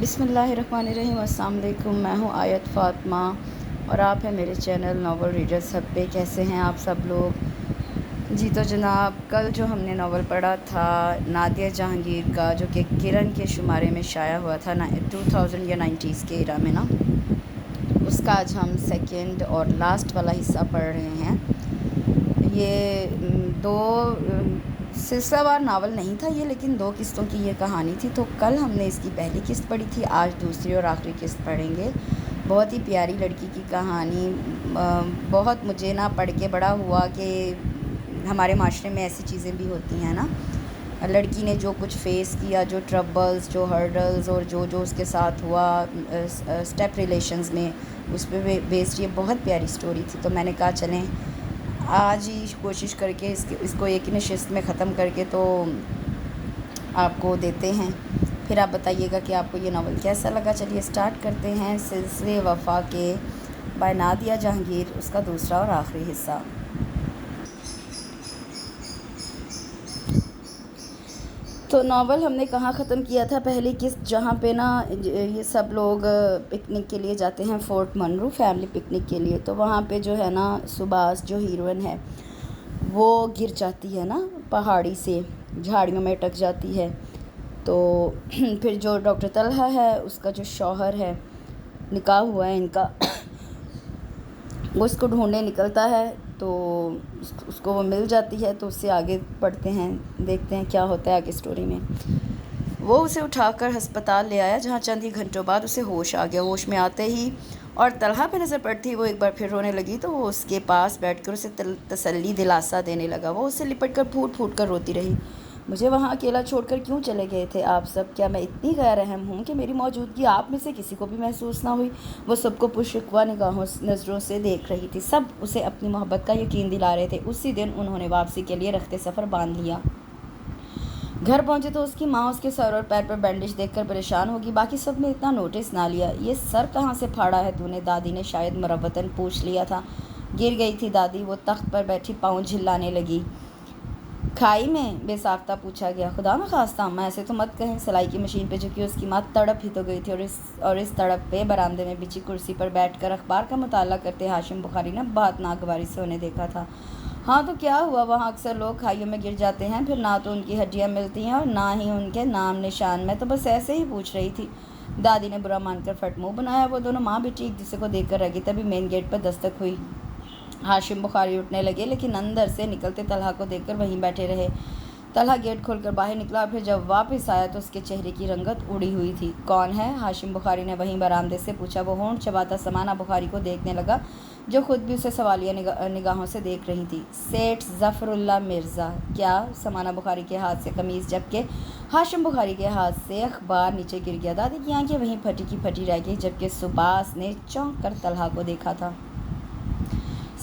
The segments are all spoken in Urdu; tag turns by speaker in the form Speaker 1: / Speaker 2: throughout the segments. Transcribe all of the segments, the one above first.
Speaker 1: بسم اللہ الرحمن الرحیم۔ السلام علیکم، میں ہوں آیت فاطمہ اور آپ ہیں میرے چینل ناول ریڈر سب پہ۔ کیسے ہیں آپ سب لوگ؟ جی تو جناب، کل جو ہم نے ناول پڑھا تھا نادیہ جہانگیر کا، جو کہ کرن کے شمارے میں شائع ہوا تھا 2000 یا 90s کے ایرا میں نا، اس کا آج ہم سیکنڈ اور لاسٹ والا حصہ پڑھ رہے ہیں۔ یہ دو سلسلہ وار ناول نہیں تھا یہ، لیکن دو قسطوں کی یہ کہانی تھی۔ تو کل ہم نے اس کی پہلی قسط پڑھی تھی، آج دوسری اور آخری قسط پڑھیں گے۔ بہت ہی پیاری لڑکی کی کہانی، بہت مجھے نا پڑھ کے بڑا ہوا کہ ہمارے معاشرے میں ایسی چیزیں بھی ہوتی ہیں نا۔ لڑکی نے جو کچھ فیس کیا، جو ٹربلز، جو ہرڈلز اور جو اس کے ساتھ ہوا اسٹیپ ریلیشنز میں، اس پہ بیسڈ یہ بہت پیاری سٹوری تھی۔ تو میں نے کہا چلیں آج ہی کوشش کر کے اس کو ایک نشست میں ختم کر کے تو آپ کو دیتے ہیں، پھر آپ بتائیے گا کہ آپ کو یہ ناول کیسا لگا۔ چلیے اسٹارٹ کرتے ہیں سلسلے وفا کے بائی نادیہ جہانگیر، اس کا دوسرا اور آخری حصہ۔ تو ناول ہم نے کہاں ختم کیا تھا؟ پہلی قسط جہاں پہ نا یہ سب لوگ پکنک کے لیے جاتے ہیں فورٹ منرو، فیملی پکنک کے لیے۔ تو وہاں پہ جو ہے نا سباس جو ہیروئن ہے وہ گر جاتی ہے نا پہاڑی سے، جھاڑیوں میں اٹک جاتی ہے۔ تو پھر جو ڈاکٹر طلحہ ہے، اس کا جو شوہر ہے، نکاح ہوا ہے ان کا، وہ اس کو ڈھونڈنے نکلتا ہے تو اس کو وہ مل جاتی ہے۔ تو اس سے آگے پڑھتے ہیں، دیکھتے ہیں کیا ہوتا ہے آگے سٹوری میں۔ وہ اسے اٹھا کر ہسپتال لے آیا، جہاں چند ہی گھنٹوں بعد اسے ہوش آ گیا۔ ہوش میں آتے ہی اور طلحہ پہ نظر پڑتی وہ ایک بار پھر رونے لگی، تو وہ اس کے پاس بیٹھ کر اسے تسلی دلاسا دینے لگا۔ وہ اسے لپٹ کر پھوٹ پھوٹ کر روتی رہی۔ مجھے وہاں اکیلا چھوڑ کر کیوں چلے گئے تھے آپ سب؟ کیا میں اتنی غیر اہم ہوں کہ میری موجودگی آپ میں سے کسی کو بھی محسوس نہ ہوئی؟ وہ سب کو پرشکوہ نظروں سے دیکھ رہی تھی، سب اسے اپنی محبت کا یقین دلا رہے تھے۔ اسی دن انہوں نے واپسی کے لیے رخت سفر باندھ لیا۔ گھر پہنچے تو اس کی ماں اس کے سر اور پیر پر بینڈیج دیکھ کر پریشان ہوگی، باقی سب نے اتنا نوٹس نہ لیا۔ یہ سر کہاں سے پھاڑا ہے تو نے؟ دادی نے شاید مروتاً پوچھ لیا تھا۔ گر گئی تھی دادی، وہ تخت پر بیٹھی پاؤں جھلانے لگی۔ کھائی میں؟ بے ساختہ پوچھا گیا۔ خدا نخواستہ اماں ایسے تو مت کہیں۔ سلائی کی مشین پہ جھکی اس کی ماں تڑپ ہی تو گئی تھی، اور اس تڑپ پہ برآمدے میں بچھی کرسی پر بیٹھ کر اخبار کا مطالعہ کرتے ہاشم بخاری نے بہت ناگواری سے انہیں دیکھا تھا۔ ہاں تو کیا ہوا؟ وہاں اکثر لوگ کھائیوں میں گر جاتے ہیں، پھر نہ تو ان کی ہڈیاں ملتی ہیں اور نہ ہی ان کے نام نشان۔ میں تو بس ایسے ہی پوچھ رہی تھی، دادی نے برا مان کر پھٹ منہ بنایا۔ وہ دونوں ماں بیٹی ایک دوسرے کو دیکھ کر رہ گئی۔ تبھی مین گیٹ پر دستک ہوئی۔ ہاشم بخاری اٹھنے لگے، لیکن اندر سے نکلتے طلحہ کو دیکھ کر وہیں بیٹھے رہے۔ طلحہ گیٹ کھول کر باہر نکلا، اور پھر جب واپس آیا تو اس کے چہرے کی رنگت اڑی ہوئی تھی۔ کون ہے؟ ہاشم بخاری نے وہیں برآمدے سے پوچھا۔ وہ ہونٹ چباتا سمانہ بخاری کو دیکھنے لگا، جو خود بھی اسے سوالیہ نگاہوں سے دیکھ رہی تھی۔ سیٹھ ظفر اللہ مرزا۔ کیا؟ سمانہ بخاری کے ہاتھ سے قمیض، جبکہ ہاشم بخاری کے ہاتھ سے اخبار نیچے گر گیا۔ دادی کی آنکھیں وہیں پھٹی کی پھٹی رہ گئی، جبکہ سباس نے چونک کر طلحہ کو دیکھا تھا۔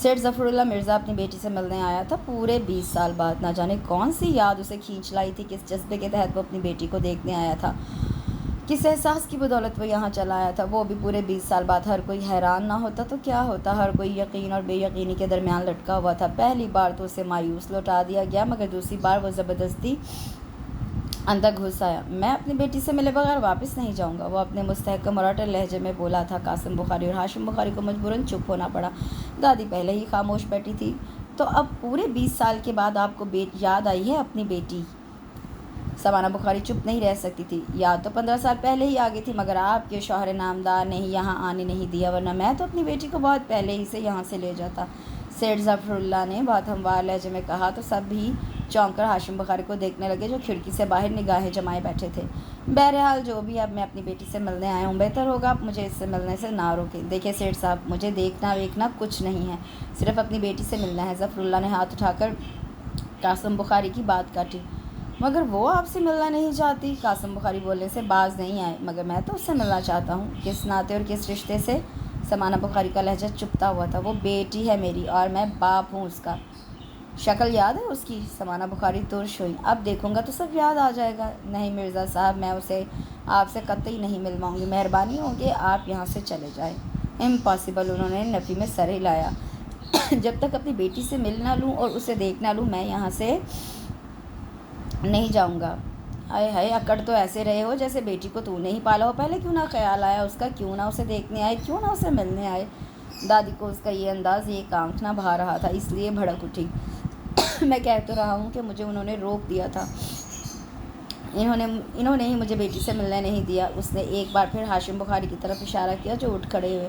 Speaker 1: سیٹھ ظفر اللہ مرزا اپنی بیٹی سے ملنے آیا تھا، پورے 20 سال بعد۔ نہ جانے کون سی یاد اسے کھینچ لائی تھی، کس جذبے کے تحت وہ اپنی بیٹی کو دیکھنے آیا تھا، کس احساس کی بدولت وہ یہاں چلا آیا تھا، وہ بھی پورے 20 سال بعد۔ ہر کوئی حیران نہ ہوتا تو کیا ہوتا، ہر کوئی یقین اور بے یقینی کے درمیان لٹکا ہوا تھا۔ پہلی بار تو اسے مایوس لوٹا دیا گیا، مگر دوسری بار وہ زبردستی اندر گھس آیا۔ میں اپنی بیٹی سے ملے بغیر واپس نہیں جاؤں گا، وہ اپنے مستحکم اور اٹل لہجے میں بولا تھا۔ قاسم بخاری اور ہاشم بخاری کو مجبوراً چپ ہونا پڑا۔ دادی پہلے ہی خاموش بیٹھی تھی۔ تو اب پورے 20 سال کے بعد آپ کو یاد آئی ہے اپنی بیٹی؟ سمانہ بخاری چپ نہیں رہ سکتی تھی۔ یاد تو 15 سال پہلے ہی آ گئی تھی، مگر آپ کے شوہر نامدار نے ہی یہاں آنے نہیں دیا، ورنہ میں تو اپنی بیٹی کو بہت پہلے ہی سے یہاں سے لے جاتا، سیٹھ ظفر اللہ نے بہت ہموار لہجے میں کہا۔ تو سب ہی چونک کر ہاشم بخاری کو دیکھنے لگے، جو کھڑکی سے باہر نگاہیں جمائے بیٹھے تھے۔ بہرحال جو بھی، اب میں اپنی بیٹی سے ملنے آیا ہوں، بہتر ہوگا آپ مجھے اس سے ملنے سے نہ روکیں۔ دیکھیں سیٹھ صاحب، مجھے دیکھنا ویکھنا کچھ نہیں ہے، صرف اپنی بیٹی سے ملنا ہے۔ ظفر اللہ نے ہاتھ اٹھا کر قاسم بخاری کی بات کاٹی۔ مگر وہ آپ سے ملنا نہیں چاہتی؟ قاسم بخاری بولنے سے باز نہیں آئے۔ مگر میں تو اس سے ملنا چاہتا ہوں۔ کس ناطے اور کس رشتے سے؟ سمانہ بخاری کا لہجہ چپتا ہوا تھا۔ وہ بیٹی ہے میری اور میں باپ ہوں اس کا۔ شکل یاد ہے اس کی؟ سمانہ بخاری ترش ہوئی۔ اب دیکھوں گا تو سب یاد آ جائے گا۔ نہیں مرزا صاحب، میں اسے آپ سے قطعی نہیں ملواؤں گی، مہربانی ہوگی آپ یہاں سے چلے جائیں۔ امپاسبل، انہوں نے نفی میں سر ہلایا۔ جب تک اپنی بیٹی سے مل نہ لوں اور اسے دیکھ نہ لوں، میں یہاں سے نہیں جاؤں گا۔ ہائے ہائے، اکڑ تو ایسے رہے ہو جیسے بیٹی کو تو نے ہی پالا ہو، پہلے کیوں نہ خیال آیا اس کا، کیوں نہ اسے دیکھنے آئے، کیوں نہ اسے ملنے آئے۔ دادی کو اس کا یہ انداز ایک آنکھ نہ بھا رہا تھا، اس لیے بھڑک اٹھی۔ میں کہہ تو رہا ہوں کہ مجھے انہوں نے روک دیا تھا، انہوں نے ہی مجھے بیٹی سے ملنے نہیں دیا۔ اس نے ایک بار پھر ہاشم بخاری کی طرف اشارہ کیا جو اٹھ کھڑے ہوئے۔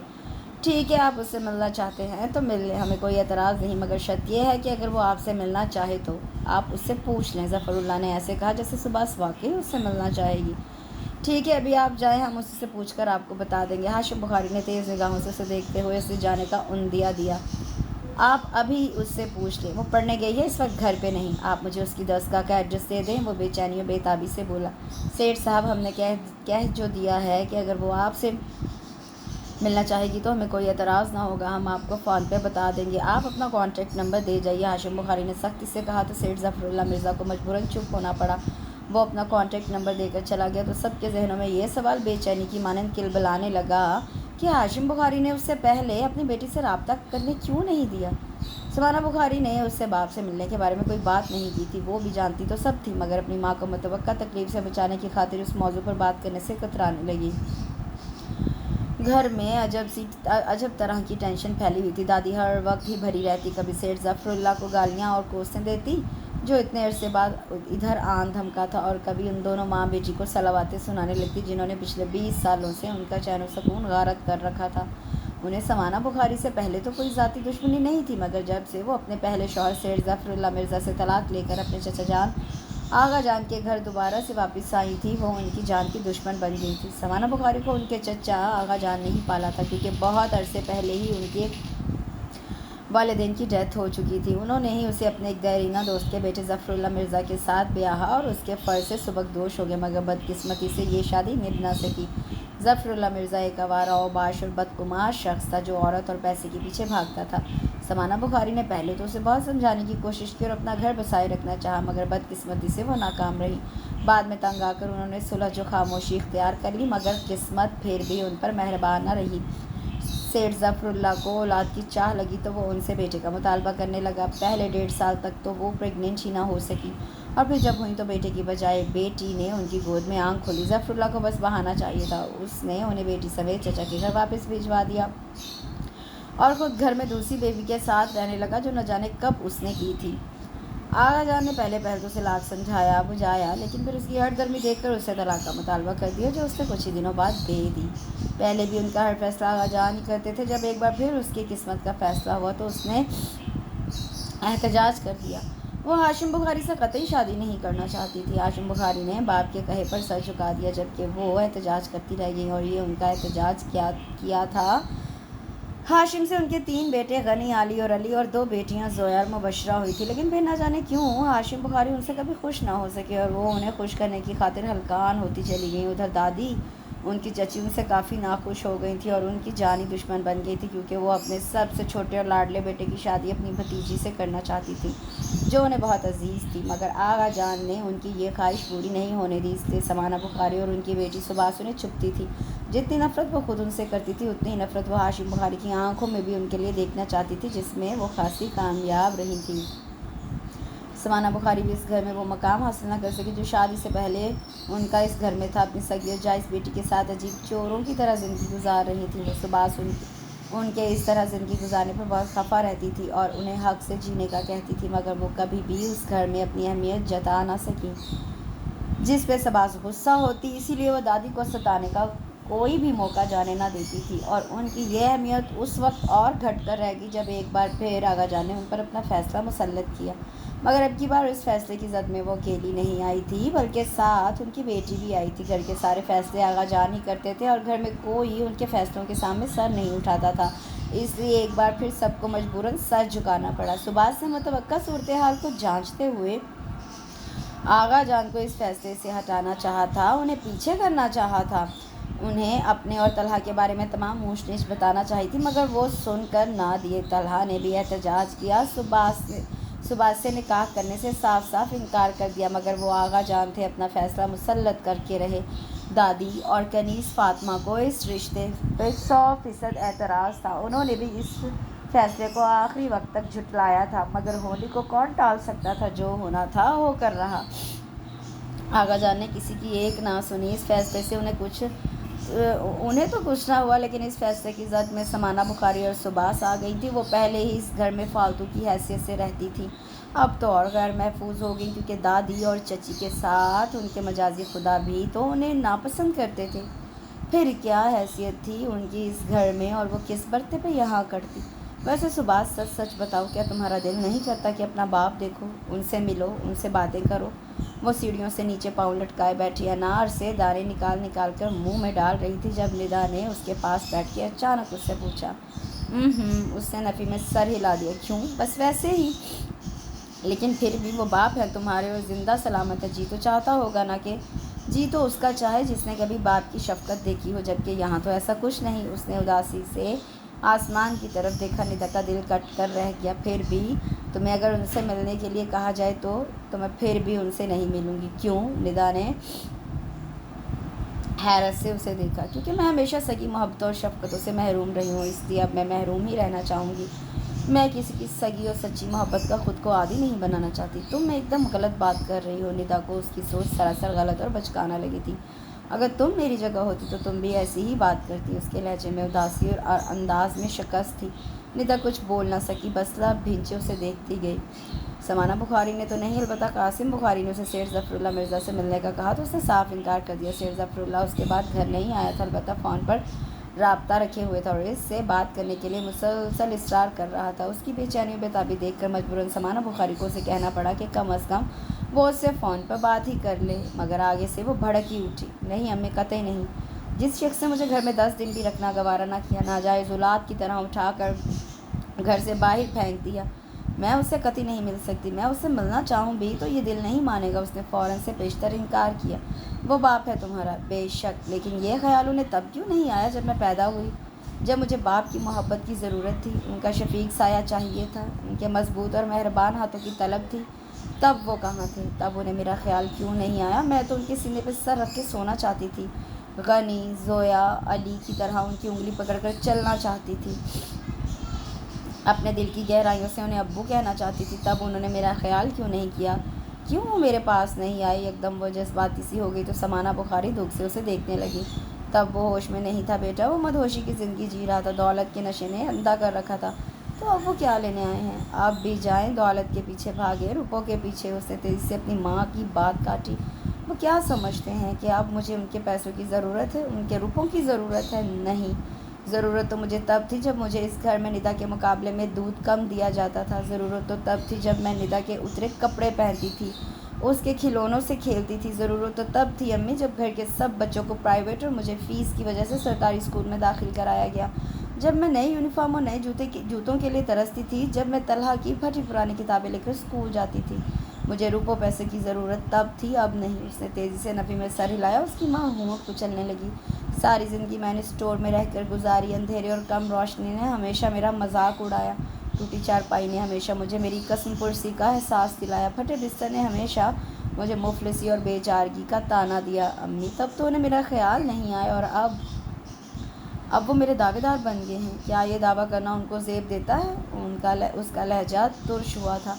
Speaker 1: ٹھیک ہے، آپ اس سے ملنا چاہتے ہیں تو مل لیں، ہمیں کوئی اعتراض نہیں، مگر شرط یہ ہے کہ اگر وہ آپ سے ملنا چاہے تو آپ اس سے پوچھ لیں۔ ظفر اللہ نے ایسے کہا جیسے سباس واقعی اس سے ملنا چاہے گی۔ ٹھیک ہے، ابھی آپ جائیں، ہم اس سے پوچھ کر آپ کو بتا دیں گے۔ ہاشم بخاری نے تیز نگاہوں سے اسے دیکھتے ہوئے اسے جانے کا عندیہ دیا۔ آپ ابھی اس سے پوچھ لیں، وہ پڑھنے گئی ہے، اس وقت گھر پہ نہیں۔ آپ مجھے اس کی درسگاہ کا ایڈریس دے دیں، وہ بے چینی و بے تابی سے بولا۔ سیٹھ صاحب، ہم نے کہہ جو دیا ہے کہ اگر وہ آپ سے ملنا چاہے گی تو ہمیں کوئی اعتراض نہ ہوگا، ہم آپ کو فون پہ بتا دیں گے، آپ اپنا کانٹیکٹ نمبر دے جائیے۔ ہاشم بخاری نے سختی سے کہا تو سیٹھ ظفر اللہ مرزا کو مجبوراً چپ ہونا پڑا۔ وہ اپنا کانٹیکٹ نمبر دے کر چلا گیا تو سب کے ذہنوں میں یہ سوال بے چینی کی مانند کلبلانے لگا کہ ہاشم بخاری نے اس سے پہلے اپنی بیٹی سے رابطہ کرنے کیوں نہیں دیا۔ سمانہ بخاری نے اس سے باپ سے ملنے کے بارے میں کوئی بات نہیں کی تھی، وہ بھی جانتی تو سب تھی، مگر اپنی ماں کو متوقع تکلیف سے بچانے کی خاطر اس موضوع پر بات کرنے سے کترانے لگی۔ گھر میں عجب طرح کی ٹینشن پھیلی ہوئی تھی۔ دادی ہر وقت ہی بھری رہتی، کبھی سیٹھ ظفر اللہ کو گالیاں اور کوسیں دیتی جو اتنے عرصے بعد ادھر آن دھمکا تھا، اور کبھی ان دونوں ماں بیٹی کو صلواتیں سنانے لگتی جنہوں نے پچھلے 20 سالوں سے ان کا چین و سکون غارت کر رکھا تھا۔ انہیں سمانہ بخاری سے پہلے تو کوئی ذاتی دشمنی نہیں تھی، مگر جب سے وہ اپنے پہلے شوہر سیٹھ ظفر اللہ مرزا سے طلاق لے کر اپنے چچا جان آغا جان کے گھر دوبارہ سے واپس آئی تھی، وہ ان کی جان کی دشمن بن گئی تھی۔ سمانہ بخاری کو ان کے چچا آغا جان نے ہی پالا تھا، کیونکہ بہت عرصے پہلے ہی ان کے والدین کی ڈیتھ ہو چکی تھی۔ انہوں نے ہی اسے اپنے ایک دیرینہ دوست کے بیٹے ظفر اللہ مرزا کے ساتھ بیاہا اور اس کے فرض سے سبکدوش ہو گئے، مگر بدقسمتی سے یہ شادی نبھ نہ سکی۔ ظفر اللہ مرزا ایک آوارہ اوباش اور بدقماش شخص تھا جو عورت اور پیسے کے پیچھے بھاگتا تھا۔ سمانہ بخاری نے پہلے تو اسے بہت سمجھانے کی کوشش کی اور اپنا گھر بسائے رکھنا چاہا، مگر بدقسمتی سے وہ ناکام رہی۔ بعد میں تنگ آ کر انہوں نے صلح و خاموشی اختیار کر لی، مگر قسمت پھر بھی ان پر مہربان نہ رہی۔ سیٹھ ظفر اللہ کو اولاد کی چاہ لگی تو وہ ان سے بیٹے کا مطالبہ کرنے لگا۔ پہلے 1.5 سال تک تو وہ پریگننٹ ہی نہ ہو سکی، اور پھر جب ہوئی تو بیٹے کی بجائے بیٹی نے ان کی گود میں آنکھ کھولی۔ ظفر اللہ کو بس بہانہ چاہیے تھا، اس نے انہیں بیٹی سمیت چچا کے گھر واپس بھجوا دیا اور خود گھر میں دوسری بیوی کے ساتھ رہنے لگا جو نہ جانے کب اس نے کی تھی۔ آغا جان نے پہلے تو اسے لاکھ سمجھایا بجھایا، لیکن پھر اس کی ہٹ درمی دیکھ کر اس سے طلاق کا مطالبہ کر دیا، جو اس نے کچھ ہی دنوں بعد دے دی۔ پہلے بھی ان کا ہر فیصلہ آغا جان ہی کرتے تھے، جب ایک بار پھر اس کی قسمت کا فیصلہ ہوا تو اس نے احتجاج کر دیا۔ وہ ہاشم بخاری سے قطعی شادی نہیں کرنا چاہتی تھی۔ ہاشم بخاری نے باپ کے کہے پر سر جھکا دیا، جبکہ وہ احتجاج کرتی رہ گئی، اور یہ ان کا احتجاج کیا تھا۔ ہاشم سے ان کے 3 بیٹے غنی، علی اور علی، اور 2 بیٹیاں زویا اور مبشرہ ہوئی تھی، لیکن پھر نہ جانے کیوں ہاشم بخاری ان سے کبھی خوش نہ ہو سکے، اور وہ انہیں خوش کرنے کی خاطر ہلکان ہوتی چلی گئیں۔ ادھر دادی، ان کی چچی، ان سے کافی ناخوش ہو گئی تھی اور ان کی جانی دشمن بن گئی تھی، کیونکہ وہ اپنے سب سے چھوٹے اور لاڈلے بیٹے کی شادی اپنی بھتیجی سے کرنا چاہتی تھی جو انہیں بہت عزیز تھی، مگر آغا جان نے ان کی یہ خواہش پوری نہیں ہونے دی، اس لیے سمانہ بخاری اور ان کی بیٹی سباس انہیں چھپتی تھی۔ جتنی نفرت وہ خود ان سے کرتی تھی، اتنی ہی نفرت وہ ہاشم بخاری کی آنکھوں میں بھی ان کے لیے دیکھنا چاہتی تھی، جس میں وہ خاصی کامیاب رہی تھی۔ سمانہ بخاری بھی اس گھر میں وہ مقام حاصل نہ کر سکی جو شادی سے پہلے ان کا اس گھر میں تھا۔ اپنی سگی اور جائز بیٹی کے ساتھ عجیب چوروں کی طرح زندگی گزار رہی تھی۔ وہ سباس ان کے اس طرح زندگی گزارنے پر بہت خفا رہتی تھی اور انہیں حق سے جینے کا کہتی تھی، مگر وہ کبھی بھی اس گھر میں اپنی اہمیت جتا نہ سکی، جس پہ سباس غصہ ہوتی، اسی لیے وہ دادی کو ستانے کا کوئی بھی موقع جانے نہ دیتی تھی، اور ان کی یہ اہمیت اس وقت اور گھٹ کر رہ گئی جب ایک بار پھر آغا جان نے ان پر اپنا فیصلہ مسلط کیا، مگر اب کی بار اس فیصلے کی زد میں وہ اکیلی نہیں آئی تھی، بلکہ ساتھ ان کی بیٹی بھی آئی تھی۔ گھر کے سارے فیصلے آغا جان ہی کرتے تھے اور گھر میں کوئی ان کے فیصلوں کے سامنے سر نہیں اٹھاتا تھا، اس لیے ایک بار پھر سب کو مجبوراً سر جھکانا پڑا۔ سباس نے متوقع صورتحال کو جانچتے ہوئے آغا جان کو اس فیصلے سے ہٹانا چاہا تھا، انہیں پیچھے کرنا چاہا تھا، انہیں اپنے اور طلحہ کے بارے میں تمام اونچ نیچ بتانا چاہی تھی، مگر وہ سن کر نہ دیے۔ طلحہ نے بھی احتجاج کیا، سباس سے نکاح کرنے سے صاف صاف انکار کر دیا، مگر وہ آغا جان تھے، اپنا فیصلہ مسلط کر کے رہے۔ دادی اور کنیز فاطمہ کو اس رشتے پہ 100% اعتراض تھا، انہوں نے بھی اس فیصلے کو آخری وقت تک جھٹلایا تھا، مگر ہولی کو کون ٹال سکتا تھا، جو ہونا تھا ہو کر رہا۔ آغا جان نے کسی کی ایک نہ سنی۔ اس فیصلے سے انہیں تو کچھ نہ ہوا، لیکن اس فیصلے کی زد میں سمانہ بخاری اور سباس آ گئی تھی۔ وہ پہلے ہی اس گھر میں فالتو کی حیثیت سے رہتی تھی، اب تو اور غیر محفوظ ہو گئی، کیونکہ دادی اور چچی کے ساتھ ان کے مجازی خدا بھی تو انہیں ناپسند کرتے تھے۔ پھر کیا حیثیت تھی ان کی اس گھر میں، اور وہ کس برتے پہ یہاں کرتی؟ ویسے سباس، سچ سچ بتاؤ، کیا تمہارا دل نہیں کرتا کہ اپنا باپ دیکھو، ان سے ملو، ان سے باتیں کرو؟ وہ سیڑھیوں سے نیچے پاؤں لٹکائے بیٹھی انار سے دانے نکال نکال کر منہ میں ڈال رہی تھی، جب ندا نے اس کے پاس بیٹھ کے اچانک اس سے پوچھا۔ اس نے نفی میں سر ہلا دیا۔ کیوں؟ بس ویسے ہی۔ لیکن پھر بھی وہ باپ ہے تمہارے اور زندہ سلامت ہے، جی تو چاہتا ہوگا نا کہ… جی تو اس کا چاہے جس نے کبھی باپ کی شفقت دیکھی ہو، جبکہ یہاں تو ایسا کچھ نہیں۔ اس نے اداسی سے آسمان کی طرف دیکھا۔ ندا کا دل کٹ کر رہ گیا۔ پھر بھی تمہیں اگر ان سے ملنے کے لیے کہا جائے تو میں پھر بھی ان سے نہیں ملوں گی۔ کیوں؟ ندا نے حیرت سے اسے دیکھا۔ کیونکہ میں ہمیشہ سگی محبتوں اور شفقتوں سے محروم رہی ہوں، اس لیے اب میں محروم ہی رہنا چاہوں گی۔ میں کسی کی سگی اور سچی محبت کا خود کو عادی نہیں بنانا چاہتی۔ تم ایک دم غلط بات کر رہی ہو۔ ندا کو اس کی سوچ سراسر غلط اور بچکانہ لگی تھی۔ اگر تم میری جگہ ہوتی تو تم بھی ایسی ہی بات کرتی۔ اس کے لہجے میں اداسی اور انداز میں شکست تھی۔ ندا کچھ بول نہ سکی، بس لب بھینچے اسے دیکھتی گئی۔ سمانہ بخاری نے تو نہیں، البتہ قاسم بخاری نے اسے سیٹھ ظفراللہ مرزا سے ملنے کا کہا تو اس نے صاف انکار کر دیا۔ سیٹھ ظفراللہ اس کے بعد گھر نہیں آیا تھا، البتہ فون پر رابطہ رکھے ہوئے تھا اور اس سے بات کرنے کے لیے مسلسل اصرار کر رہا تھا۔ اس کی بے چینی و بے تابی دیکھ کر مجبوراً سمانہ بخاری کو اسے کہنا پڑا کہ کم از کم وہ اس سے فون پر بات ہی کر لے، مگر آگے سے وہ بھڑک ہی اٹھی۔ نہیں امی، قطعی نہیں۔ جس شخص نے مجھے گھر میں 10 دن بھی رکھنا گوارا نہ کیا، ناجائز اولاد کی طرح اٹھا کر گھر سے باہر پھینک دیا، میں اس سے قطعی نہیں مل سکتی۔ میں اس سے ملنا چاہوں بھی تو یہ دل نہیں مانے گا۔ اس نے فوراً سے پیشتر انکار کیا۔ وہ باپ ہے تمہارا، بے شک، لیکن یہ خیال انہیں تب کیوں نہیں آیا جب میں پیدا ہوئی، جب مجھے باپ کی محبت کی ضرورت تھی، ان کا شفیق سایہ چاہیے تھا، ان کے مضبوط اور مہربان ہاتھوں کی طلب تھی؟ تب وہ کہاں تھے؟ تب انہیں میرا خیال کیوں نہیں آیا؟ میں تو ان کے سینے پہ سر رکھ کے سونا چاہتی تھی، غنی، زویا، علی کی طرح ان کی انگلی پکڑ کر چلنا چاہتی تھی، اپنے دل کی گہرائیوں سے انہیں ابو کہنا چاہتی تھی۔ تب انہوں نے میرا خیال کیوں نہیں کیا؟ کیوں وہ میرے پاس نہیں آئی؟ ایک دم وہ جذباتی سی ہو گئی تو سمانہ بخاری دکھ سے اسے دیکھنے لگی۔ تب وہ ہوش میں نہیں تھا بیٹا، وہ مدہوشی کی زندگی جی رہا تھا، دولت کے نشے نے اندھا کر رکھا تھا۔ تو اب وہ کیا لینے آئے ہیں؟ آپ بھی جائیں، دولت کے پیچھے بھاگے، روپوں کے پیچھے۔ اس نے تیزی سے اپنی ماں کی بات کاٹی۔ وہ کیا سمجھتے ہیں کہ اب مجھے ان کے پیسوں کی ضرورت ہے، ان کے روپوں کی ضرورت ہے؟ نہیں، ضرورت تو مجھے تب تھی جب مجھے اس گھر میں ندا کے مقابلے میں دودھ کم دیا جاتا تھا۔ ضرورت تو تب تھی جب میں ندا کے اترے کپڑے پہنتی تھی، اس کے کھلونوں سے کھیلتی تھی۔ ضرورت تو تب تھی امی جب گھر کے سب بچوں کو پرائیویٹ اور مجھے فیس کی وجہ سے سرکاری اسکول میں داخل کرایا گیا، جب میں نئی یونیفارم اور نئے جوتوں کے لیے ترستی تھی، جب میں طلحہ کی پھٹی پرانی کتابیں لے کر اسکول جاتی تھی۔ مجھے روپوں پیسے کی ضرورت تب تھی، اب نہیں۔ اس نے تیزی سے نفی میں سر ہلایا۔ اس کی ماں ہونٹ کچلنے لگی۔ ساری زندگی میں نے اسٹور میں رہ کر گزاری، اندھیرے اور کم روشنی نے ہمیشہ میرا مذاق اڑایا، ٹوٹی چارپائی نے ہمیشہ مجھے میری قسم پرسی کا احساس دلایا، پھٹے بستر نے ہمیشہ مجھے مفلسی اور بے چارگی کا طعنہ دیا۔ امی، تب تو انہیں میرا خیال نہیں آیا، اور اب وہ میرے دعوے دار بن گئے ہیں۔ کیا یہ دعویٰ کرنا ان کو زیب دیتا ہے؟ اس کا لہجہ ترش ہوا تھا۔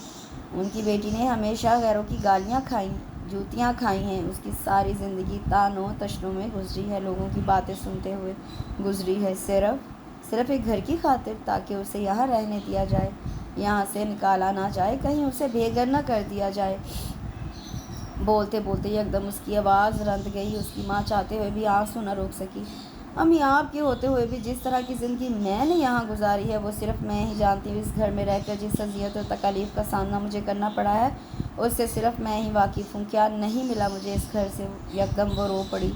Speaker 1: ان کی بیٹی نے ہمیشہ غیروں کی گالیاں کھائیں، جوتیاں کھائی ہیں، اس کی ساری زندگی طعنوں تشنوں میں گزری ہے، لوگوں کی باتیں سنتے ہوئے گزری ہے، صرف ایک گھر کی خاطر، تاکہ اسے یہاں رہنے دیا جائے، یہاں سے نکالا نہ جائے، کہیں اسے بے گھر نہ کر دیا جائے۔ بولتے بولتے یکدم اس کی آواز رند گئی۔ اس کی ماں چاہتے ہوئے بھی آنسو نہ روک سکی۔ امی، آپ کے ہوتے ہوئے بھی جس طرح کی زندگی میں نے یہاں گزاری ہے وہ صرف میں ہی جانتی ہوں۔ اس گھر میں رہ کر جس اذیت اور تکالیف کا سامنا مجھے کرنا پڑا ہے اس سے صرف میں ہی واقف ہوں۔ کیا نہیں ملا مجھے اس گھر سے؟ یکدم وہ رو پڑی۔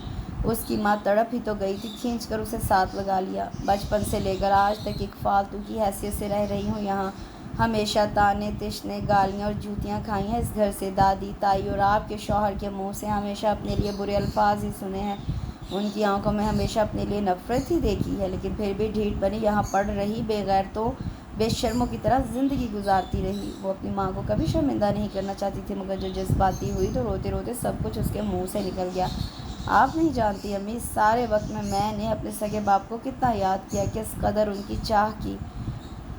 Speaker 1: اس کی ماں تڑپ ہی تو گئی تھی، کھینچ کر اسے ساتھ لگا لیا۔ بچپن سے لے کر آج تک ایک فالتو کی حیثیت سے رہ رہی ہوں یہاں، ہمیشہ طعنے تشنے، گالیاں اور جوتیاں کھائی ہیں اس گھر سے، دادی، تائی اور آپ کے شوہر کے منہ سے ہمیشہ اپنے لیے برے الفاظ ہی سنے ہیں، ان کی آنکھوں میں ہمیشہ اپنے لیے نفرت ہی دیکھی ہے، لیکن پھر بھی ڈھیٹ بنی یہاں پڑ رہی، بے غیرتوں بے شرموں کی طرح زندگی گزارتی رہی۔ وہ اپنی ماں کو کبھی شرمندہ نہیں کرنا چاہتی تھی، مگر جو جذباتی ہوئی تو روتے روتے سب کچھ اس کے منہ سے نکل گیا۔ آپ نہیں جانتی امی، اس سارے وقت میں نے اپنے سگے باپ کو کتنا یاد کیا، کس قدر ان کی چاہ کی۔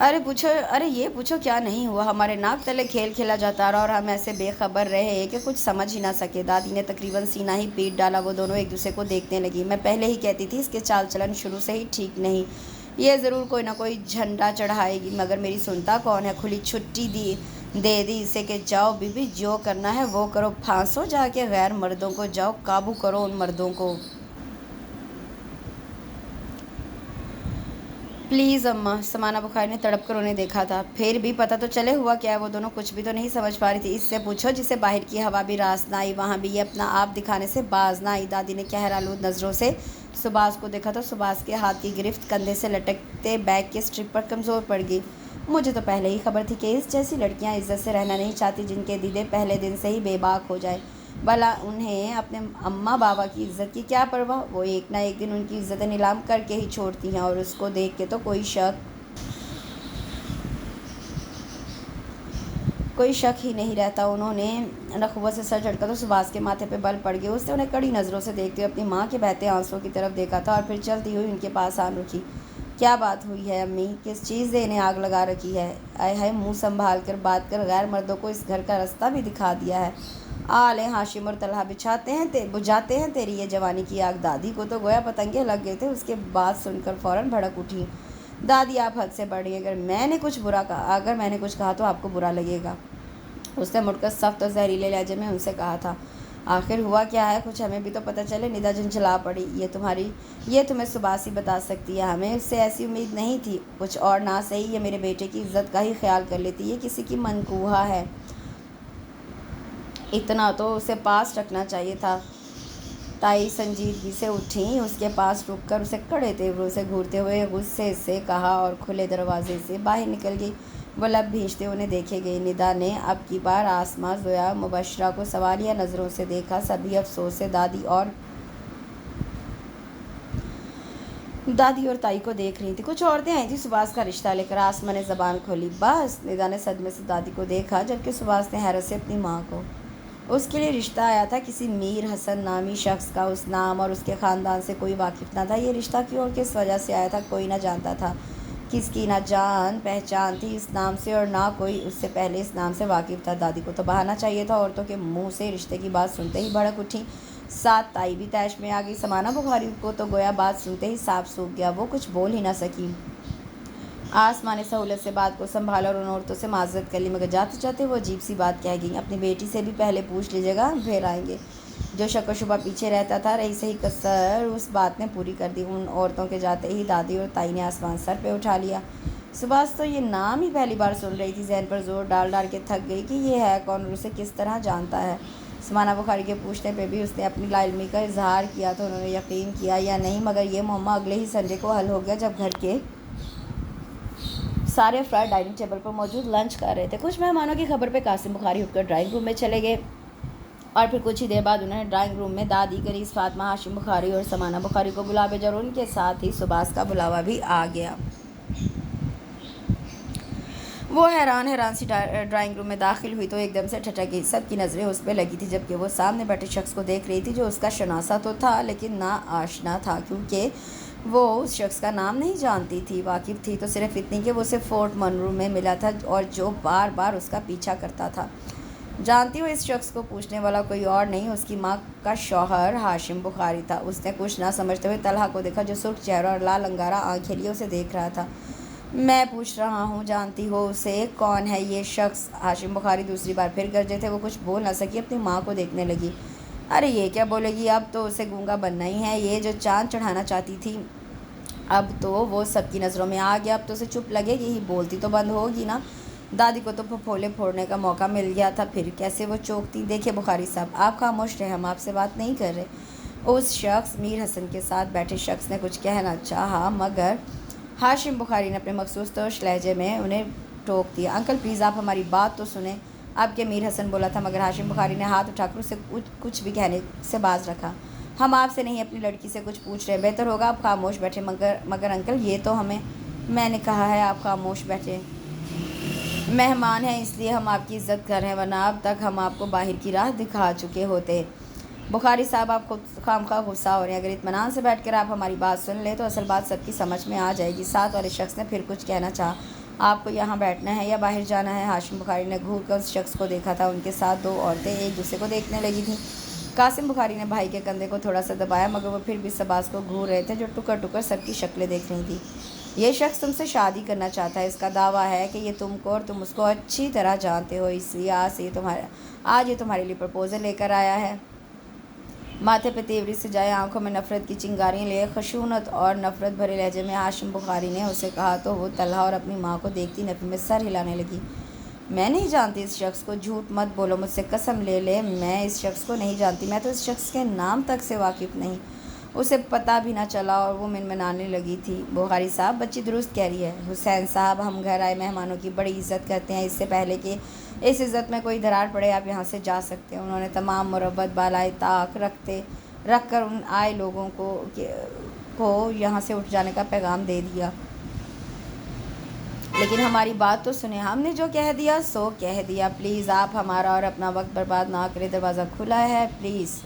Speaker 1: ارے پوچھو، ارے یہ پوچھو کیا نہیں ہوا، ہمارے ناک تلے کھیل کھیلا جاتا رہا اور ہم ایسے بے خبر رہے کہ کچھ سمجھ ہی نہ سکے۔ دادی نے تقریباً سینہ ہی پیٹ ڈالا۔ وہ دونوں ایک دوسرے کو دیکھنے لگی۔ میں پہلے ہی کہتی تھی اس کے چال چلن شروع سے ہی ٹھیک نہیں، یہ ضرور کوئی نہ کوئی جھنڈا چڑھائے گی، مگر میری سنتا کون ہے۔ کھلی چھٹی دے دی اسے کہ جاؤ بی بی، جو کرنا ہے وہ کرو، پھانسو جا کے غیر مردوں کو، جاؤ قابو کرو ان مردوں کو۔ پلیز اماں، سمانہ بخاری نے تڑپ کر انہیں دیکھا تھا۔ پھر بھی پتہ تو چلے ہوا کیا ہے؟ وہ دونوں کچھ بھی تو نہیں سمجھ پا رہی تھی۔ اس سے پوچھو جسے باہر کی ہوا بھی راس نہ آئی، وہاں بھی یہ اپنا آپ دکھانے سے باز نہ آئی۔ دادی نے قہر آلود نظروں سے سباس کو دیکھا تو سباس کے ہاتھ کی گرفت کندھے سے لٹکتے بیگ کے اسٹرپ پر کمزور پڑ گئی۔ مجھے تو پہلے ہی خبر تھی کہ اس جیسی لڑکیاں عزت سے رہنا نہیں چاہتی، جن کے دیدے پہلے دن سے ہی بے باک ہو جائے۔ بھلا انہیں اپنے اماں بابا کی عزت کی کیا پرواہ؟ وہ ایک نہ ایک دن ان کی عزتیں نیلام کر کے ہی چھوڑتی ہیں، اور اس کو دیکھ کے تو کوئی شک ہی نہیں رہتا۔ انہوں نے نخوت سے سر جھٹکا تو سباس کے ماتھے پہ بل پڑ گئے۔ اس نے انہیں کڑی نظروں سے دیکھتے ہوئے اپنی ماں کے بہتے آنسوؤں کی طرف دیکھا تھا اور پھر چلتی ہوئی ان کے پاس آن رکی۔ کیا بات ہوئی ہے امی؟ کس چیز نے انہیں آگ لگا رکھی ہے؟ آئے ہائے، منہ سنبھال کر بات کر، غیر مردوں کو اس گھر کا رستہ بھی دکھا دیا ہے۔ آلے ہاشم اور طلحہ بجھاتے ہیں تیری یہ جوانی کی آگ۔ دادی کو تو گویا پتنگے لگ گئے تھے۔ اس کے بات سن کر فوراً بھڑک اٹھی۔ دادی آپ حد سے بڑھ رہی ہیں، اگر میں نے کچھ کہا تو آپ کو برا لگے گا۔ اس نے مڑ کر سخت اور زہریلے لہجے میں ان سے کہا تھا۔ آخر ہوا کیا ہے؟ کچھ ہمیں بھی تو پتہ چلے۔ ندا جھنجھلا پڑی۔ یہ تمہیں سباس ہی بتا سکتی ہے، ہمیں اس سے ایسی امید نہیں تھی۔ کچھ اور نہ صحیح، یہ میرے بیٹے کی عزت کا ہی خیال کر لیتی، یہ کسی کی منکوہا ہے، اتنا تو اسے پاس رکھنا چاہیے تھا۔ تائی سنجیدگی سے اٹھیں، اس کے پاس رک کر اسے کڑے تیوروں سے گھورتے ہوئے غصے سے کہا اور کھلے دروازے سے باہر نکل گئی۔ وہ لب بھینچتے انہیں دیکھے گئی۔ ندا نے اب کی بار آسماں زویا مبشرہ کو سوالیہ نظروں سے دیکھا۔ سبھی افسوس سے دادی اور تائی کو دیکھ رہی تھی۔ کچھ عورتیں آئی تھیں سباس کا رشتہ لے کر۔ آسماں نے زبان کھولی۔ بس؟ ندا نے صدمے سے دادی کو دیکھا، جبکہ سباس نے حیرت سے اپنی ماں کو۔ اس کے لیے رشتہ آیا تھا کسی میر حسن نامی شخص کا۔ اس نام اور اس کے خاندان سے کوئی واقف نہ تھا۔ یہ رشتہ کیوں اور کس وجہ سے آیا تھا کوئی نہ جانتا تھا۔ کس کی نہ جان پہچان تھی اس نام سے، اور نہ کوئی اس سے پہلے اس نام سے واقف تھا۔ دادی کو تو بہانا چاہیے تھا۔ عورتوں کے منہ سے رشتے کی بات سنتے ہی بھڑک اٹھی۔ ساتھ تائی بھی طیش میں آ گئی۔ سمانہ بخاری کو تو گویا بات سنتے ہی سانپ سوکھ گیا، وہ کچھ بول ہی نہ سکی۔ آسماں نے سہولت سے بات کو سنبھالا اور ان عورتوں سے معذرت کر لی، مگر جاتے جاتے وہ عجیب سی بات کہہ گئیں۔ اپنی بیٹی سے بھی پہلے پوچھ لیجیے گا، پھر آئیں گے۔ جو شک و شبہ پیچھے رہتا تھا، رہی سہی کسر اس بات نے پوری کر دی۔ ان عورتوں کے جاتے ہی دادی اور تائی نے آسمان سر پہ اٹھا لیا۔ سباس تو یہ نام ہی پہلی بار سن رہی تھی۔ ذہن پر زور ڈال ڈال کے تھک گئی کہ یہ ہے کون اور اسے کس طرح جانتا ہے۔ سمانہ بخاری کے پوچھنے پہ بھی اس نے اپنی لا علمی کا اظہار کیا تھا۔ انہوں نے یقین کیا یا نہیں، مگر یہ معمہ اگلے ہی سنڈے کو حل ہو گیا، جب گھر کے سارے افراد ڈائننگ ٹیبل پر موجود لنچ کر رہے تھے۔ کچھ مہمانوں کی خبر پہ قاسم بخاری اٹھ کر ڈرائنگ روم میں چلے گئے، اور پھر کچھ ہی دیر بعد انہوں نے ڈرائنگ روم میں دادی، گریز، فاطمہ، ہاشم بخاری اور سمانہ بخاری کو بلا بھیجا، اور ان کے ساتھ ہی سباس کا بلاوا بھی آ گیا۔ وہ حیران سی ڈرائنگ روم میں داخل ہوئی تو ایک دم سے ٹھٹک گئی۔ سب کی نظریں اس پہ لگی تھی، جبکہ وہ سامنے بیٹھے شخص کو دیکھ رہی تھی جو اس کا شناسا تو تھا لیکن نا آشنا تھا، کیونکہ وہ اس شخص کا نام نہیں جانتی تھی۔ واقف تھی تو صرف اتنی کہ وہ اسے فورٹ منرو میں ملا تھا اور جو بار بار اس کا پیچھا کرتا تھا۔ جانتی ہو اس شخص کو؟ پوچھنے والا کوئی اور نہیں، اس کی ماں کا شوہر ہاشم بخاری تھا۔ اس نے کچھ نہ سمجھتے ہوئے طلحہ کو دیکھا، جو سرخ چہرہ اور لال انگارہ آنکھیں لیے اسے دیکھ رہا تھا۔ میں پوچھ رہا ہوں، جانتی ہو اسے؟ کون ہے یہ شخص؟ ہاشم بخاری دوسری بار پھر گرجے تھے۔ وہ کچھ بول نہ سکی، اپنی ماں کو دیکھنے لگی۔ ارے یہ کیا بولے گی، اب تو اسے گونگا بننا ہی ہے۔ یہ جو چاند چڑھانا چاہتی تھی، اب تو وہ سب کی نظروں میں آ گیا، اب تو اسے چپ لگے گی ہی، بولتی تو بند ہوگی نا۔ دادی کو تو پھپھولے پھوڑنے کا موقع مل گیا تھا، پھر کیسے وہ چوکتی؟ دیکھیے بخاری صاحب، آپ خاموش رہیں، ہم آپ سے بات نہیں کر رہے۔ اس شخص، میر حسن کے ساتھ بیٹھے شخص نے کچھ کہنا چاہا، مگر ہاشم بخاری نے اپنے مخصوص توش لہجے میں انہیں ٹوک دیا۔ انکل پلیز، آپ ہماری بات تو سنیں۔ آپ کے میر حسن بولا تھا، مگر ہاشم بخاری نے ہاتھ اٹھا کر اسے کچھ بھی کہنے سے باز رکھا۔ ہم آپ سے نہیں، اپنی لڑکی سے کچھ پوچھ رہے، بہتر ہوگا آپ خاموش بیٹھیں۔ مگر انکل، یہ تو میں نے کہا ہے آپ خاموش بیٹھیں۔ مہمان ہیں اس لیے ہم آپ کی عزت کر رہے ہیں، ورنہ اب تک ہم آپ کو باہر کی راہ دکھا چکے ہوتے۔ بخاری صاحب، آپ خود خواہ غصہ ہو رہے ہیں، اگر اطمینان سے بیٹھ کر آپ ہماری بات سن لیں تو اصل بات سب کی سمجھ میں آ جائے گی۔ ساتھ والے شخص نے پھر کچھ کہنا چاہا، آپ کو یہاں بیٹھنا ہے یا باہر جانا ہے؟ ہاشم بخاری نے گھور کر اس شخص کو دیکھا تھا، ان کے ساتھ دو عورتیں ایک دوسرے کو دیکھنے لگی تھیں۔ قاسم بخاری نے بھائی کے کندھے کو تھوڑا سا دبایا، مگر وہ پھر بھی شہباز کو گھور رہے تھے جو ٹکر ٹکر سب کی شکلیں دیکھ رہی تھی۔ یہ شخص تم سے شادی کرنا چاہتا ہے، اس کا دعویٰ ہے کہ یہ تم کو اور تم اس کو اچھی طرح جانتے ہو، اس لیے آج یہ تمہارے لیے پرپوزل لے کر آیا ہے۔ ماتھے پہ تیوری سے جائے، آنکھوں میں نفرت کی چنگاریاں لیے خشونت اور نفرت بھرے لہجے میں ہاشم بخاری نے اسے کہا تو وہ طلحہ اور اپنی ماں کو دیکھتی نفی میں سر ہلانے لگی۔ میں نہیں جانتی اس شخص کو، جھوٹ مت بولو، مجھ سے قسم لے لے میں اس شخص کو نہیں جانتی، میں تو اس شخص کے نام تک سے واقف نہیں، اسے پتہ بھی نہ چلا۔ اور وہ منمنانے لگی تھی۔ بخاری صاحب بچی درست کہہ رہی ہے حسین صاحب، ہم گھر آئے مہمانوں کی بڑی عزت کرتے ہیں، اس سے پہلے کہ اس عزت میں کوئی درار پڑے آپ یہاں سے جا سکتے ہیں۔ انہوں نے تمام مربت بالائے طاق رکھ کر ان آئے لوگوں کو یہاں سے اٹھ جانے کا پیغام دے دیا۔ لیکن ہماری بات تو سنیں، ہم نے جو کہہ دیا سو کہہ دیا، پلیز آپ ہمارا اور اپنا وقت برباد نہ کریں، دروازہ کھلا ہے پلیز۔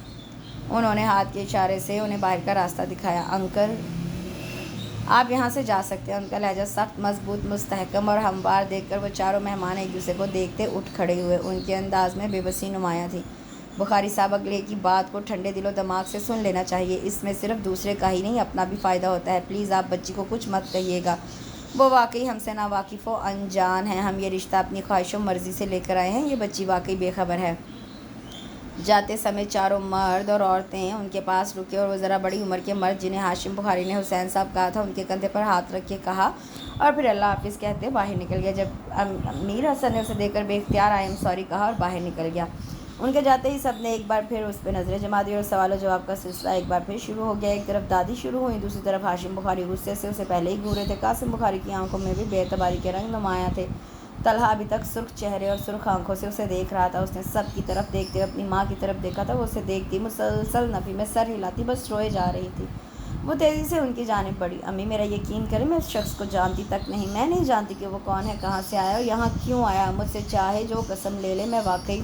Speaker 1: انہوں نے ہاتھ کے اشارے سے انہیں باہر کا راستہ دکھایا۔ انکل آپ یہاں سے جا سکتے ہیں۔ ان کا لہجہ سخت، مضبوط، مستحکم اور ہموار دیکھ کر وہ چاروں مہمان ایک دوسرے کو دیکھتے اٹھ کھڑے ہوئے۔ ان کے انداز میں بے بسی نمایاں تھی۔ بخاری صاحب اگلے کی بات کو ٹھنڈے دل و دماغ سے سن لینا چاہیے، اس میں صرف دوسرے کا ہی نہیں اپنا بھی فائدہ ہوتا ہے، پلیز آپ بچی کو کچھ مت کہیے گا، وہ واقعی ہم سے ناواقف و انجان ہے، ہم یہ رشتہ اپنی خواہش و مرضی سے لے کر آئے ہیں، یہ بچی واقعی بے خبر ہے۔ جاتے سمے چاروں مرد اور عورتیں ان کے پاس رکے اور وہ ذرا بڑی عمر کے مرد جنہیں ہاشم بخاری نے حسین صاحب کہا تھا ان کے کندھے پر ہاتھ رکھ کے کہا اور پھر اللہ حافظ کہتے باہر نکل گیا۔ جب امیر حسن نے اسے دیکھ کر بے اختیار آئی ایم سوری کہا اور باہر نکل گیا۔ ان کے جاتے ہی سب نے ایک بار پھر اس پہ نظریں جما دی اور سوال و جواب کا سلسلہ ایک بار پھر شروع ہو گیا۔ ایک طرف دادی شروع ہوئی، دوسری طرف ہاشم بخاری غصے سے اسے پہلے ہی گھورے تھے۔ قاسم بخاری کی آنکھوں میں بھی بے اعتباری کے رنگ نمایاں تھے۔ طلحہ ابھی تک سرخ چہرے اور سرخ آنکھوں سے اسے دیکھ رہا تھا، اس نے سب کی طرف دیکھتے ہوئے اپنی ماں کی طرف دیکھا تھا، وہ اسے دیکھتی مسلسل نفی میں سر ہلاتی بس روئے جا رہی تھی۔ وہ تیزی سے ان کی جانب بڑھی۔ امی میرا یقین کریں میں اس شخص کو جانتی تک نہیں، میں نہیں جانتی کہ وہ کون ہے، کہاں سے آیا اور یہاں کیوں آیا، مجھ سے چاہے جو قسم لے لے میں واقعی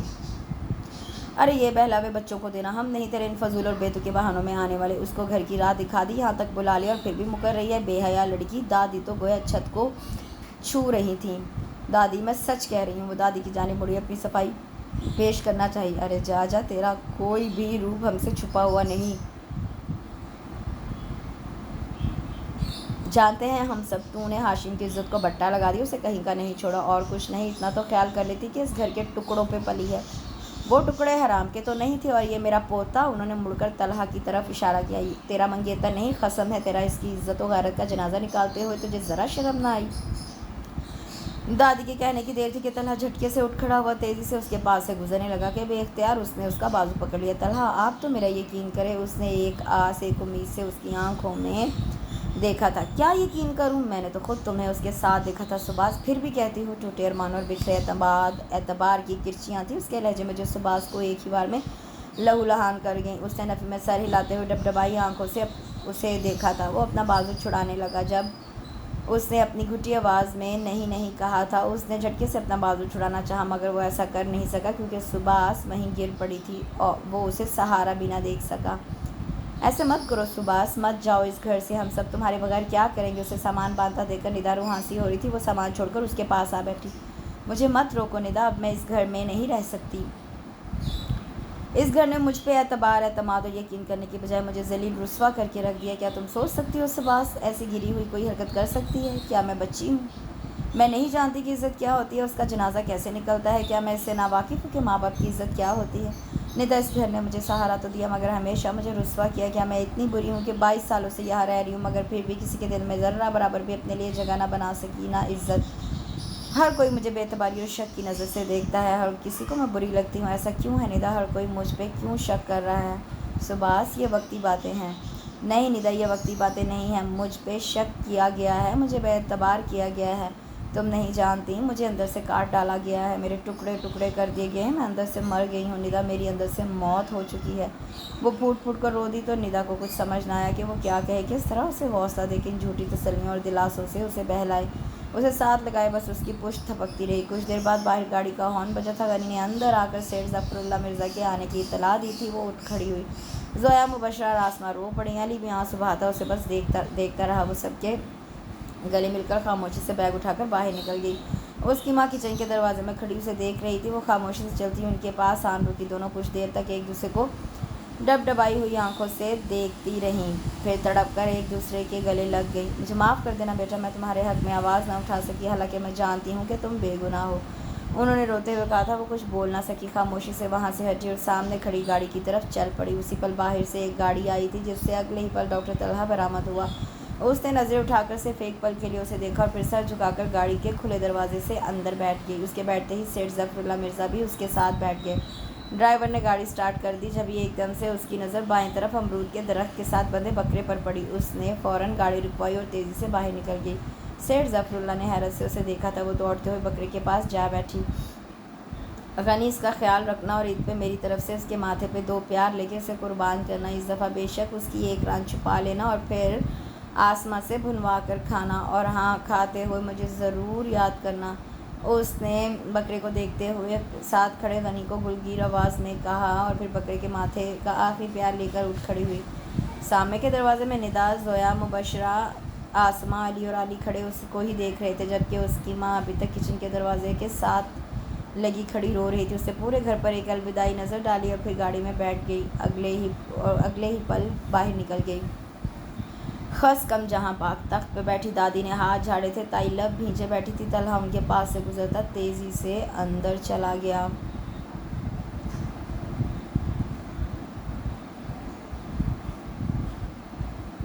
Speaker 1: ارے یہ بہلاوے بچوں کو دینا ہم نہیں تیرے ان فضول اور بے تکے بہانوں میں آنے والے۔ اس کو گھر کی راہ دکھا دی، یہاں تک بلا لیا اور پھر بھی مکر رہی ہے، بے حیا لڑکی۔ دادی تو گویا چھت کو چھو رہی تھیں۔ دادی میں سچ کہہ رہی ہوں۔ وہ دادی کی جانب مڑی، اپنی صفائی پیش کرنا چاہیے۔ ارے جا جا، تیرا کوئی بھی روپ ہم سے چھپا ہوا نہیں، جانتے ہیں ہم سب۔ تو نے ہاشم کی عزت کو بٹا لگا دیا، اسے کہیں کا نہیں چھوڑا، اور کچھ نہیں، اتنا تو خیال کر لیتی کہ اس گھر کے ٹکڑوں پہ پلی ہے، وہ ٹکڑے حرام کے تو نہیں تھے، اور یہ میرا پوتا۔ انہوں نے مڑ کر طلحہ کی طرف اشارہ کیا۔ تیرا منگیتر نہیں، قسم ہے تیرا، اس کی عزت و غیرت کا جنازہ نکالتے ہوئے تجھے ذرا شرم نہ آئی؟ دادی کے کہنے کی دیر تھی کہ طلحہ جھٹکے سے اٹھ کھڑا ہوا، تیزی سے اس کے پاس سے گزرنے لگا کہ بے اختیار اس نے اس کا بازو پکڑ لیا۔ طلحہ آپ تو میرا یقین کرے، اس نے ایک آس ایک امید سے اس کی آنکھوں میں دیکھا تھا۔ کیا یقین کروں، میں نے تو خود تمہیں اس کے ساتھ دیکھا تھا سباز، پھر بھی کہتی ہوں، ٹوٹے ارمانوں اور بکھرے اعتبار کی کرچیاں تھیں اس کے لہجے میں جو سباز کو ایک ہی بار میں لہو لہان کر گئیں۔ اس نے نفی میں سر ہلاتے ہوئے ڈبڈبائی آنکھوں سے اسے دیکھا تھا۔ وہ اپنا بازو چھڑانے لگا۔ جب اس نے اپنی گھٹی آواز میں نہیں نہیں کہا تھا، اس نے جھٹکے سے اپنا بازو چھڑانا چاہا، مگر وہ ایسا کر نہیں سکا کیونکہ سباز وہیں گر پڑی تھی اور وہ اسے سہارا بھی نہ دیکھ سکا۔ ایسے مت کرو سباز، مت جاؤ اس گھر سے، ہم سب تمہارے بغیر کیا کریں گے؟ اسے سامان باندھتا دیکھ کر ندا روحانسی ہو رہی تھی، وہ سامان چھوڑ کر اس کے پاس آ بیٹھی۔ مجھے مت روکو ندا، اب میں اس گھر میں نہیں رہ سکتی۔ اس گھر نے مجھ پہ اعتبار، اعتماد اور یقین کرنے کی بجائے مجھے ذلیل رسوا کر کے رکھ دیا۔ کیا تم سوچ سکتی ہو سباز ایسی گری ہوئی کوئی حرکت کر سکتی ہے؟ کیا میں بچی ہوں؟ میں نہیں جانتی کہ عزت کیا ہوتی ہے، اس کا جنازہ کیسے نکلتا ہے؟ کیا میں اس سے ناواقف ہوں کہ ماں باپ کی عزت کیا ہوتی ہے؟ ندا اس گھر نے مجھے سہارا تو دیا مگر ہمیشہ مجھے رسوا کیا۔ کیا میں اتنی بری ہوں کہ 22 سالوں سے یہاں رہ رہی ہوں مگر پھر بھی کسی کے دل میں ذرہ برابر بھی اپنے لیے جگہ نہ بنا سکی، نہ عزت؟ ہر کوئی مجھے بے اعتباری اور شک کی نظر سے دیکھتا ہے، ہر کسی کو میں بری لگتی ہوں۔ ایسا کیوں ہے ندا؟ ہر کوئی مجھ پہ کیوں شک کر رہا ہے؟ سباز یہ وقتی باتیں ہیں۔ نہیں ندا، یہ وقتی باتیں نہیں ہیں، مجھ پہ شک کیا گیا ہے، مجھے بے اعتبار کیا گیا ہے، تم نہیں جانتی، مجھے اندر سے کاٹ ڈالا گیا ہے، میرے ٹکڑے ٹکڑے کر دیے گئے ہیں، میں اندر سے مر گئی ہوں ندا، میری اندر سے موت ہو چکی ہے۔ وہ پھوٹ پھوٹ کر رو دی تو ندا کو کچھ سمجھ نہ آیا کہ وہ کیا کہے، کس طرح اسے حوصلہ دے کے ان جھوٹی تسلیوں اور دلاسوں سے اسے بہلائے، اسے ساتھ لگائے، بس اس کی پشت تھپکتی رہی۔ کچھ دیر بعد باہر گاڑی کا ہارن بجا تھا، غنی نے اندر آ کر سیٹھ ظفر اللہ مرزا کے آنے کی اطلاع دی تھی۔ وہ اٹھ کھڑی ہوئی، زویا، مبشرہ اور آسماں رو پڑیں، علی بھی آنسو بہاتا اسے بس دیکھتا رہا۔ وہ سب کے گلے مل کر خاموشی سے بیگ اٹھا کر باہر نکل گئی۔ اس کی ماں کچن کے دروازے میں کھڑی اسے دیکھ رہی تھی۔ وہ خاموشی سے چلتی ان کے پاس آن رکی۔ دونوں کچھ دیر تک ایک دوسرے کو ڈبڈبائی ہوئی آنکھوں سے دیکھتی رہیں، پھر تڑپ کر ایک دوسرے کے گلے لگ گئی۔ مجھے معاف کر دینا بیٹا، میں تمہارے حق میں آواز نہ اٹھا سکی، حالانکہ میں جانتی ہوں کہ تم بے گناہ ہو، انہوں نے روتے ہوئے کہا تھا۔ وہ کچھ بول نہ سکی، خاموشی سے وہاں سے ہٹی اور سامنے کھڑی گاڑی کی طرف چل پڑی۔ اسی پل باہر سے ایک گاڑی آئی تھی، جس سے اگلے ہی پل ڈاکٹر طلحہ برآمد ہوا۔ اس نے نظریں اٹھا کر صرف ایک پل کے لیے اسے دیکھا اور پھر سر جھکا کر گاڑی کے کھلے دروازے سے اندر بیٹھ گئی۔ اس کے بیٹھتے ہی سیٹھ ظفر اللہ مرزا بھی اس کے ساتھ بیٹھ گئے۔ ڈرائیور نے گاڑی سٹارٹ کر دی، جبھی ایک دم سے اس کی نظر بائیں طرف امرود کے درخت کے ساتھ بندھے بکرے پر پڑی۔ اس نے فوراً گاڑی رکوائی اور تیزی سے باہر نکل گئی۔ سیٹھ ظفر اللہ نے حیرت سے اسے دیکھا تھا۔ وہ دوڑتے ہوئے بکرے کے پاس جا بیٹھی۔ غنی، اس کا خیال رکھنا اور عید پہ میری طرف سے اس کے ماتھے پہ 2 پیار لے کے اسے قربان کرنا۔ اس دفعہ بے شک اس کی ایک ران چھپا لینا اور پھر آسماں سے بھنوا کر کھانا، اور ہاں، کھاتے ہوئے مجھے ضرور یاد کرنا، اس نے بکرے کو دیکھتے ہوئے ساتھ کھڑے غنی کو گلگیر آواز میں کہا، اور پھر بکرے کے ماتھے کا آخری پیار لے کر اٹھ کھڑی ہوئی۔ سامنے کے دروازے میں ندا، زویا، مبشرہ، آسماں، علی اور علی کھڑے اس کو ہی دیکھ رہے تھے، جبکہ اس کی ماں ابھی تک کچن کے دروازے کے ساتھ لگی کھڑی رو رہی تھی۔ اس نے پورے گھر پر ایک الوداعی نظر ڈالی اور پھر گاڑی میں بیٹھ گئی، اگلے ہی پل باہر نکل گئی۔ خس کم جہاں پاک، تخت پہ بیٹھی دادی نے ہاتھ جھاڑے تھے، تائی لب بھیجے بیٹھی تھی۔ طلحہ ان کے پاس سے گزرتا تیزی سے اندر چلا گیا۔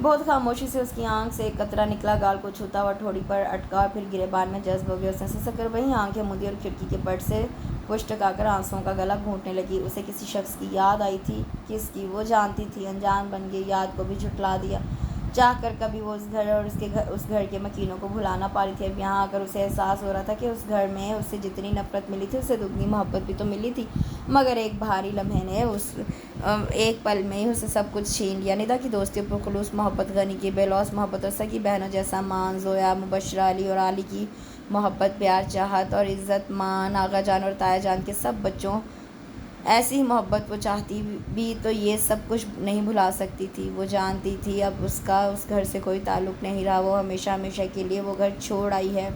Speaker 1: بہت خاموشی سے اس کی آنکھ سے ایک قطرہ نکلا، گال کو چھوتا ہوا ٹھوڑی پر اٹکا اور پھر گریبان میں جذب ہو گیا۔ اس نے سسک کر وہیں آنکھیں مودی اور کھڑکی کے پٹ سے پشت ٹکا کر آنسوؤں کا گلا گھونٹنے لگی۔ اسے کسی شخص کی یاد آئی تھی، کس کی وہ جانتی تھی۔ انجان بن گئی، یاد کو بھی جھٹلا دیا۔ چاہ کر کبھی وہ اس گھر اور اس گھر کے مکینوں کو بھلا نہ پا رہی تھی۔ اب یہاں آ کر اسے احساس ہو رہا تھا کہ اس گھر میں اسے جتنی نفرت ملی تھی، اسے دگنی محبت بھی تو ملی تھی، مگر ایک بھاری لمحے نے ایک پل میں ہی اسے سب کچھ چھین لیا۔ ندا کی دوستی اور پرخلوص محبت، غنی کی بے لوث محبت اور سگی بہنوں جیسا مان، زویا، مبشرہ، علی اور علی کی محبت، پیار، چاہت اور عزت، مان، آغا جان اور تایا جان کے سب بچوں، ایسی ہی محبت وہ چاہتی بھی تو یہ سب کچھ نہیں بھلا سکتی تھی۔ وہ جانتی تھی اب اس کا اس گھر سے کوئی تعلق نہیں رہا، وہ ہمیشہ ہمیشہ کے لیے وہ گھر چھوڑ آئی ہے،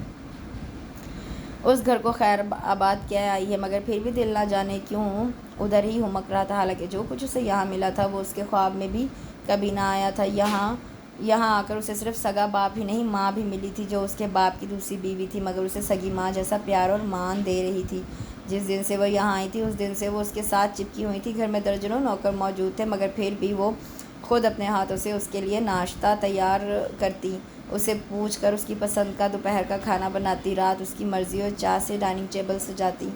Speaker 1: اس گھر کو خیر آباد کیا آئی ہے، مگر پھر بھی دل نہ جانے کیوں ادھر ہی ہمک رہا تھا، حالانکہ جو کچھ اسے یہاں ملا تھا وہ اس کے خواب میں بھی کبھی نہ آیا تھا۔ یہاں آ کر اسے صرف سگا باپ ہی نہیں، ماں بھی ملی تھی، جو اس کے باپ کی دوسری بیوی تھی، مگر اسے سگی ماں جیسا پیار اور مان دے رہی تھی۔ جس دن سے وہ یہاں آئی تھی، اس دن سے وہ اس کے ساتھ چپکی ہوئی تھی۔ گھر میں درجنوں نوکر موجود تھے، مگر پھر بھی وہ خود اپنے ہاتھوں سے اس کے لیے ناشتہ تیار کرتی، اسے پوچھ کر اس کی پسند کا دوپہر کا کھانا بناتی، رات اس کی مرضی اور چاہ سے ڈائننگ ٹیبل سجاتی،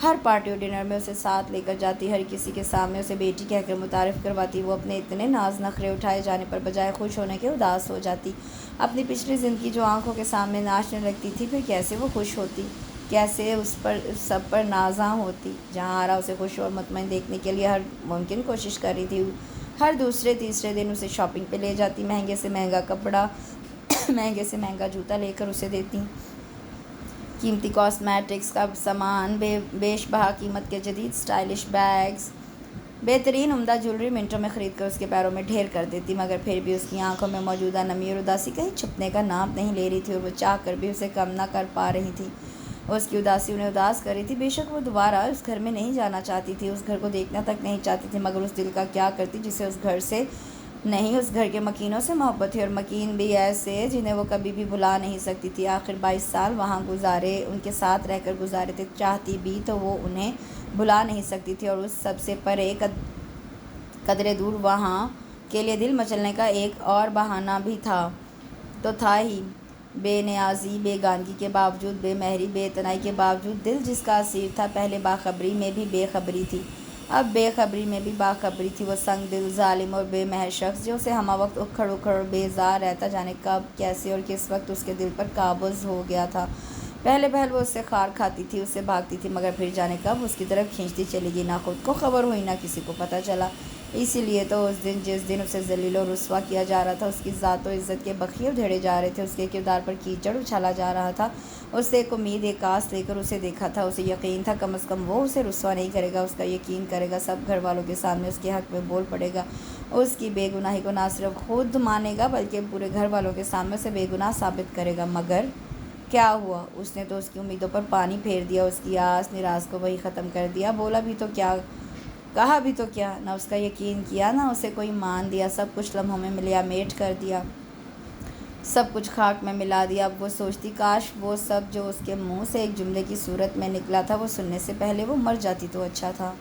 Speaker 1: ہر پارٹی اور ڈنر میں اسے ساتھ لے کر جاتی، ہر کسی کے سامنے اسے بیٹی کہہ کر متعارف کرواتی۔ وہ اپنے اتنے ناز نخرے اٹھائے جانے پر بجائے خوش ہونے کے اداس ہو جاتی۔ اپنی پچھلی زندگی جو آنکھوں کے سامنے ناچنے لگتی تھی، پھر کیسے وہ خوش ہوتی، کیسے اس سب پر نازاں ہوتی۔ جہاں آرا اسے خوش اور مطمئن دیکھنے کے لیے ہر ممکن کوشش کر رہی تھی، ہر دوسرے تیسرے دن اسے شاپنگ پہ لے جاتی، مہنگے سے مہنگا کپڑا، مہنگے سے مہنگا جوتا لے کر اسے دیتی، قیمتی کاسمیٹکس کا سامان، بیش بہا قیمت کے جدید اسٹائلش بیگز، بہترین عمدہ جویلری منٹوں میں خرید کر اس کے پیروں میں ڈھیر کر دیتی، مگر پھر بھی اس کی آنکھوں میں موجودہ نمی اور اداسی کہیں چھپنے کا نام نہیں لے رہی تھی، اور وہ چاہ کر بھی اسے کم نہ کر پا رہی تھی۔ اس کی اداسی انہیں اداس کر رہی تھی۔ بے شک وہ دوبارہ اس گھر میں نہیں جانا چاہتی تھی، اس گھر کو دیکھنا تک نہیں چاہتی تھی، مگر اس دل کا کیا کرتی جسے اس گھر سے نہیں، اس گھر کے مکینوں سے محبت تھی، اور مکین بھی ایسے جنہیں وہ کبھی بھی بھلا نہیں سکتی تھی۔ آخر 22 سال وہاں ان کے ساتھ رہ کر گزارے تھے، چاہتی بھی تو وہ انہیں بھلا نہیں سکتی تھی، اور اس سب سے پرے قدرے دور وہاں کے لیے دل مچلنے کا ایک اور بہانہ بھی تھا ہی۔ بے نیازی، بے گانگی کے باوجود، بے مہری، بے اعتنائی کے باوجود دل جس کا اسیر تھا، پہلے باخبری میں بھی بے خبری تھی، اب بے خبری میں بھی باخبری تھی۔ وہ سنگ دل، ظالم اور بے مہر شخص، جو اسے ہمہ وقت اکھڑ اور بیزار رہتا، جانے کب، کیسے اور کس وقت اس کے دل پر قابض ہو گیا تھا۔ پہلے وہ اس سے خار کھاتی تھی، اس سے بھاگتی تھی، مگر پھر جانے کب اس کی طرف کھینچتی چلی گئی، نہ خود کو خبر ہوئی، نہ کسی کو پتہ چلا۔ اسی لیے تو اس دن جس دن اسے ذلیل و رسوا کیا جا رہا تھا، اس کی ذات و عزت کے بخیے ادھیڑے جا رہے تھے، اس کے کردار پر کیچڑ اچھالا جا رہا تھا، اس سے ایک امید، ایک آس لے کر اسے دیکھا تھا، اسے یقین تھا کم از کم وہ اسے رسوا نہیں کرے گا، اس کا یقین کرے گا، سب گھر والوں کے سامنے اس کے حق میں بول پڑے گا، اس کی بے گناہی کو نہ صرف خود مانے گا بلکہ پورے گھر والوں کے سامنے اسے بے گناہ ثابت کرے گا۔ مگر کیا ہوا؟ اس نے تو اس کی امیدوں پر پانی پھیر دیا، اس کی آس نراز کو وہی ختم کر دیا۔ بولا بھی تو کیا، کہا بھی تو کیا، نہ اس کا یقین کیا، نہ اسے کوئی مان دیا، سب کچھ لمحوں میں ملیا میٹ کر دیا، سب کچھ خاک میں ملا دیا۔ اب وہ سوچتی کاش وہ سب جو اس کے منہ سے ایک جملے کی صورت میں نکلا تھا وہ سننے سے پہلے وہ مر جاتی تو اچھا تھا۔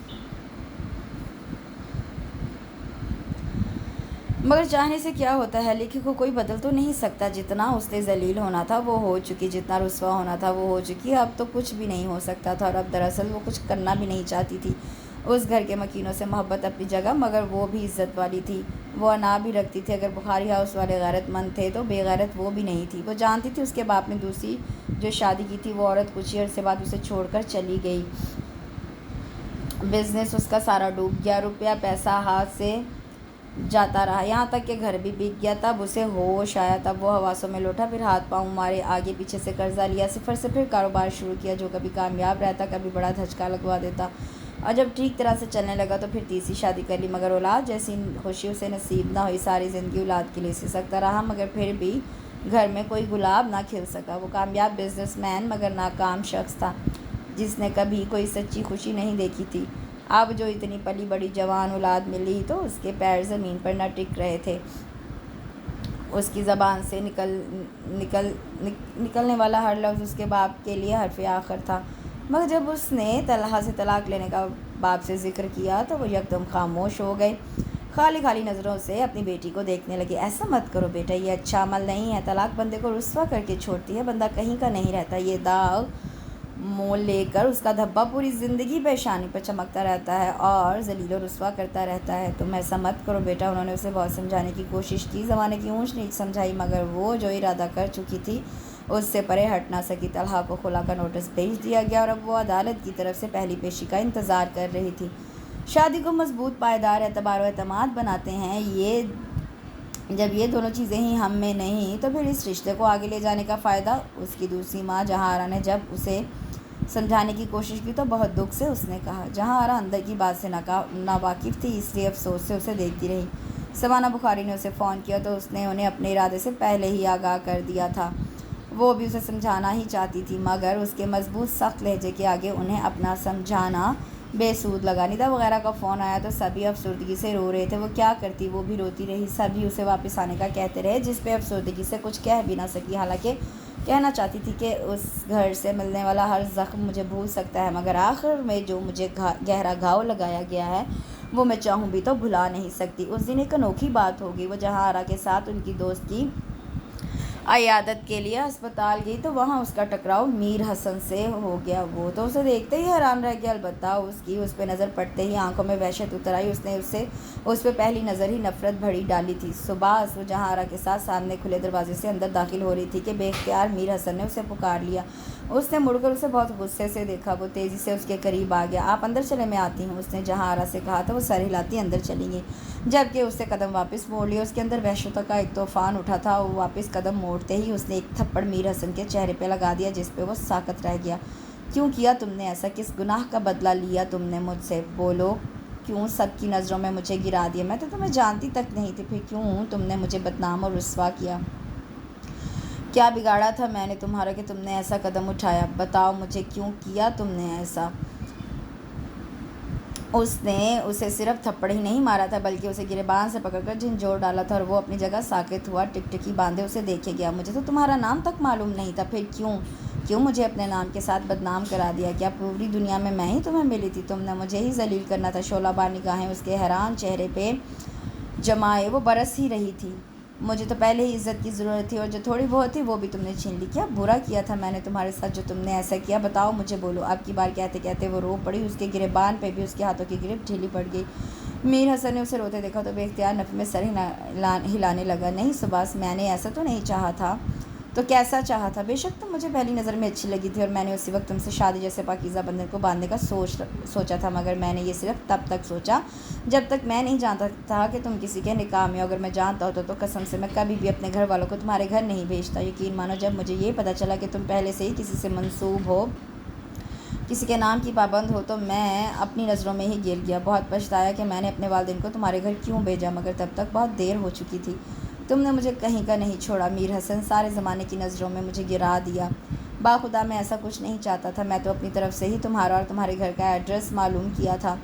Speaker 1: مگر چاہنے سے کیا ہوتا ہے، لکھے کو کوئی بدل تو نہیں سکتا۔ جتنا اس نے ذلیل ہونا تھا وہ ہو چکی، جتنا رسوا ہونا تھا وہ ہو چکی، اب تو کچھ بھی نہیں ہو سکتا تھا، اور اب دراصل وہ کچھ کرنا بھی نہیں چاہتی تھی۔ اس گھر کے مکینوں سے محبت اپنی جگہ، مگر وہ بھی عزت والی تھی، وہ انا بھی رکھتی تھی۔ اگر بخاری ہاؤس والے غیرت مند تھے تو بے غیرت وہ بھی نہیں تھی۔ وہ جانتی تھی اس کے باپ نے دوسری جو شادی کی تھی وہ عورت کچھ ہی عرصے بعد اسے چھوڑ کر چلی گئی، بزنس اس کا سارا ڈوب گیا، روپیہ پیسہ ہاتھ سے جاتا رہا، یہاں تک کہ گھر بھی بک گیا۔ تب اسے ہوش آیا، تب وہ حواسوں میں لوٹا، پھر ہاتھ پاؤں مارے، آگے پیچھے سے قرضہ لیا، صفر سے پھر کاروبار شروع کیا جو کبھی کامیاب رہتا کبھی بڑا دھچکا لگوا دیتا، اور جب ٹھیک طرح سے چلنے لگا تو پھر تیسری شادی کر لی۔ مگر اولاد جیسی خوشی اسے نصیب نہ ہوئی، ساری زندگی اولاد کے لیے سسکتا رہا، مگر پھر بھی گھر میں کوئی گلاب نہ کھل سکا۔ وہ کامیاب بزنس مین مگر ناکام شخص تھا جس نے کبھی کوئی سچی خوشی نہیں دیکھی تھی۔ اب جو اتنی پلی بڑی جوان اولاد ملی تو اس کے پیر زمین پر نہ ٹک رہے تھے، اس کی زبان سے نکلنے والا ہر لفظ اس کے باپ کے لیے حرف آخر تھا۔ مگر جب اس نے طلحہ سے طلاق لینے کا باپ سے ذکر کیا تو وہ یکدم خاموش ہو گئے، خالی خالی نظروں سے اپنی بیٹی کو دیکھنے لگے۔ ایسا مت کرو بیٹا، یہ اچھا عمل نہیں ہے، طلاق بندے کو رسوا کر کے چھوڑتی ہے، بندہ کہیں کا نہیں رہتا، یہ داغ مول لے کر اس کا دھبا پوری زندگی پیشانی پر چمکتا رہتا ہے اور ذلیل و رسوا کرتا رہتا ہے۔ تم ایسا مت کرو بیٹا۔ انہوں نے اسے بہت سمجھانے کی کوشش کی، زمانے کی اونچ نیچ سمجھائی، مگر وہ جو ارادہ کر چکی تھی اس سے پرے ہٹ نہ سکی۔ طلحہ کو خلا کا نوٹس بھیج دیا گیا اور اب وہ عدالت کی طرف سے پہلی پیشی کا انتظار کر رہی تھی۔ شادی کو مضبوط، پائیدار اعتبار و اعتماد بناتے ہیں جب یہ دونوں چیزیں ہی ہم میں نہیں تو پھر اس رشتے کو آگے لے جانے کا فائدہ۔ اس کی دوسری ماں جہاں آرا نے جب اسے سمجھانے کی کوشش کی تو بہت دکھ سے اس نے کہا۔ جہاں آرا اندر کی بات سے ناواقف تھی، اس لیے افسوس سے اسے دیکھتی رہی۔ سمانہ بخاری نے اسے فون کیا تو اس نے انہیں اپنے ارادے سے پہلے ہی آگاہ کر دیا تھا، وہ بھی اسے سمجھانا ہی چاہتی تھی، مگر اس کے مضبوط سخت لہجے کے آگے انہیں اپنا سمجھانا بے سود لگا۔ ندا وغیرہ کا فون آیا تو سبھی افسردگی سے رو رہے تھے، وہ کیا کرتی، وہ بھی روتی رہی، سبھی اسے واپس آنے کا کہتے رہے، جس پہ افسردگی سے کچھ کہہ بھی نہ سکی، حالانکہ کہنا چاہتی تھی کہ اس گھر سے ملنے والا ہر زخم مجھے بھول سکتا ہے، مگر آخر میں جو مجھے گہرا گھاؤ لگایا گیا ہے وہ میں چاہوں بھی تو بھلا نہیں سکتی۔ اس دن ایک انوکھی بات ہوگی، وہ جہاں آرا کے ساتھ ان کی دوست کی عیادت کے لیے ہسپتال گئی تو وہاں اس کا ٹکراؤ میر حسن سے ہو گیا۔ وہ تو اسے دیکھتے ہی حیران رہ گیا، البتہ اس پہ نظر پڑتے ہی آنکھوں میں وحشت اتر آئی۔ اس نے اس پہ پہلی نظر ہی نفرت بھری ڈالی تھی۔ صبح وہ جہاں آرا کے ساتھ سامنے کھلے دروازے سے اندر داخل ہو رہی تھی کہ بے اختیار میر حسن نے اسے پکار لیا۔ اس نے مڑ کر اسے بہت غصے سے دیکھا، وہ تیزی سے اس کے قریب آ گیا۔ آپ اندر چلیں، میں آتی ہوں، اس نے جہاں آرا سے کہا تو وہ سر ہلاتی اندر چلی گئی، جبکہ اس نے قدم واپس موڑ لیا۔ اس کے اندر وحشت کا ایک طوفان اٹھا تھا، وہ واپس قدم موڑتے ہی اس نے ایک تھپڑ میر حسن کے چہرے پہ لگا دیا جس پہ وہ ساکت رہ گیا۔ کیوں کیا تم نے ایسا؟ کس گناہ کا بدلہ لیا تم نے مجھ سے؟ بولو، کیوں سب کی نظروں میں مجھے گرا دیا؟ میں تو تمہیں جانتی تک نہیں تھی، پھر کیوں تم نے مجھے بدنام اور رسوا کیا؟ کیا بگاڑا تھا میں نے تمہارا کہ تم نے ایسا قدم اٹھایا؟ بتاؤ مجھے، کیوں کیا تم نے ایسا؟ اس نے اسے صرف تھپڑ ہی نہیں مارا تھا بلکہ اسے گریبان سے پکڑ کر جھنجھوڑ ڈالا تھا، اور وہ اپنی جگہ ساکت ہوا، ٹکٹکی باندھے اسے دیکھے گیا۔ مجھے تو تمہارا نام تک معلوم نہیں تھا، پھر کیوں مجھے اپنے نام کے ساتھ بدنام کرا دیا؟ کیا پوری دنیا میں ہی تمہیں ملی تھی؟ تم نے مجھے ہی ذلیل کرنا تھا۔ شعلہ بار نگاہیں اس کے حیران چہرے پہ جمائے وہ برس ہی رہی تھی۔ مجھے تو پہلے ہی عزت کی ضرورت تھی اور جو تھوڑی بہت تھی وہ بھی تم نے چھین لی۔ کیا برا کیا تھا میں نے تمہارے ساتھ جو تم نے ایسا کیا؟ بتاؤ مجھے، بولو۔ اب کی بار کہتے کہتے وہ رو پڑی، اس کے گریبان پہ بھی اس کے ہاتھوں کی گرفت ڈھیلی پڑ گئی۔ میر حسن نے اسے روتے دیکھا تو بے اختیار نفی میں سر ہلانے لگا۔ نہیں سباس، میں نے ایسا تو نہیں چاہا تھا، تو کیسا چاہا تھا؟ بے شک تم مجھے پہلی نظر میں اچھی لگی تھی اور میں نے اسی وقت تم سے شادی جیسے پاکیزہ بندھن کو باندھنے کا سوچا تھا، مگر میں نے یہ صرف تب تک سوچا جب تک میں نہیں جانتا تھا کہ تم کسی کے نکاح میں ہو۔ اگر میں جانتا ہوتا تو قسم سے میں کبھی بھی اپنے گھر والوں کو تمہارے گھر نہیں بھیجتا۔ یقین مانو جب مجھے یہ پتہ چلا کہ تم پہلے سے ہی کسی سے منسوب ہو، کسی کے نام کی پابند ہو، تو میں اپنی نظروں میں ہی گر گیا۔ بہت پچھتایا کہ میں نے اپنے والدین کو تمہارے گھر کیوں بھیجا، مگر تب تک بہت دیر ہو چکی تھی۔ تم نے مجھے کہیں کا نہیں چھوڑا میر حسن، سارے زمانے کی نظروں میں مجھے گرا دیا۔ باخدا میں ایسا کچھ نہیں چاہتا تھا، میں تو اپنی طرف سے ہی تمہارا اور تمہارے گھر کا ایڈریس معلوم کیا تھا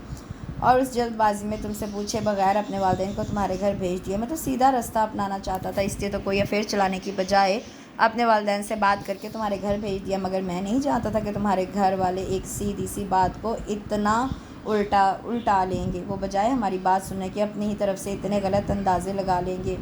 Speaker 1: اور اس جلد بازی میں تم سے پوچھے بغیر اپنے والدین کو تمہارے گھر بھیج دیا۔ میں تو سیدھا رستہ اپنانا چاہتا تھا، اس لیے تو کوئی افیئر چلانے کی بجائے اپنے والدین سے بات کر کے تمہارے گھر بھیج دیا، مگر میں نہیں جانتا تھا کہ تمہارے گھر والے ایک سیدھی سی بات کو اتنا الٹا لیں گے۔ وہ بجائے ہماری بات سننے کے اپنی ہی طرف سے اتنے غلط اندازے لگا لیں گے۔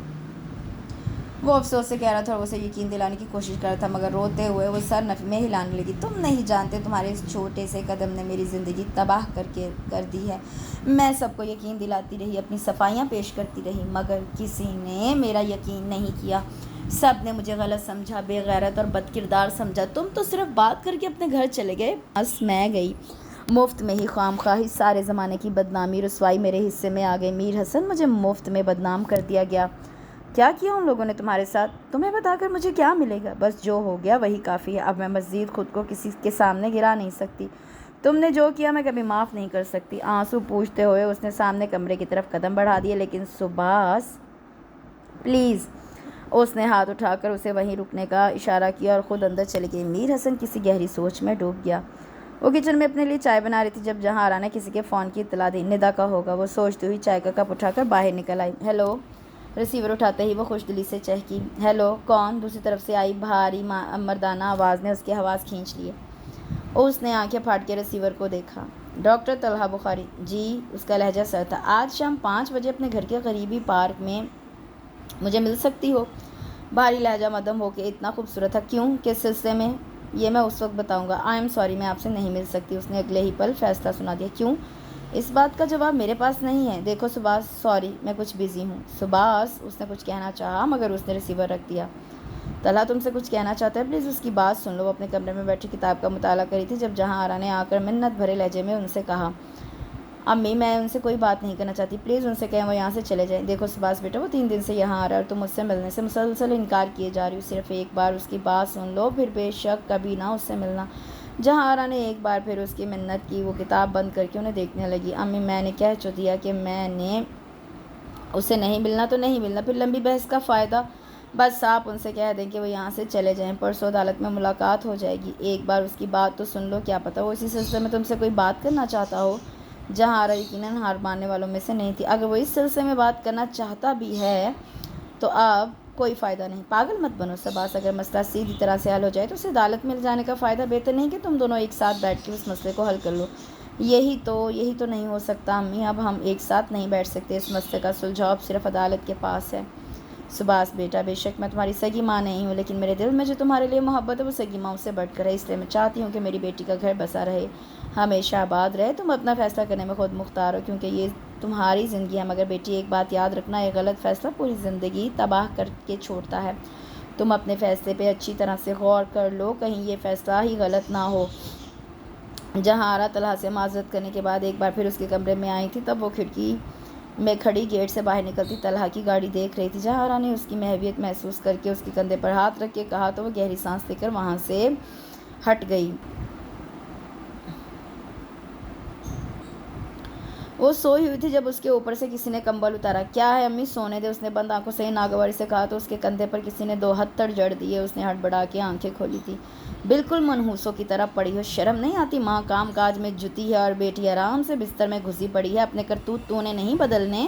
Speaker 1: وہ افسوس سے کہہ رہا تھا اور اسے یقین دلانے کی کوشش کر رہا تھا، مگر روتے ہوئے وہ سر نفی میں ہلانے لگی۔ تم نہیں جانتے، تمہارے اس چھوٹے سے قدم نے میری زندگی تباہ کر دی ہے۔ میں سب کو یقین دلاتی رہی، اپنی صفائیاں پیش کرتی رہی، مگر کسی نے میرا یقین نہیں کیا۔ سب نے مجھے غلط سمجھا، بے غیرت اور بد کردار سمجھا۔ تم تو صرف بات کر کے اپنے گھر چلے گئے، بس میں گئی مفت میں ہی، خواہ مخواہ سارے زمانے کی بدنامی رسوائی میرے حصے میں آ گئی۔ میر حسن، مجھے مفت میں بدنام کر دیا گیا۔ کیا کیا ان لوگوں نے تمہارے ساتھ؟ تمہیں بتا کر مجھے کیا ملے گا؟ بس جو ہو گیا وہی کافی ہے، اب میں مزید خود کو کسی کے سامنے گرا نہیں سکتی۔ تم نے جو کیا میں کبھی معاف نہیں کر سکتی۔ آنسو پوچھتے ہوئے اس نے سامنے کمرے کی طرف قدم بڑھا دیے۔ لیکن سباس پلیز، اس نے ہاتھ اٹھا کر اسے وہیں رکنے کا اشارہ کیا اور خود اندر چلی گئی۔ میر حسن کسی گہری سوچ میں ڈوب گیا۔ وہ کچن میں اپنے لیے چائے بنا رہی تھی جب جہاں آرا نے کسی کے فون کی اطلاع دی۔ ندا کا ہوگا، وہ سوچتی ہوئی چائے کا کپ اٹھا کر باہر نکل آئی۔ ہیلو، ریسیور اٹھاتے ہی وہ خوش دلی سے چہکی۔ ہیلو، کون؟ دوسری طرف سے آئی بھاری مردانہ آواز نے اس کے حواس کھینچ لیے۔ اس نے آنکھیں پھاڑ کے ریسیور کو دیکھا۔ ڈاکٹر طلحہ بخاری؟ جی، اس کا لہجہ سر تھا۔ آج شام 5 بجے اپنے گھر کے قریبی پارک میں مجھے مل سکتی ہو؟ بھاری لہجہ مدھم ہو کے اتنا خوبصورت تھا۔ کیوں؟ کس سلسلے میں؟ یہ میں اس وقت بتاؤں گا۔ آئی ایم سوری، میں آپ سے نہیں مل سکتی۔ اس نے اگلے ہی پل فیصلہ سنا دیا۔ کیوں؟ اس بات کا جواب میرے پاس نہیں ہے۔ دیکھو سباس، سوری، میں کچھ بزی ہوں۔ سباس، اس نے کچھ کہنا چاہا مگر اس نے ریسیور رکھ دیا۔ طلحہ تم سے کچھ کہنا چاہتا ہے، پلیز اس کی بات سن لو۔ وہ اپنے کمرے میں بیٹھی کتاب کا مطالعہ کری تھی جب جہاں آرا نے آ کر منت بھرے لہجے میں ان سے کہا، امی میں ان سے کوئی بات نہیں کرنا چاہتی، پلیز ان سے کہیں وہ یہاں سے چلے جائیں۔ دیکھو سباس بیٹا، وہ 3 دن سے یہاں آ رہا ہے اور تم مجھ سے ملنے سے مسلسل انکار کیے جا رہی ہو۔ صرف ایک بار اس کی بات سن لو، پھر بے شک کبھی نہ اس سے ملنا۔ جہاں آرا نے ایک بار پھر اس کی منت کی۔ وہ کتاب بند کر کے انہیں دیکھنے لگی۔ امی میں نے کہہ چو دیا کہ میں نے اس سے نہیں ملنا تو نہیں ملنا، پھر لمبی بحث کا فائدہ؟ بس آپ ان سے کہہ دیں کہ وہ یہاں سے چلے جائیں، پرسوں عدالت میں ملاقات ہو جائے گی۔ ایک بار اس کی بات تو سن لو، کیا پتہ وہ اسی سلسلے میں تم سے کوئی بات کرنا چاہتا ہو۔ جہاں آرا یقیناً ہار ماننے والوں میں سے نہیں تھی۔ اگر وہ اس سلسلے میں بات کرنا چاہتا بھی ہے تو اب کوئی فائدہ نہیں۔ پاگل مت بنو سباس، اگر مسئلہ سیدھی طرح سے حل ہو جائے تو اسے عدالت مل جانے کا فائدہ بہتر نہیں کہ تم دونوں ایک ساتھ بیٹھ کے اس مسئلے کو حل کر لو؟ یہی تو نہیں ہو سکتا امی، اب ہم ایک ساتھ نہیں بیٹھ سکتے۔ اس مسئلے کا سلجھاؤ اب صرف عدالت کے پاس ہے۔ سباس بیٹا، بے شک میں تمہاری سگی ماں نہیں ہوں، لیکن میرے دل میں جو تمہارے لیے محبت ہے وہ سگی ماں سے بڑھ کر ہے، اس لیے میں چاہتی ہوں کہ میری بیٹی کا گھر بسا رہے، ہمیشہ آباد رہے۔ تم اپنا فیصلہ کرنے میں خود مختار ہو کیونکہ یہ تمہاری زندگی ہے، مگر بیٹی ایک بات یاد رکھنا، یہ غلط فیصلہ پوری زندگی تباہ کر کے چھوڑتا ہے۔ تم اپنے فیصلے پہ اچھی طرح سے غور کر لو، کہیں یہ فیصلہ ہی غلط نہ ہو۔ جہاں آرا طلحہ سے معذرت کرنے کے بعد ایک بار پھر اس کے کمرے میں آئی تھی، تب وہ کھڑکی میں کھڑی گیٹ سے باہر نکلتی طلحہ کی گاڑی دیکھ رہی تھی۔ جہاں آرا نے اس کی محویت محسوس کر کے اس کے کندھے پر ہاتھ رکھ کے کہا تو وہ گہری سانس لے کر وہاں سے ہٹ گئی۔ وہ سوئی ہوئی تھی جب اس کے اوپر سے کسی نے کمبل اتارا۔ کیا ہے امی، سونے دے، اس نے بند آنکھوں سے ناگواری سے کہا تو اس کے کندھے پر کسی نے 2 ہتھڑ جڑ دیے۔ اس نے ہڑبڑا کے آنکھیں کھولی تھی، بالکل منحوسوں کی طرح پڑی ہو۔ شرم نہیں آتی؟ ماں کام کاج میں جتی ہے اور بیٹی آرام سے بستر میں گھسی پڑی ہے، اپنے کرتوت تو نے نہیں بدلنے؟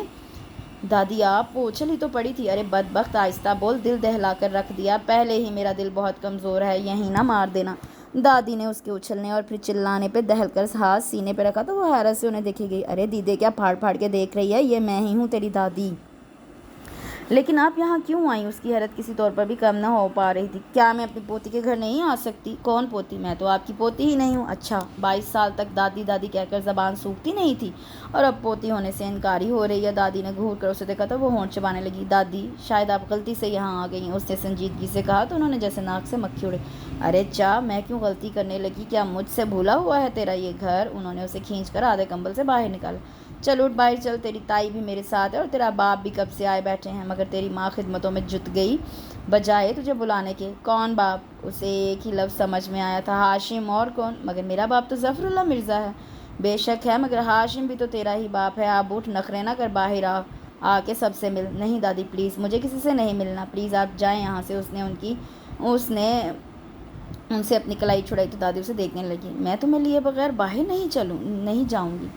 Speaker 1: دادی آپ، وہ اچھل ہی تو پڑی تھی۔ ارے بدبخت، آہستہ بول، دل دہلا کر رکھ دیا، پہلے ہی میرا دل بہت کمزور ہے، یہیں نہ مار دینا۔ دادی نے اس کے اچھلنے اور پھر چلانے پہ دہل کر ہاتھ سینے پہ رکھا تو وہ حیرت سے انہیں دیکھی گئی۔ ارے دیدے، کیا پھاڑ پھاڑ کے دیکھ رہی ہے؟ یہ میں ہی ہوں، تیری دادی۔ لیکن آپ یہاں کیوں آئیں؟ اس کی حیرت کسی طور پر بھی کم نہ ہو پا رہی تھی۔ کیا میں اپنی پوتی کے گھر نہیں آ سکتی؟ کون پوتی؟ میں تو آپ کی پوتی ہی نہیں ہوں۔ اچھا، 22 سال تک دادی دادی کہہ کر زبان سوکھتی نہیں تھی اور اب پوتی ہونے سے انکاری ہو رہی ہے؟ دادی نے گھور کر اسے دیکھا تو وہ ہونٹ چبانے لگی۔ دادی، شاید آپ غلطی سے یہاں آ گئی ہیں، اس نے سنجیدگی سے کہا تو انہوں نے جیسے ناک سے مکھی اڑے۔ ارے چا، میں کیوں غلطی کرنے لگی؟ کیا مجھ سے بھولا ہوا ہے تیرا یہ گھر؟ انہوں نے اسے کھینچ کر آدھے کمبل سے باہر نکالا۔ چل اٹھ باہر چل، تیری تائی بھی میرے ساتھ ہے اور تیرا باپ بھی کب سے آئے بیٹھے ہیں، مگر تیری ماں خدمتوں میں جت گئی بجائے تجھے بلانے کے۔ کون باپ؟ اسے ایک ہی لفظ سمجھ میں آیا تھا، ہاشم۔ اور کون؟ مگر میرا باپ تو ظفر اللہ مرزا ہے۔ بے شک ہے، مگر ہاشم بھی تو تیرا ہی باپ ہے۔ اب اٹھ، نخرے نہ کر، باہر آ کے سب سے مل۔ نہیں دادی پلیز، مجھے کسی سے نہیں ملنا، پلیز آپ جائیں یہاں سے۔ اس نے ان سے اپنی کلائی چھڑائی تو دادی اسے دیکھنے لگی۔ میں تمہیں لیے بغیر باہر نہیں جاؤں گی،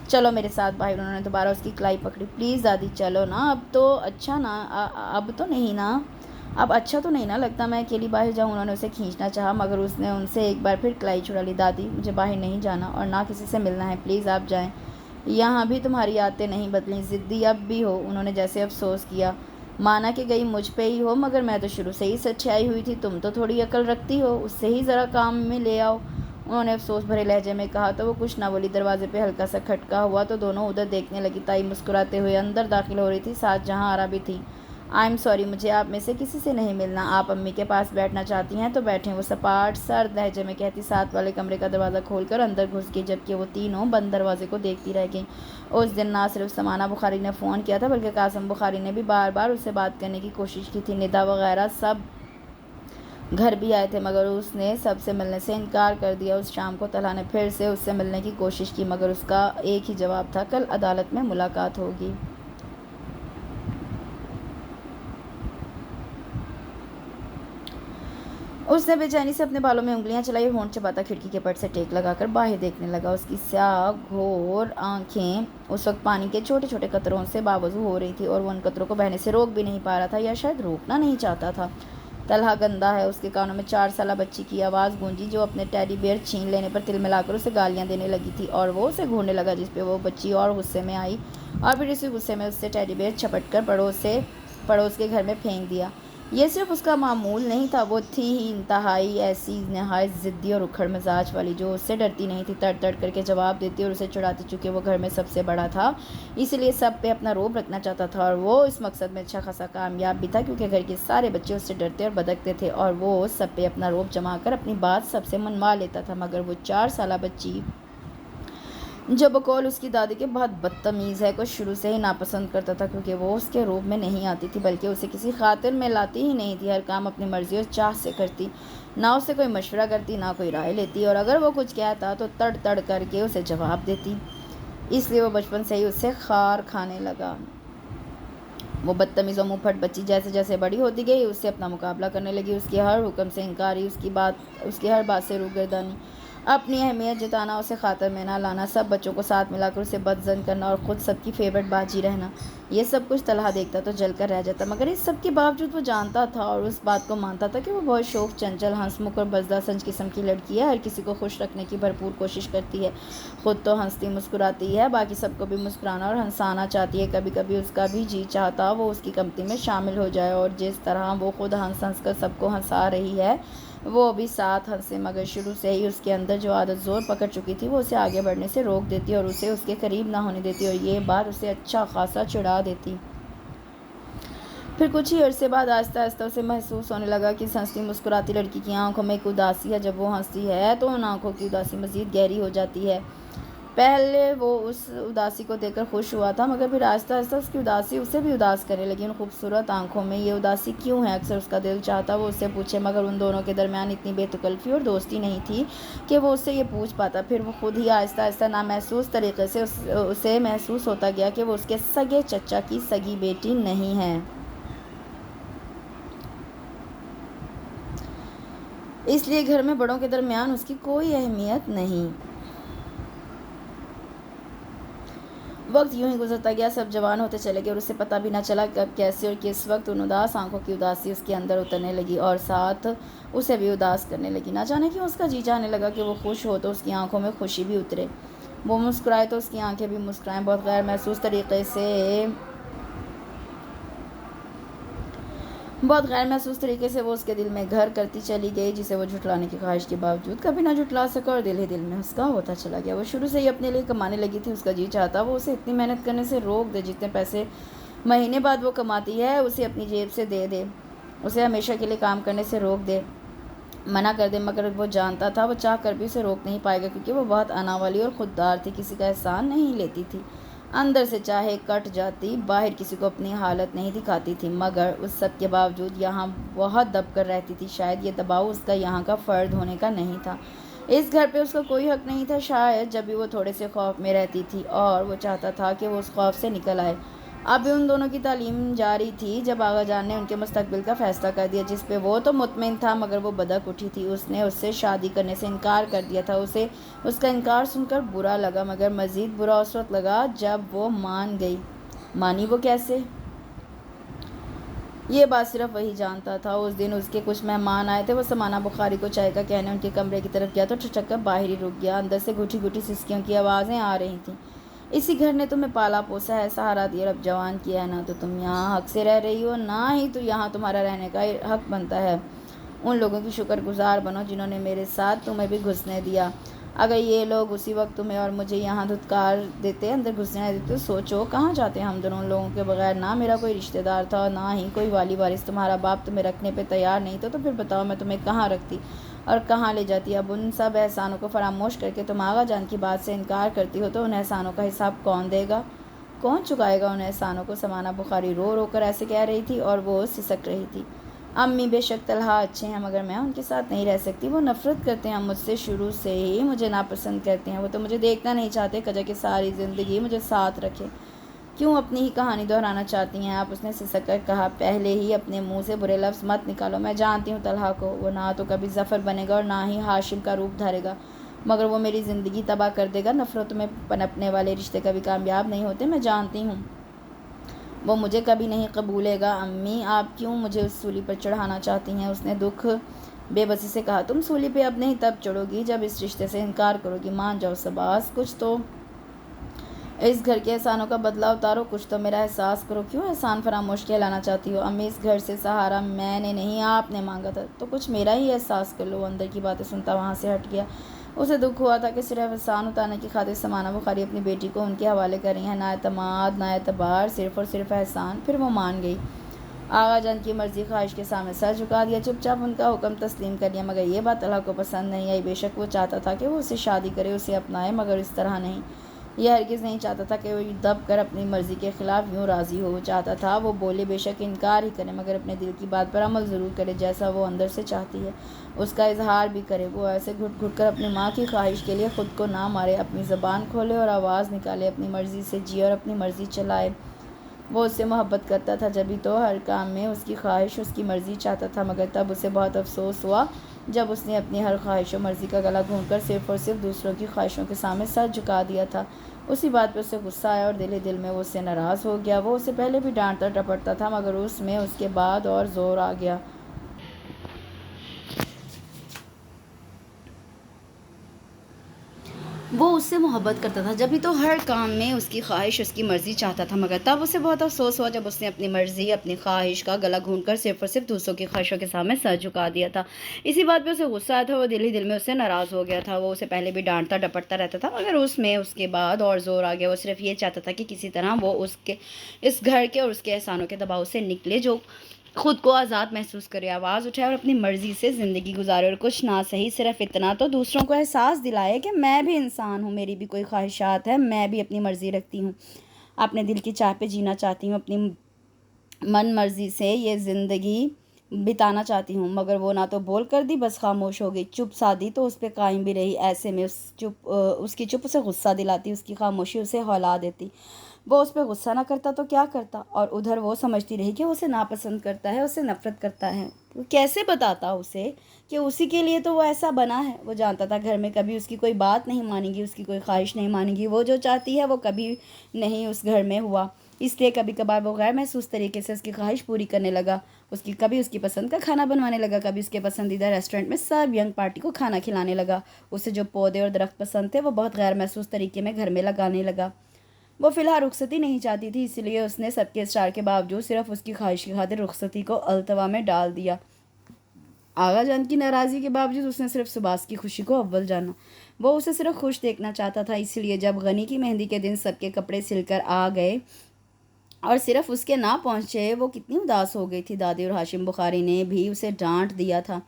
Speaker 1: چلو میرے ساتھ باہر۔ انہوں نے دوبارہ اس کی کلائی پکڑی۔ پلیز دادی چلو نا، اب تو اچھا تو نہیں نا لگتا میں اکیلی باہر جاؤں۔ انہوں نے اسے کھینچنا چاہا مگر اس نے ان سے ایک بار پھر کلائی چھڑا لی۔ دادی، مجھے باہر نہیں جانا اور نہ کسی سے ملنا ہے، پلیز آپ جائیں۔ یہاں بھی تمہاری عادتیں نہیں بدلیں، ضدی اب بھی ہو۔ انہوں نے جیسے افسوس کیا، مانا کہ گئی مجھ پہ ہی ہو، مگر میں تو شروع سے ہی سچائی ہوئی تھی، تم تو تھوڑی عقل رکھتی ہو، اس سے ہی ذرا کام میں لے آؤ۔ انہوں نے افسوس بھرے لہجے میں کہا تو وہ کچھ نہ بولی۔ دروازے پہ ہلکا سا کھٹکا ہوا تو دونوں ادھر دیکھنے لگی۔ تائی مسکراتے ہوئے اندر داخل ہو رہی تھی، ساتھ جہاں آرا بھی تھی۔ آئی ایم سوری، مجھے آپ میں سے کسی سے نہیں ملنا، آپ امی کے پاس بیٹھنا چاہتی ہیں تو بیٹھیں، وہ سپاٹ سرد لہجے میں کہتی ساتھ والے کمرے کا دروازہ کھول کر اندر گھس گئی، جبکہ وہ تینوں بند دروازے کو دیکھتی رہ گئیں۔ اس دن نہ صرف سمانہ بخاری نے فون کیا تھا بلکہ قاسم بخاری نے بھی بار بار اس سے بات کرنے کی کوشش کی تھی۔ ندا وغیرہ سب گھر بھی آئے تھے مگر اس نے سب سے ملنے سے انکار کر دیا۔ اس شام کو طلحہ نے پھر سے اس سے ملنے کی کوشش کی مگر اس کا ایک ہی جواب تھا، کل عدالت میں ملاقات ہوگی۔ اس نے بے چینی سے اپنے بالوں میں انگلیاں چلائی اور ہونٹ چباتا کھڑکی کے پٹ سے ٹیک لگا کر باہر دیکھنے لگا۔ اس کی سیاہ گھور آنکھیں اس وقت پانی کے چھوٹے چھوٹے قطروں سے باوضو ہو رہی تھی اور وہ ان قطروں کو بہنے سے روک بھی نہیں پا رہا تھا، یا شاید روکنا نہیں چاہتا تھا۔ طلحہ گندا ہے، اس کے کانوں میں 4 سالہ بچی کی آواز گونجی جو اپنے ٹیڈی بیئر چھین لینے پر تل ملا کر اسے گالیاں دینے لگی تھی، اور وہ اسے گھورنے لگا، جس پہ وہ بچی اور غصے میں آئی اور پھر اسی غصے میں اس سے ٹیڈی بیئر چھپٹ کر پڑوس کے گھر میں پھینک دیا۔ یہ صرف اس کا معمول نہیں تھا، وہ تھی ہی انتہائی ایسی نہایت ضدی اور اکھڑ مزاج والی جو اس سے ڈرتی نہیں تھی، تڑ تڑ کر کے جواب دیتی اور اسے چڑھاتی۔ چونکہ وہ گھر میں سب سے بڑا تھا اسی لیے سب پہ اپنا رعب رکھنا چاہتا تھا، اور وہ اس مقصد میں اچھا خاصا کامیاب بھی تھا کیونکہ گھر کے سارے بچے اس سے ڈرتے اور بدکتے تھے اور وہ سب پہ اپنا رعب جما کر اپنی بات سب سے منوا لیتا تھا۔ مگر وہ 4 سالہ بچی جو بقول اس کی دادی کے بہت بدتمیز ہے کو شروع سے ہی ناپسند کرتا تھا کیونکہ وہ اس کے روب میں نہیں آتی تھی بلکہ اسے کسی خاطر میں لاتی ہی نہیں تھی۔ ہر کام اپنی مرضی اور چاہ سے کرتی، نہ اس سے کوئی مشورہ کرتی نہ کوئی رائے لیتی، اور اگر وہ کچھ کہتا تو تڑ تڑ کر کے اسے جواب دیتی۔ اس لیے وہ بچپن سے ہی اس سے خار کھانے لگا۔ وہ بدتمیز و منہ پھٹ بچی جیسے جیسے بڑی ہوتی گئی اس سے اپنا مقابلہ کرنے لگی، اس کے ہر حکم سے انکاری، اس کی ہر بات سے روگردانی، اپنی اہمیت جتانا، اسے خاطر میں نہ لانا، سب بچوں کو ساتھ ملا کر اسے بدظن کرنا اور خود سب کی فیورٹ باجی رہنا، یہ سب کچھ طلحہ دیکھتا تو جل کر رہ جاتا۔ مگر اس سب کے باوجود وہ جانتا تھا اور اس بات کو مانتا تھا کہ وہ بہت شوخ، چنچل، ہنس مکھ اور بزدل سنج قسم کی لڑکی ہے، ہر کسی کو خوش رکھنے کی بھرپور کوشش کرتی ہے، خود تو ہنستی مسکراتی ہے، باقی سب کو بھی مسکرانا اور ہنسانا چاہتی ہے، کبھی کبھی اس کا بھی جی چاہتا وہ اس کی کمپنی میں شامل ہو جائے اور جس طرح وہ خود ہنس ہنس کر سب کو ہنسا رہی ہے وہ بھی ساتھ ہنسے، مگر شروع سے ہی اس کے اندر جو عادت زور پکڑ چکی تھی وہ اسے آگے بڑھنے سے روک دیتی اور اسے اس کے قریب نہ ہونے دیتی، اور یہ بات اسے اچھا خاصا چڑھا دیتی۔ پھر کچھ ہی عرصے بعد آہستہ آہستہ اسے محسوس ہونے لگا کہ اس ہنستی مسکراتی لڑکی کی آنکھوں میں ایک اداسی ہے، جب وہ ہنستی ہے تو ان آنکھوں کی اداسی مزید گہری ہو جاتی ہے۔ پہلے وہ اس اداسی کو دیکھ کر خوش ہوا تھا مگر پھر آہستہ آہستہ اس کی اداسی اسے بھی اداس کرنے لگی۔ ان خوبصورت آنکھوں میں یہ اداسی کیوں ہے؟ اکثر اس کا دل چاہتا وہ اس سے پوچھے، مگر ان دونوں کے درمیان اتنی بے تکلفی اور دوستی نہیں تھی کہ وہ اس سے یہ پوچھ پاتا۔ پھر وہ خود ہی آہستہ آہستہ نامحسوس طریقے سے اسے محسوس ہوتا گیا کہ وہ اس کے سگے چچا کی سگی بیٹی نہیں ہے، اس لیے گھر میں بڑوں کے درمیان اس کی کوئی اہمیت نہیں۔ وقت یوں ہی گزرتا گیا، سب جوان ہوتے چلے گئے اور اسے پتہ بھی نہ چلا کب کیسے اور کس وقت ان اداس آنکھوں کی اداسی اس کے اندر اترنے لگی اور ساتھ اسے بھی اداس کرنے لگی۔ نہ جانے کیوں اس کا جی چاہنے لگا کہ وہ خوش ہو تو اس کی آنکھوں میں خوشی بھی اترے، وہ مسکرائے تو اس کی آنکھیں بھی مسکرائیں۔ بہت غیر محسوس طریقے سے بہت غیر محسوس طریقے سے وہ اس کے دل میں گھر کرتی چلی گئی، جسے وہ جھٹلانے کی خواہش کے باوجود کبھی نہ جھٹلا سکا، اور دل ہی دل میں اس کا ہوتا چلا گیا۔ وہ شروع سے ہی اپنے لیے کمانے لگی تھی، اس کا جی چاہتا وہ اسے اتنی محنت کرنے سے روک دے، جتنے پیسے مہینے بعد وہ کماتی ہے اسے اپنی جیب سے دے دے، اسے ہمیشہ کے لیے کام کرنے سے روک دے، منع کر دے، مگر وہ جانتا تھا وہ چاہ کر بھی اسے روک نہیں پائے گا، کیونکہ وہ بہت آنا والی اور خوددار تھی، کسی کا احسان نہیں لیتی تھی، اندر سے چاہے کٹ جاتی، باہر کسی کو اپنی حالت نہیں دکھاتی تھی، مگر اس سب کے باوجود یہاں بہت دب کر رہتی تھی۔ شاید یہ دباؤ اس کا یہاں کا فرد ہونے کا نہیں تھا، اس گھر پہ اس کا کوئی حق نہیں تھا، شاید جب بھی وہ تھوڑے سے خوف میں رہتی تھی، اور وہ چاہتا تھا کہ وہ اس خوف سے نکل آئے۔ اب بھی ان دونوں کی تعلیم جاری تھی، جب آغا جان نے ان کے مستقبل کا فیصلہ کر دیا، جس پہ وہ تو مطمئن تھا، مگر وہ بدک اٹھی تھی۔ اس نے اس سے شادی کرنے سے انکار کر دیا تھا، اسے اس کا انکار سن کر برا لگا، مگر مزید برا اس وقت لگا جب وہ مان گئی۔ مانی وہ کیسے؟ یہ بات صرف وہی جانتا تھا۔ اس دن اس کے کچھ مہمان آئے تھے، وہ سمانہ بخاری کو چائے کا کہنے ان کے کمرے کی طرف گیا تو ٹھٹک کر باہر ہی رک گیا، اندر سے گھٹی گھٹی سسکیوں کی آوازیں آ رہی تھیں۔ اسی گھر نے تمہیں پالا پوسا ہے، سہارا دیا، اب جوان کیا ہے، نہ تو تم یہاں حق سے رہ رہی ہو، نہ ہی تو یہاں تمہارا رہنے کا حق بنتا ہے۔ ان لوگوں کی شکر گزار بنو جنہوں نے میرے ساتھ تمہیں بھی گھسنے دیا۔ اگر یہ لوگ اسی وقت تمہیں اور مجھے یہاں دھتکار دیتے، اندر گھسنے نہ دیتے، تو سوچو کہاں جاتے ہم دونوں۔ ان لوگوں کے بغیر نہ میرا کوئی رشتہ دار تھا اور نہ ہی کوئی والی وارث۔ تمہارا باپ تمہیں رکھنے پہ تیار نہیں تھا، تو پھر بتاؤ میں تمہیں کہاں رکھتی اور کہاں لے جاتی۔ اب ان سب احسانوں کو فراموش کر کے تم آغا جان کی بات سے انکار کرتی ہو، تو ان احسانوں کا حساب کون دے گا، کون چکائے گا ان احسانوں کو؟ سمانہ بخاری رو رو کر ایسے کہہ رہی تھی، اور وہ سسک رہی تھی۔ امی بے شک طلحہ اچھے ہیں، مگر میں ان کے ساتھ نہیں رہ سکتی، وہ نفرت کرتے ہیں مجھ سے، شروع سے ہی مجھے ناپسند کرتے ہیں، وہ تو مجھے دیکھنا نہیں چاہتے، کجا کہ ساری زندگی مجھے ساتھ رکھے۔ کیوں اپنی ہی کہانی دہرانا چاہتی ہیں آپ؟ اس نے سسک کر کہا۔ پہلے ہی اپنے منہ سے برے لفظ مت نکالو، میں جانتی ہوں طلحہ کو، وہ نہ تو کبھی ظفر بنے گا اور نہ ہی ہاشم کا روپ دھارے گا، مگر وہ میری زندگی تباہ کر دے گا۔ نفرتوں میں پنپنے والے رشتے کبھی کامیاب نہیں ہوتے، میں جانتی ہوں، وہ مجھے کبھی نہیں قبولے گا۔ امی آپ کیوں مجھے اس سولی پر چڑھانا چاہتی ہیں؟ اس نے دکھ بے بسی سے کہا۔ تم سولی پہ اب نہیں تب چڑھو گی جب اس رشتے سے انکار کرو گی، مان جاؤ شباز، کچھ تو اس گھر کے احسانوں کا بدلہ اتارو، کچھ تو میرا احساس کرو۔ کیوں احسان فراموش کہلانا چاہتی ہو؟ امی اس گھر سے سہارا میں نے نہیں آپ نے مانگا تھا، تو کچھ میرا ہی احساس کر لو۔ اندر کی باتیں سنتا وہاں سے ہٹ گیا۔ اسے دکھ ہوا تھا کہ صرف احسان اتارنے کی خاطر سمانہ بخاری اپنی بیٹی کو ان کے حوالے کر رہی ہیں، نہ اعتماد نہ اعتبار، صرف اور صرف احسان۔ پھر وہ مان گئی، آغا جان کی مرضی خواہش کے سامنے سر جھکا دیا، چپ چاپ ان کا حکم تسلیم کر لیا، مگر یہ بات طلحہ کو پسند نہیں آئی۔ بے شک وہ چاہتا تھا کہ وہ اسے شادی کرے، اسے اپنائے، مگر اس طرح نہیں۔ یہ ہرگز نہیں چاہتا تھا کہ وہ دب کر اپنی مرضی کے خلاف یوں راضی ہو۔ وہ چاہتا تھا وہ بولے، بے شک انکار ہی کرے، مگر اپنے دل کی بات پر عمل ضرور کرے، جیسا وہ اندر سے چاہتی ہے اس کا اظہار بھی کرے۔ وہ ایسے گھٹ گھٹ کر اپنی ماں کی خواہش کے لیے خود کو نہ مارے، اپنی زبان کھولے اور آواز نکالے، اپنی مرضی سے جیے اور اپنی مرضی چلائے۔ وہ اس سے محبت کرتا تھا، جبھی تو ہر کام میں اس کی خواہش، اس کی مرضی چاہتا تھا، مگر تب اسے بہت افسوس ہوا جب اس نے اپنی ہر خواہش و مرضی کا گلا گھونٹ کر صرف اور صرف دوسروں کی خواہشوں کے سامنے سر جھکا دیا تھا۔ اسی بات پہ اسے غصہ آیا اور دل ہی دل میں وہ اس سے ناراض ہو گیا۔ وہ اسے پہلے بھی ڈانٹتا ڈپٹتا تھا، مگر اس میں اس کے بعد اور زور آ گیا۔ وہ اس سے محبت کرتا تھا، جبھی تو ہر کام میں اس کی خواہش، اس کی مرضی چاہتا تھا، مگر تب اسے بہت افسوس ہوا جب اس نے اپنی مرضی، اپنی خواہش کا گلا گھونٹ کر صرف اور صرف دوسروں کی خواہشوں کے سامنے سر جھکا دیا تھا۔ اسی بات پہ اسے غصہ آیا تھا، وہ دل ہی دل میں اس سے ناراض ہو گیا تھا۔ وہ اسے پہلے بھی ڈانٹتا ڈپٹتا رہتا تھا، مگر اس میں اس کے بعد اور زور آ گیا۔ وہ صرف یہ چاہتا تھا کہ کسی طرح وہ اس گھر کے اور اس کے احسانوں کے دباؤ سے نکلے، جو خود کو آزاد محسوس کرے، آواز اٹھائے اور اپنی مرضی سے زندگی گزارے، اور کچھ نہ صحیح صرف اتنا تو دوسروں کو احساس دلائے کہ میں بھی انسان ہوں، میری بھی کوئی خواہشات ہیں، میں بھی اپنی مرضی رکھتی ہوں، اپنے دل کی چاہ پہ جینا چاہتی ہوں، اپنی من مرضی سے یہ زندگی بتانا چاہتی ہوں۔ مگر وہ نہ تو بول کر دی، بس خاموش ہو گئی، چپ سادھی تو اس پہ قائم بھی رہی۔ ایسے میں اس کی چپ اسے غصہ دلاتی، اس کی خاموشی اسے ہلا دیتی۔ وہ اس پہ غصہ نہ کرتا تو کیا کرتا، اور ادھر وہ سمجھتی رہی کہ وہ اسے ناپسند کرتا ہے، اسے نفرت کرتا ہے۔ وہ کیسے بتاتا اسے کہ اسی کے لیے تو وہ ایسا بنا ہے؟ وہ جانتا تھا گھر میں کبھی اس کی کوئی بات نہیں مانے گی، اس کی کوئی خواہش نہیں مانے گی، وہ جو چاہتی ہے وہ کبھی نہیں اس گھر میں ہوا، اس لیے کبھی کبھار وہ غیر محسوس طریقے سے اس کی خواہش پوری کرنے لگا، کبھی اس کی پسند کا کھانا بنوانے لگا، کبھی اس کے پسندیدہ ریسٹورنٹ میں سب ینگ پارٹی کو کھانا کھلانے لگا، اسے جو پودے اور درخت پسند تھے وہ بہت غیر محسوس طریقے میں گھر میں لگانے لگا۔ وہ فی الحال رخصتی نہیں چاہتی تھی، اس لیے اس نے سب کے اصرار کے باوجود صرف اس کی خواہش کی خاطر رخصتی کو التوا میں ڈال دیا۔ آغا جان کی ناراضی کے باوجود اس نے صرف سباس کی خوشی کو اول جانا۔ وہ اسے صرف خوش دیکھنا چاہتا تھا، اس لیے جب غنی کی مہندی کے دن سب کے کپڑے سل کر آ گئے اور صرف اس کے نہ پہنچے، وہ کتنی اداس ہو گئی تھی۔ دادی اور ہاشم بخاری نے بھی اسے ڈانٹ دیا تھا۔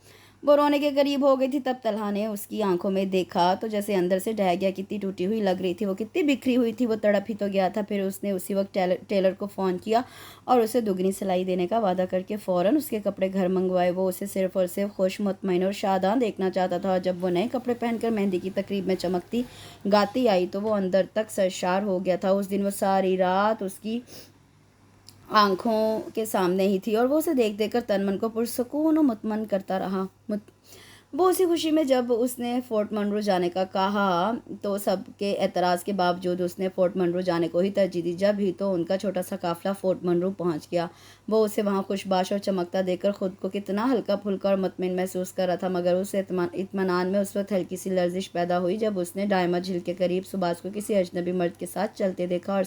Speaker 1: وہ رونے کے قریب ہو گئی تھی، تب طلحہ نے اس کی آنکھوں میں دیکھا تو جیسے اندر سے ڈھہ گیا، کتنی ٹوٹی ہوئی لگ رہی تھی، وہ کتنی بکھری ہوئی تھی، وہ تڑپ ہی تو گیا تھا۔ پھر اس نے اسی وقت ٹیلر کو فون کیا اور اسے دگنی سلائی دینے کا وعدہ کر کے فوراً اس کے کپڑے گھر منگوائے۔ وہ اسے صرف اور صرف خوش، مطمئن اور شاداں دیکھنا چاہتا تھا، اور جب وہ نئے کپڑے پہن کر مہندی کی تقریب میں چمکتی گاتی آئی تو وہ اندر تک سرشار ہو گیا تھا۔ اس دن وہ ساری رات اس کی آنکھوں کے سامنے ہی تھی اور وہ اسے دیکھ دیکھ کر تن من کو پرسکون و مطمئن کرتا رہا۔ وہ اسی خوشی میں جب اس نے فورٹ منرو جانے کا کہا تو سب کے اعتراض کے باوجود اس نے فورٹ منرو جانے کو ہی ترجیح دی۔ جب ہی تو ان کا چھوٹا سا قافلہ فورٹ منرو پہنچ گیا۔ وہ اسے وہاں خوش باش اور چمکتا دیکھ کر خود کو کتنا ہلکا پھلکا اور مطمئن محسوس کر رہا تھا، مگر اس اطمینان میں اس وقت ہلکی سی لرزش پیدا ہوئی جب اس نے ڈائمہ جھیل کے قریب سباس کو کسی اجنبی مرد کے ساتھ چلتے دیکھا، اور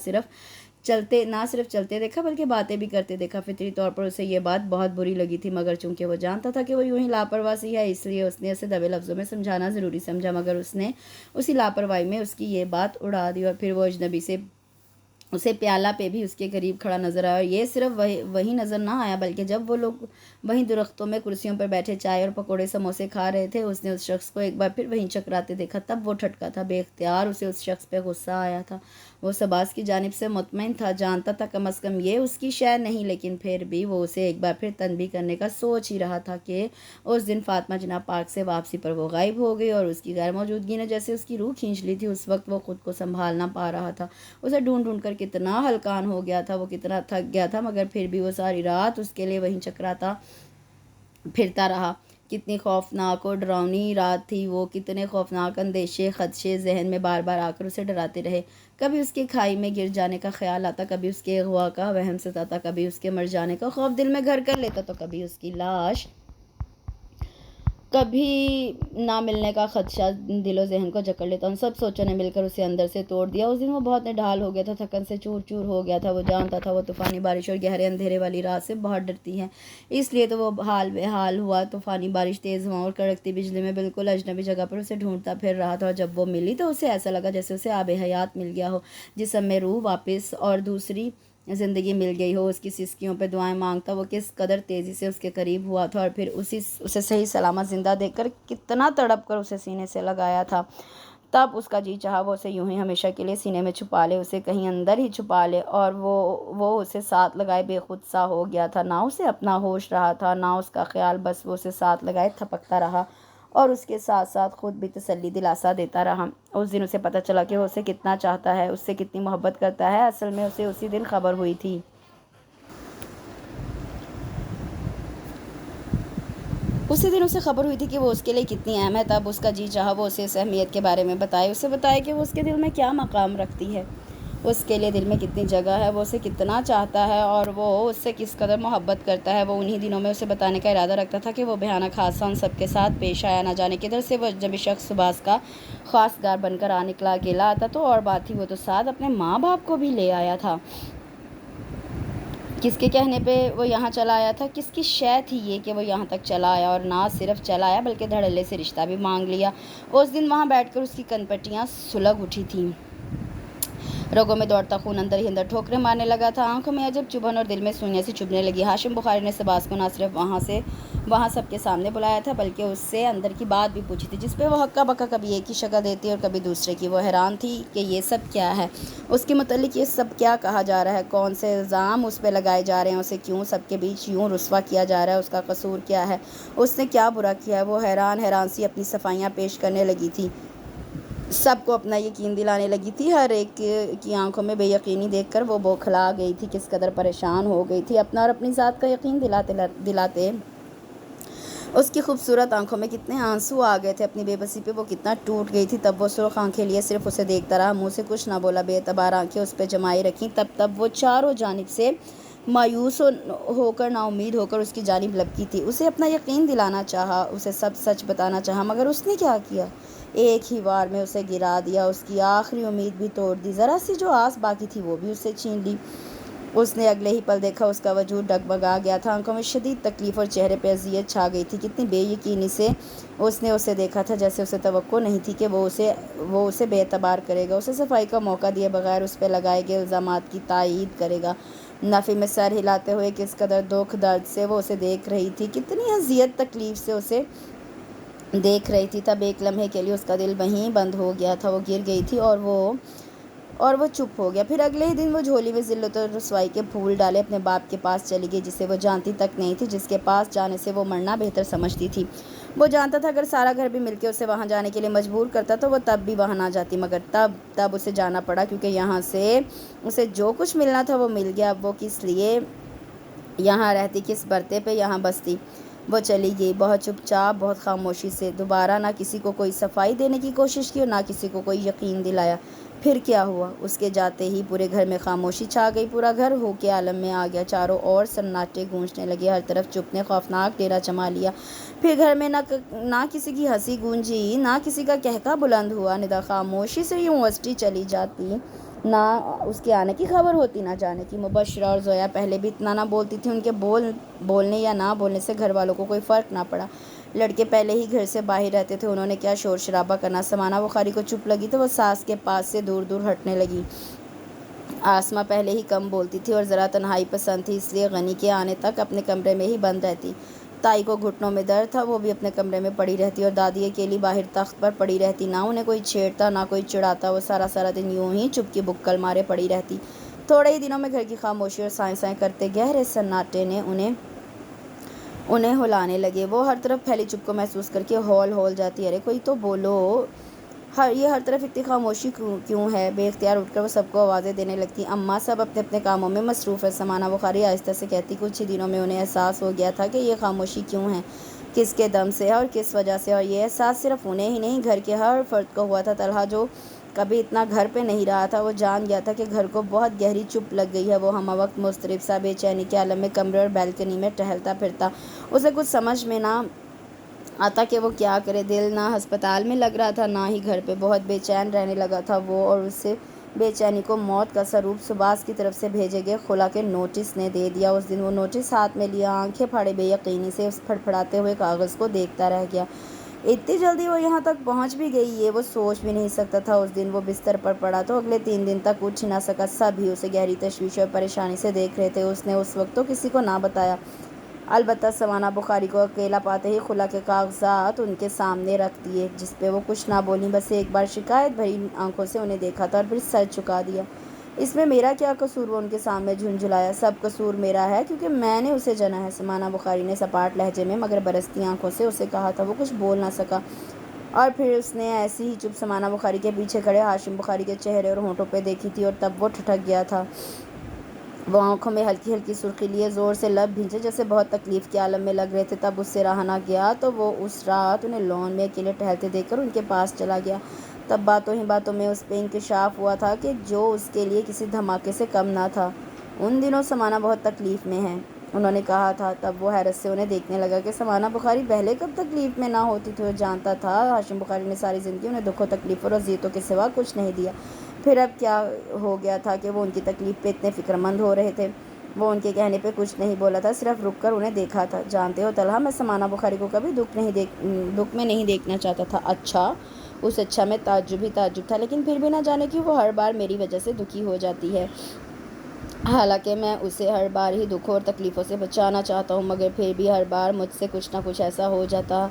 Speaker 1: نہ صرف چلتے دیکھا بلکہ باتیں بھی کرتے دیکھا۔ فطری طور پر اسے یہ بات بہت بری لگی تھی، مگر چونکہ وہ جانتا تھا کہ وہ یوں ہی لاپرواہ سی ہے، اس لیے اس نے اسے دبے لفظوں میں سمجھانا ضروری سمجھا، مگر اس نے اسی لاپرواہی میں اس کی یہ بات اڑا دی، اور پھر وہ اجنبی سے اسے پیالہ پہ بھی اس کے قریب کھڑا نظر آیا، اور یہ صرف وہی نظر نہ آیا بلکہ جب وہ لوگ وہیں درختوں میں کرسیوں پر بیٹھے چائے اور پکوڑے سموسے کھا رہے تھے، اس نے اس شخص کو ایک بار پھر وہیں چکراتے دیکھا۔ تب وہ ٹھٹکا تھا، بے اختیار اسے اس شخص پہ غصہ آیا تھا۔ وہ سباس کی جانب سے مطمئن تھا، جانتا تھا کم از کم یہ اس کی شے نہیں، لیکن پھر بھی وہ اسے ایک بار پھر تنبیہ کرنے کا سوچ ہی رہا تھا کہ اس دن فاطمہ جناح پارک سے واپسی پر وہ غائب ہو گئی اور اس کی غیر موجودگی نے جیسے اس کی روح کھینچ لی تھی۔ اس وقت وہ خود کو سنبھال نہ پا رہا تھا، اسے ڈھونڈ ڈھونڈ کر کتنا ہلکان ہو گیا تھا، وہ کتنا تھک گیا تھا، مگر پھر بھی وہ ساری رات اس کے لیے وہیں چکراتا پھرتا رہا۔ کتنی خوفناک اور ڈراؤنی رات تھی وہ، کتنے خوفناک اندیشے خدشے ذہن میں بار بار آ کر اسے ڈراتے رہے۔ کبھی اس کے کھائی میں گر جانے کا خیال آتا، کبھی اس کے اغوا کا وہم ستاتا، کبھی اس کے مر جانے کا خوف دل میں گھر کر لیتا، تو کبھی اس کی لاش کبھی نہ ملنے کا خدشہ دل و ذہن کو جکڑ لیتا۔ ان سب سوچوں نے مل کر اسے اندر سے توڑ دیا۔ اس دن وہ بہت نڈھال ہو گیا تھا، تھکن سے چور چور ہو گیا تھا۔ وہ جانتا تھا وہ طوفانی بارش اور گہرے اندھیرے والی رات سے بہت ڈرتی ہے، اس لیے تو وہ حال بے حال ہوا۔ طوفانی بارش، تیز ہواؤں اور کڑکتی بجلی میں بالکل اجنبی جگہ پر اسے ڈھونڈتا پھر رہا تھا، اور جب وہ ملی تو اسے ایسا لگا جیسے اسے آب حیات مل گیا ہو، جسم میں روح واپس اور دوسری زندگی مل گئی ہو۔ اس کی سسکیوں پہ دعائیں مانگتا وہ کس قدر تیزی سے اس کے قریب ہوا تھا، اور پھر اسے صحیح سلامت زندہ دیکھ کر کتنا تڑپ کر اسے سینے سے لگایا تھا۔ تب اس کا جی چاہا وہ اسے یوں ہی ہمیشہ کے لیے سینے میں چھپا لے، اسے کہیں اندر ہی چھپا لے، اور وہ اسے ساتھ لگائے بے خود سا ہو گیا تھا۔ نہ اسے اپنا ہوش رہا تھا نہ اس کا خیال، بس وہ اسے ساتھ لگائے تھپکتا رہا اور اس کے ساتھ ساتھ خود بھی تسلی دلاسا دیتا رہا۔ اس دن اسے پتہ چلا کہ وہ اسے کتنا چاہتا ہے، اس سے کتنی محبت کرتا ہے۔ اصل میں اسے اسی دن خبر ہوئی تھی کہ وہ اس کے لیے کتنی اہم ہے۔ تب اس کا جی چاہا وہ اسے اس اہمیت کے بارے میں اسے بتائے کہ وہ اس کے دل میں کیا مقام رکھتی ہے، اس کے لیے دل میں کتنی جگہ ہے، وہ اسے کتنا چاہتا ہے اور وہ اس سے کس قدر محبت کرتا ہے۔ وہ انہی دنوں میں اسے بتانے کا ارادہ رکھتا تھا کہ وہ بھیانک حادثہ ان سب کے ساتھ پیش آیا، نہ جانے کدھر سے وہ اجنبی شخص سباس کا خواستگار بن کر نکلا۔ اکیلا آتا تو اور بات تھی، وہ تو ساتھ اپنے ماں باپ کو بھی لے آیا تھا۔ کس کے کہنے پہ وہ یہاں چلا آیا تھا، کس کی شے تھی یہ کہ وہ یہاں تک چلا آیا، اور نہ صرف چلا آیا بلکہ دھڑلے سے رشتہ بھی مانگ لیا۔ اس دن وہاں بیٹھ کر اس کی کنپٹیاں سلگ اٹھی تھیں، رگوں میں دوڑتا خون اندر ہی اندر ٹھوکریں مارنے لگا تھا، آنکھوں میں عجب چبھن اور دل میں سوئیاں سی چبھنے لگی۔ ہاشم بخاری نے سباس کو نہ صرف وہاں سب کے سامنے بلایا تھا بلکہ اس سے اندر کی بات بھی پوچھی تھی، جس پہ وہ ہکا بکا کبھی ایک کی شکل دیتی اور کبھی دوسرے کی۔ وہ حیران تھی کہ یہ سب کیا ہے، اس کے متعلق یہ سب کیا کہا جا رہا ہے، کون سے الزام اس پہ لگائے جا رہے ہیں، اسے کیوں سب کے بیچ یوں رسوا کیا جا رہا ہے، اس کا قصور کیا ہے، اس نے کیا برا کیا ہے۔ وہ حیران سی اپنی صفائیاں پیش کرنے لگی تھی، سب کو اپنا یقین دلانے لگی تھی۔ ہر ایک کی آنکھوں میں بے یقینی دیکھ کر وہ بوکھلا گئی تھی، کس قدر پریشان ہو گئی تھی۔ اپنا اور اپنی ذات کا یقین دلاتے اس کی خوبصورت آنکھوں میں کتنے آنسو آ گئے تھے، اپنی بے بسی پہ وہ کتنا ٹوٹ گئی تھی۔ تب وہ سرخ آنکھیں لیے صرف اسے دیکھتا رہا، منہ سے کچھ نہ بولا، بے اعتبار آنکھیں اس پہ جمائے رکھیں۔ تب وہ چاروں جانب سے مایوس ہو کر نا امید ہو کر اس کی جانب لپکی تھی۔ اسے اپنا یقین دلانا چاہا، اسے سب سچ بتانا چاہا، مگر اس نے کیا کیا؟ ایک ہی وار میں اسے گرا دیا، اس کی آخری امید بھی توڑ دی، ذرا سی جو آس باقی تھی وہ بھی اسے چھین لی۔ اس نے اگلے ہی پل دیکھا اس کا وجود ڈگمگا گیا تھا، آنکھوں میں شدید تکلیف اور چہرے پہ اذیت چھا گئی تھی۔ کتنی بے یقینی سے اس نے اسے دیکھا تھا، جیسے اسے توقع نہیں تھی کہ وہ اسے بے اعتبار کرے گا، اسے صفائی کا موقع دیے بغیر اس پہ لگائے گئے الزامات کی تائید کرے گا۔ نفی میں سر ہلاتے ہوئے کس قدر دکھ درد سے وہ اسے دیکھ رہی تھی، کتنی اذیت تکلیف سے اسے دیکھ رہی تھی۔ تب ایک لمحے کے لیے اس کا دل وہیں بند ہو گیا تھا، وہ گر گئی تھی اور وہ چپ ہو گیا۔ پھر اگلے ہی دن وہ جھولی میں ذلت اور رسوائی کے پھول ڈالے اپنے باپ کے پاس چلی گئی، جسے وہ جانتی تک نہیں تھی، جس کے پاس جانے سے وہ مرنا بہتر سمجھتی تھی۔ وہ جانتا تھا اگر سارا گھر بھی مل کے اسے وہاں جانے کے لیے مجبور کرتا تو وہ تب بھی وہاں نہ جاتی، مگر تب اسے جانا پڑا، کیونکہ یہاں سے اسے جو کچھ ملنا تھا وہ مل گیا۔ اب وہ کس لیے یہاں رہتی، کس برتے پہ یہاں بستی؟ وہ چلی گئی، بہت چپ چاپ، بہت خاموشی سے، دوبارہ نہ کسی کو کوئی صفائی دینے کی کوشش کی اور نہ کسی کو کوئی یقین دلایا۔ پھر کیا ہوا؟ اس کے جاتے ہی پورے گھر میں خاموشی چھا گئی، پورا گھر ہو کے عالم میں آ گیا، چاروں اور سناٹے گونجنے لگے، ہر طرف چپ نے خوفناک ڈیرا جما لیا۔ پھر گھر میں نہ کسی کی ہنسی گونجی، نہ کسی کا قہقہ بلند ہوا، ندا خاموشی سے یونیورسٹی چلی جاتی، نہ اس کے آنے کی خبر ہوتی، نہ جانے کی۔ مبشرہ اور زویا پہلے بھی اتنا نہ بولتی تھی، ان کے بولنے یا نہ بولنے سے گھر والوں کو کوئی فرق نہ پڑا۔ لڑکے پہلے ہی گھر سے باہر رہتے تھے، انہوں نے کیا شور شرابہ کرنا۔ سمانہ بخاری کو چپ لگی تو وہ ساس کے پاس سے دور دور ہٹنے لگی۔ آسمہ پہلے ہی کم بولتی تھی اور ذرا تنہائی پسند تھی، اس لیے غنی کے آنے تک اپنے کمرے میں ہی بند رہتی۔ تائی کو گھٹنوں میں درد تھا، وہ بھی اپنے کمرے میں پڑی رہتی اور دادی اکیلی باہر تخت پر پڑی رہتی، نہ انہیں کوئی چھیڑتا نہ کوئی چڑھاتا، وہ سارا دن یوں ہی چپ کی بکل مارے پڑی رہتی۔ تھوڑے ہی دنوں میں گھر کی خاموشی اور سائیں سائیں کرتے گہرے سناٹے نے انہیں ہلانے لگے۔ وہ ہر طرف پھیلی چپ کو محسوس کر کے ہول جاتی، ارے کوئی تو بولو، یہ ہر طرف اتنی خاموشی کیوں ہے؟ بے اختیار اٹھ کر وہ سب کو آوازیں دینے لگتی، اماں سب اپنے اپنے کاموں میں مصروف ہے، سمانہ بخاری آہستہ سے کہتی۔ کچھ ہی دنوں میں انہیں احساس ہو گیا تھا کہ یہ خاموشی کیوں ہے، کس کے دم سے ہے اور کس وجہ سے، اور یہ احساس صرف انہیں ہی نہیں گھر کے ہر فرد کو ہوا تھا۔ طلحہ جو کبھی اتنا گھر پہ نہیں رہا تھا، وہ جان گیا تھا کہ گھر کو بہت گہری چپ لگ گئی ہے۔ وہ ہمہ وقت مضطرب سا بے چینی کے عالم میں کمرے اور بیلکنی میں ٹہلتا پھرتا، اسے کچھ سمجھ میں نہ آتا کہ وہ کیا کرے۔ دل نہ ہسپتال میں لگ رہا تھا نہ ہی گھر پہ، بہت بے چین رہنے لگا تھا وہ، اور اسے بے چینی کو موت کا سروپ سباس کی طرف سے بھیجے گئے خلا کے نوٹس نے دے دیا۔ اس دن وہ نوٹس ہاتھ میں لیا، آنکھیں پھاڑے بے یقینی سے اس پھڑپھڑاتے ہوئے کاغذ کو دیکھتا رہ گیا۔ اتنی جلدی وہ یہاں تک پہنچ بھی گئی، یہ وہ سوچ بھی نہیں سکتا تھا۔ اس دن وہ بستر پر پڑا تو اگلے 3 دن تک اٹھ نہ سکا، سب ہی اسے گہری تشویش اور پریشانی سے دیکھ رہے تھے۔ اس نے اس وقت تو کسی کو نہ بتایا، البتہ سمانہ بخاری کو اکیلا پاتے ہی خلا کے کاغذات ان کے سامنے رکھ دیے، جس پہ وہ کچھ نہ بولیں، بس ایک بار شکایت بھری آنکھوں سے انہیں دیکھا تھا اور پھر سر جھکا دیا۔ اس میں میرا کیا قصور؟ وہ ان کے سامنے جھنجھلایا۔ سب قصور میرا ہے، کیونکہ میں نے اسے جنا ہے، سمانہ بخاری نے سپاٹ لہجے میں مگر برستی آنکھوں سے اسے کہا تھا۔ وہ کچھ بول نہ سکا، اور پھر اس نے ایسی ہی چپ سمانہ بخاری کے پیچھے کھڑے ہاشم بخاری کے چہرے اور ہونٹوں پہ دیکھی تھی، اور تب وہ ٹھٹک گیا تھا۔ وہ آنکھوں میں ہلکی ہلکی سرخی لیے زور سے لب بھینچے، جیسے بہت تکلیف کے عالم میں لگ رہے تھے۔ تب اس سے رہا نہ گیا تو وہ اس رات انہیں لان میں اکیلے ٹہلتے دیکھ کر ان کے پاس چلا گیا۔ تب باتوں ہی باتوں میں اس پہ انکشاف ہوا تھا کہ جو اس کے لیے کسی دھماکے سے کم نہ تھا۔ ان دنوں سمانہ بہت تکلیف میں ہے، انہوں نے کہا تھا۔ تب وہ حیرت سے انہیں دیکھنے لگا کہ سمانہ بخاری پہلے کب تکلیف میں نہ ہوتی تھی۔ وہ جانتا تھا ہاشم بخاری نے ساری زندگی انہیں دکھ و تکلیف اور اذیتوں کے سوا کچھ نہیں دیا، پھر اب کیا ہو گیا تھا کہ وہ ان کی تکلیف پہ اتنے فکر مند ہو رہے تھے؟ وہ ان کے کہنے پہ کچھ نہیں بولا تھا، صرف رک کر انہیں دیکھا تھا۔ جانتے ہو طلحہ، میں سمانہ بخاری کو کبھی دکھ میں نہیں دیکھنا چاہتا تھا۔ اچھا؟ اس اچھا میں تعجب ہی تعجب تھا، لیکن پھر بھی نہ جانے کیوں وہ ہر بار میری وجہ سے دکھی ہو جاتی ہے، حالانکہ میں اسے ہر بار ہی دکھوں اور تکلیفوں سے بچانا چاہتا ہوں، مگر پھر بھی ہر بار مجھ سے کچھ نہ کچھ ایسا ہو جاتا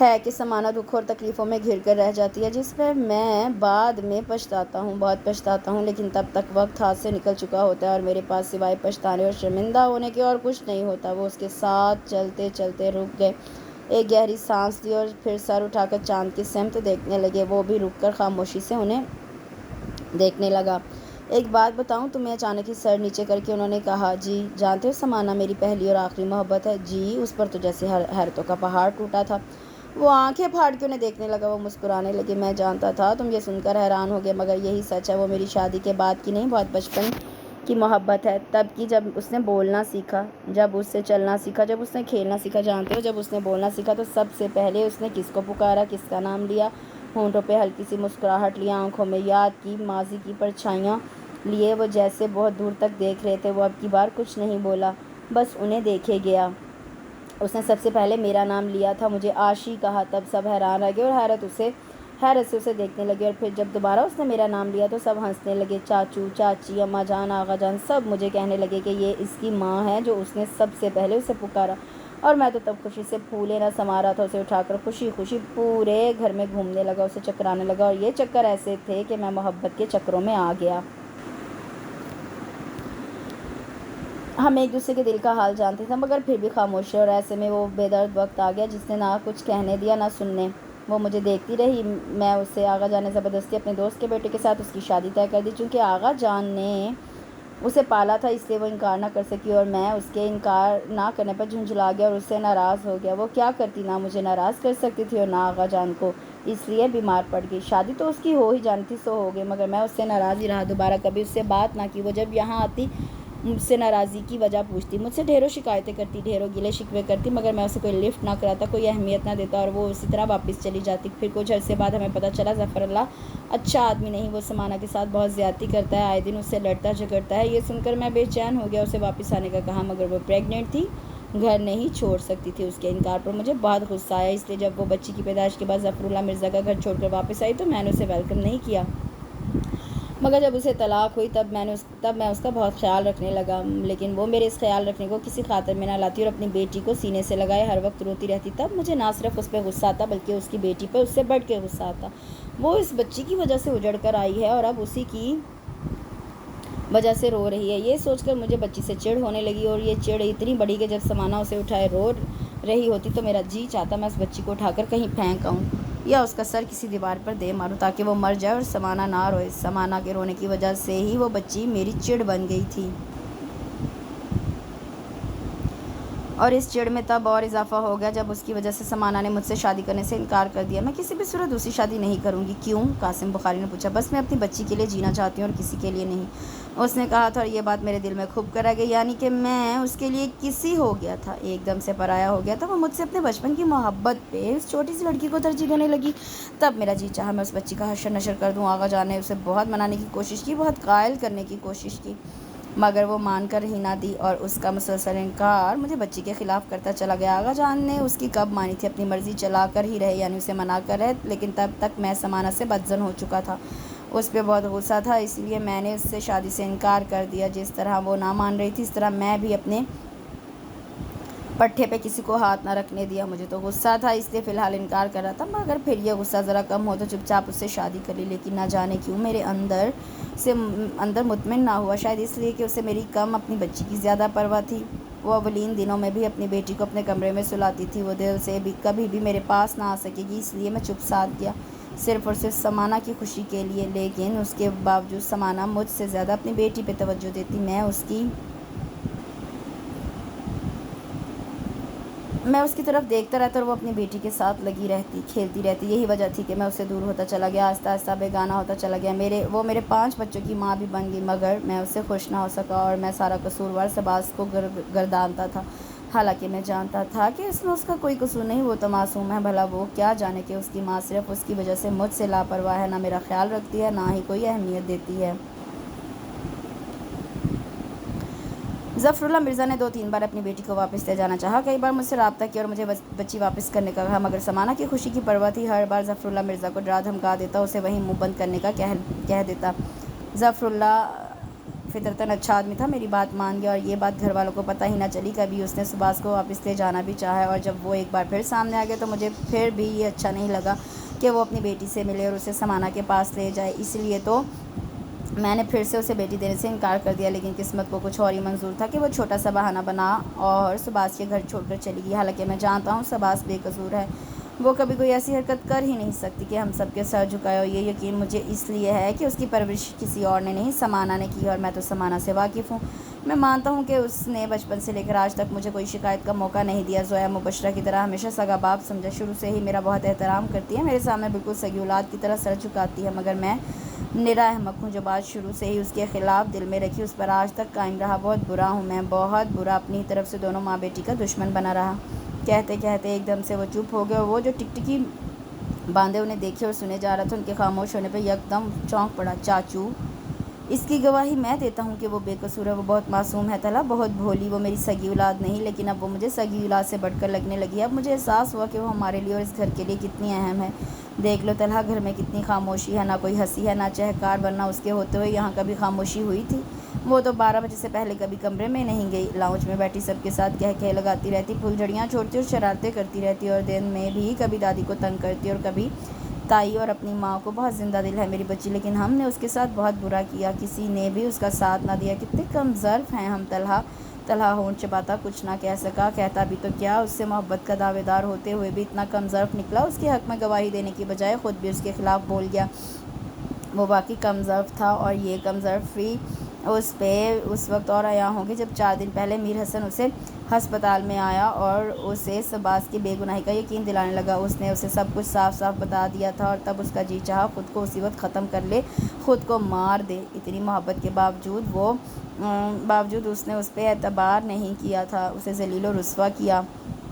Speaker 1: ہے کہ سمانہ دکھوں اور تکلیفوں میں گھر کر رہ جاتی ہے، جس پر میں بعد میں پچھتاتا ہوں، بہت پچھتاتا ہوں، لیکن تب تک وقت ہاتھ سے نکل چکا ہوتا ہے اور میرے پاس سوائے پچھتانے اور شرمندہ ہونے کے اور کچھ نہیں ہوتا۔ وہ اس کے ساتھ چلتے چلتے رک گئے، ایک گہری سانس لی اور پھر سر اٹھا کر چاند کی سمت دیکھنے لگے۔ وہ بھی رک کر خاموشی سے انہیں دیکھنے لگا۔ ایک بات بتاؤں تمہیں؟ اچانک ہی سر نیچے کر کے انہوں نے کہا۔ جی؟ جانتے ہو سمانہ میری پہلی اور آخری محبت ہے۔ جی؟ اس پر تو جیسے حیرتوں کا پہاڑ ٹوٹا تھا۔ وہ آنکھیں پھاڑ کے انہیں دیکھنے لگا، وہ مسکرانے لگے۔ میں جانتا تھا تم یہ سن کر حیران ہوگے، مگر یہی سچ ہے، وہ میری شادی کے بعد کی نہیں، بہت بچپن کی محبت ہے، تب کی جب اس نے بولنا سیکھا، جب اس سے چلنا سیکھا، جب اس نے کھیلنا سیکھا۔ جانتے ہو جب اس نے بولنا سیکھا تو سب سے پہلے اس نے کس کو پکارا، کس کا نام لیا؟ ہونٹوں پہ ہلکی سی مسکراہٹ لیا، آنکھوں میں یاد کی ماضی کی پرچھائیاں لیے وہ جیسے بہت دور تک دیکھ رہے تھے۔ وہ اب کی بار کچھ نہیں بولا، بس انہیں دیکھے گیا۔ اس نے سب سے پہلے میرا نام لیا تھا، مجھے آشی کہا، تب سب حیران رہ گئے اور حیرت سے اسے دیکھنے لگے۔ اور پھر جب دوبارہ اس نے میرا نام لیا تو سب ہنسنے لگے، چاچو، چاچی، اماں جان، آغا جان، سب مجھے کہنے لگے کہ یہ اس کی ماں ہے جو اس نے سب سے پہلے اسے پکارا۔ اور میں تو تب خوشی سے پھولے نہ سما رہا تھا، اسے اٹھا کر خوشی خوشی پورے گھر میں گھومنے لگا، اسے چکرانے لگا، اور یہ چکر ایسے تھے کہ میں محبت کے چکروں میں آ گیا۔ ہم ایک دوسرے کے دل کا حال جانتے تھے مگر پھر بھی خاموش رہے، اور ایسے میں وہ بے درد وقت آ گیا جس نے نہ کچھ کہنے دیا نہ سننے۔ وہ مجھے دیکھتی رہی، میں اسے آغا جان نے زبردستی اپنے دوست کے بیٹے کے ساتھ اس کی شادی طے کر دی۔ چونکہ آغا جان نے اسے پالا تھا اس لیے وہ انکار نہ کر سکی، اور میں اس کے انکار نہ کرنے پر جھنجھلا گیا اور اس سے ناراض ہو گیا۔ وہ کیا کرتی، نہ مجھے ناراض کر سکتی تھی اور نہ آغا جان کو، اس لیے بیمار پڑ گئی۔ شادی تو اس کی ہو ہی جانی تھی، سو ہو گئی، مگر میں اس سے ناراض ہی رہا، دوبارہ کبھی اس سے بات نہ کی۔ وہ جب یہاں آتی مجھ سے ناراضی کی وجہ پوچھتی، مجھ سے ڈھیروں شکایتیں کرتی، ڈھیروں گلے شکوے کرتی، مگر میں اسے کوئی لفٹ نہ کراتا، کوئی اہمیت نہ دیتا، اور وہ اسی طرح واپس چلی جاتی۔ پھر کچھ عرصے بعد ہمیں پتہ چلا ظفر اللہ اچھا آدمی نہیں، وہ سمانہ کے ساتھ بہت زیادتی کرتا ہے، آئے دن اس سے لڑتا جھگڑتا ہے۔ یہ سن کر میں بے چین ہو گیا، اسے واپس آنے کا کہا، مگر وہ پریگننٹ تھی، گھر نہیں چھوڑ سکتی تھی۔ اس کے انکار پر مجھے بہت غصہ آیا، اس لیے جب وہ بچی کی پیدائش کے بعد ظفر اللہ مرزا کا گھر چھوڑ کر واپس آئی تو میں نے اسے ویلکم نہیں کیا، مگر جب اسے طلاق ہوئی تب میں اس کا بہت خیال رکھنے لگا، لیکن وہ میرے اس خیال رکھنے کو کسی خاطر میں نہ لاتی اور اپنی بیٹی کو سینے سے لگائے ہر وقت روتی رہتی۔ تب مجھے نہ صرف اس پہ غصہ آتا بلکہ اس کی بیٹی پہ اس سے بڑھ کے غصہ آتا۔ وہ اس بچی کی وجہ سے اجڑ کر آئی ہے اور اب اسی کی وجہ سے رو رہی ہے۔ یہ سوچ کر مجھے بچی سے چڑ ہونے لگی، اور یہ چڑ اتنی بڑی کہ جب سمانہ اسے اٹھائے رو رہی ہوتی تو میرا جی چاہتا میں اس بچی کو اٹھا کر کہیں پھینک آؤں یا اس کا سر کسی دیوار پر دے ماروں تاکہ وہ مر جائے اور سمانہ نہ روئے۔ سمانہ کے رونے کی وجہ سے ہی وہ بچی میری چڑ بن گئی تھی، اور اس چڑ میں تب اور اضافہ ہو گیا جب اس کی وجہ سے سمانہ نے مجھ سے شادی کرنے سے انکار کر دیا۔ میں کسی بھی صورت دوسری شادی نہیں کروں گی۔ کیوں؟ قاسم بخاری نے پوچھا۔ بس میں اپنی بچی کے لیے جینا چاہتی ہوں اور کسی کے لیے نہیں، اس نے کہا تھا، اور یہ بات میرے دل میں خوب کر گئی، یعنی کہ میں اس کے لیے کسی ہو گیا تھا، ایک دم سے پرایا ہو گیا تھا۔ وہ مجھ سے اپنے بچپن کی محبت پہ اس چھوٹی سی لڑکی کو ترجیح دینے لگی۔ تب میرا جی چاہا میں اس بچی کا حشر نشر کر دوں۔ آغا جان نے اسے بہت منانے کی کوشش کی، بہت قائل کرنے کی کوشش کی، مگر وہ مان کر ہی نہ دی، اور اس کا مسلسل انکار مجھے بچی کے خلاف کرتا چلا گیا۔ آغا جان نے اس کی کب مانی تھی، اپنی مرضی چلا کر ہی رہے، یعنی اسے منع کر رہے، لیکن تب تک میں سمانہ سے بدظن ہو چکا تھا، اس پہ بہت غصہ تھا، اس لیے میں نے اس سے شادی سے انکار کر دیا۔ جس طرح وہ نہ مان رہی تھی اس طرح میں بھی اپنے پٹھے پہ کسی کو ہاتھ نہ رکھنے دیا۔ مجھے تو غصہ تھا اس لیے فی الحال انکار کر رہا تھا، مگر پھر یہ غصہ ذرا کم ہو تو چپ چاپ اس سے شادی کر لی، لیکن نہ جانے کیوں میرے اندر مطمئن نہ ہوا، شاید اس لیے کہ اسے میری کم اپنی بچی کی زیادہ پرواہ تھی۔ وہ اولین دنوں میں بھی اپنی بیٹی کو اپنے کمرے میں سلاتی تھی، وہ دل سے بھی کبھی بھی میرے پاس نہ آ سکے گی، اس لیے میں چپ ساتھ گیا، صرف اور صرف سمانہ کی خوشی کے لیے۔ لیکن اس کے باوجود سمانہ مجھ سے زیادہ اپنی بیٹی پہ توجہ دیتی، میں اس کی طرف دیکھتا رہتا اور وہ اپنی بیٹی کے ساتھ لگی رہتی، کھیلتی رہتی۔ یہی وجہ تھی کہ میں اس سے دور ہوتا چلا گیا، آہستہ آہستہ بیگانہ ہوتا چلا گیا۔ وہ میرے 5 بچوں کی ماں بھی بن گئی، مگر میں اس سے خوش نہ ہو سکا، اور میں سارا قصوروار شہباز کو گردانتا تھا، حالانکہ میں جانتا تھا کہ اس میں اس کا کوئی قصور نہیں، وہ تو معصوم ہے۔ بھلا وہ کیا جانے کہ اس کی ماں صرف اس کی وجہ سے مجھ سے لاپرواہ ہے، نہ میرا خیال رکھتی ہے، نہ ہی کوئی اہمیت دیتی ہے۔ ظفر اللہ مرزا نے 2-3 بار اپنی بیٹی کو واپس لے جانا چاہا، کئی بار مجھ سے رابطہ کیا اور مجھے بچی واپس کرنے کا کہا، مگر سمانہ کی خوشی کی پرواہ تھی، ہر بار ظفر اللہ مرزا کو ڈرا دھمکا دیتا، اسے وہیں منہ بند کرنے کا کہہ دیتا۔ ظفر اللہ فطرتاً اچھا آدمی تھا، میری بات مان گیا، اور یہ بات گھر والوں کو پتہ ہی نہ چلی۔ کبھی اس نے شہباز کو واپس لے جانا بھی چاہا، اور جب وہ ایک بار پھر سامنے آ گیا تو مجھے پھر بھی یہ اچھا نہیں لگا کہ وہ اپنی بیٹی سے ملے اور اسے سمانہ کے پاس لے جائے، اس لیے تو میں نے پھر سے اسے بیٹی دینے سے انکار کر دیا۔ لیکن قسمت کو کچھ اور ہی منظور تھا کہ وہ چھوٹا سا بہانہ بنا اور شہباز کے گھر چھوڑ کر چلی گئی، حالانکہ میں جانتا ہوں شہباز بے قصور ہے، وہ کبھی کوئی ایسی حرکت کر ہی نہیں سکتی کہ ہم سب کے سر جھکائے، اور یہ یقین مجھے اس لیے ہے کہ اس کی پرورش کسی اور نے نہیں سمانا نے کی، اور میں تو سمانا سے واقف ہوں۔ میں مانتا ہوں کہ اس نے بچپن سے لے کر آج تک مجھے کوئی شکایت کا موقع نہیں دیا۔ زویا مبشرہ کی طرح ہمیشہ سگا باپ سمجھا، شروع سے ہی میرا بہت احترام کرتی ہے، میرے سامنے بالکل سگی اولاد کی طرح سر جھکاتی ہے، مگر میں نرا احمق ہوں جو بات شروع سے ہی اس کے خلاف دل میں رکھی، اس پر آج تک قائم رہا۔ بہت برا ہوں میں، بہت برا، اپنی طرف سے دونوں ماں بیٹی کا دشمن بنا رہا۔ کہتے کہتے ایک دم سے وہ چپ ہو گئے، اور وہ جو ٹکٹکی باندھے انہیں دیکھے اور سنے جا رہا تھا، ان کے خاموش ہونے پہ یکدم چونک پڑا۔ چاچو، اس کی گواہی میں دیتا ہوں کہ وہ بے قصور ہے، وہ بہت معصوم ہے طلحہ، بہت بھولی، وہ میری سگی اولاد نہیں، لیکن اب وہ مجھے سگی اولاد سے بڑھ کر لگنے لگی ہے۔ اب مجھے احساس ہوا کہ وہ ہمارے لیے اور اس گھر کے لیے کتنی اہم ہے۔ دیکھ لو طلحہ، گھر میں کتنی خاموشی ہے، نہ کوئی ہنسی ہے، نہ چہکار، ورنہ اس کے ہوتے ہوئے یہاں کبھی خاموشی ہوئی تھی؟ وہ تو 12 بجے سے پہلے کبھی کمرے میں نہیں گئی، لاؤنج میں بیٹھی سب کے ساتھ کہے لگاتی رہتی، پھول جھڑیاں چھوڑتی اور شرارتیں کرتی رہتی، اور دن میں بھی کبھی دادی کو تنگ کرتی اور کبھی تائی اور اپنی ماں کو۔ بہت زندہ دل ہے میری بچی، لیکن ہم نے اس کے ساتھ بہت برا کیا، کسی نے بھی اس کا ساتھ نہ دیا۔ کتنے کم ظرف ہیں ہم طلحہ۔ طلحہ ہونٹ چباتا کچھ نہ کہہ سکا، کہتا بھی تو کیا، اس سے محبت کا دعوے دار ہوتے ہوئے بھی اتنا کم ظرف نکلا۔ اس کے حق میں گواہی دینے کی بجائے خود بھی اس کے خلاف بول گیا۔ وہ واقعی کم ظرف تھا، اور یہ کم ظرفی اس پہ اس وقت اور عیاں ہوگی جب 4 دن پہلے میر حسن اسے ہسپتال میں آیا اور اسے شہباز کی بے گناہی کا یقین دلانے لگا۔ اس نے اسے سب کچھ صاف صاف بتا دیا تھا، اور تب اس کا جی چاہا خود کو اسی وقت ختم کر لے، خود کو مار دے۔ اتنی محبت کے باوجود اس نے اس پہ اعتبار نہیں کیا تھا، اسے ذلیل و رسوا کیا۔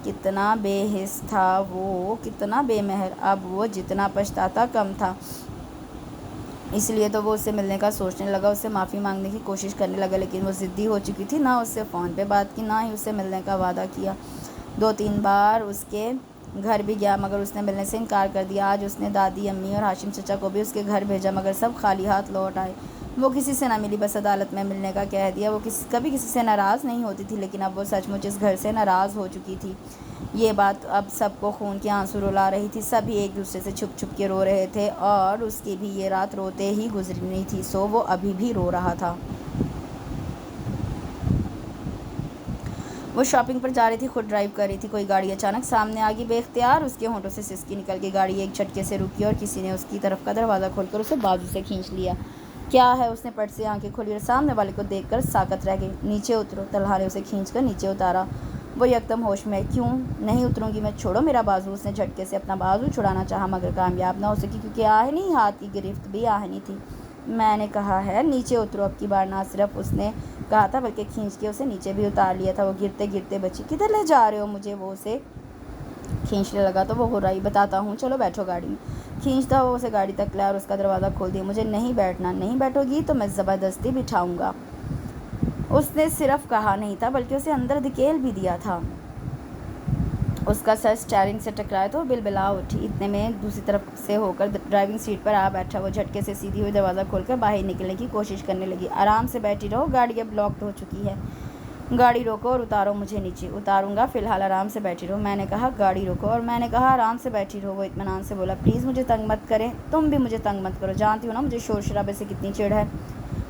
Speaker 1: کتنا بے حس تھا وہ، کتنا بے مہر۔ اب وہ جتنا پچھتاتا کم تھا، اس لیے تو وہ اس سے ملنے کا سوچنے لگا، اس سے معافی مانگنے کی کوشش کرنے لگا، لیکن وہ ضدی ہو چکی تھی۔ نہ اس سے فون پہ بات کی، نہ ہی اس سے ملنے کا وعدہ کیا۔ 2-3 بار اس کے گھر بھی گیا، مگر اس نے ملنے سے انکار کر دیا۔ آج اس نے دادی امی اور ہاشم چچا کو بھی اس کے گھر بھیجا، مگر سب خالی ہاتھ لوٹ آئے۔ وہ کسی سے نہ ملی، بس عدالت میں ملنے کا کہہ دیا۔ وہ کبھی کسی سے ناراض نہیں ہوتی تھی، لیکن اب وہ سچ مچ اس گھر سے ناراض ہو چکی تھی۔ یہ بات اب سب کو خون کے آنسو رلا رہی تھی، سبھی ایک دوسرے سے چھپ چھپ کے رو رہے تھے، اور اس کی بھی یہ رات روتے ہی گزرنی تھی، سو وہ ابھی بھی رو رہا تھا۔ وہ شاپنگ پر جا رہی تھی، خود ڈرائیو کر رہی تھی، کوئی گاڑی اچانک سامنے آ گئی، بے اختیار اس کے ہونٹوں سے سسکی نکل گئی، گاڑی ایک جھٹکے سے رکی، اور کسی نے اس کی طرف کا دروازہ کھول کر اسے بازو سے کھینچ لیا۔ کیا ہے؟ اس نے پٹ سے آنکھیں کھولی اور سامنے والے کو دیکھ کر ساکت رہ گئی۔ نیچے اترو، طلحہ نے اسے کھینچ کر نیچے اتارا۔ وہ یکدم ہوش میں، کیوں نہیں اتروں گی میں، چھوڑو میرا بازو۔ اس نے جھٹکے سے اپنا بازو چھڑانا چاہا، مگر کامیاب نہ ہو سکی، کیونکہ آہنی ہاتھ کی گرفت بھی آہنی تھی۔ میں نے کہا ہے نیچے اترو۔ اب کی بار نہ صرف اس نے کہا تھا بلکہ کھینچ کے اسے نیچے بھی اتار لیا تھا۔ وہ گرتے گرتے بچی، کدھر لے جا رہے ہو مجھے؟ وہ اسے کھینچنے لگا تو وہ ہرائی، بتاتا ہوں، چلو بیٹھو گاڑی میں۔ کھینچتا ہوا اسے گاڑی تک لایا اور اس کا دروازہ کھول دیا۔ مجھے نہیں بیٹھنا۔ نہیں بیٹھو گی تو میں زبردستی بٹھاؤں گا۔ اس نے صرف کہا نہیں تھا بلکہ اسے اندر دھکیل بھی دیا تھا۔ اس کا سر اسٹیئرنگ سے ٹکرایا تو وہ بلبلا اٹھی، اتنے میں دوسری طرف سے ہو کر ڈرائیونگ سیٹ پر آ بیٹھا۔ وہ جھٹکے سے سیدھی ہوئی دروازہ کھول کر باہر نکلنے کی کوشش کرنے لگی۔ آرام سے بیٹھی رہو، گاڑی اب لاکڈ ہو چکی ہے۔ گاڑی روکو اور اتارو مجھے نیچے۔ اتاروں گا، فی الحال آرام سے بیٹھی رہو۔ میں نے کہا گاڑی روکو، اور میں نے کہا آرام سے بیٹھی رہو۔ وہ اطمینان سے بولا، پلیز مجھے تنگ مت کریں، تم بھی مجھے تنگ مت کرو، جانتی ہو نا مجھے شور شرابے سے کتنی چڑ ہے۔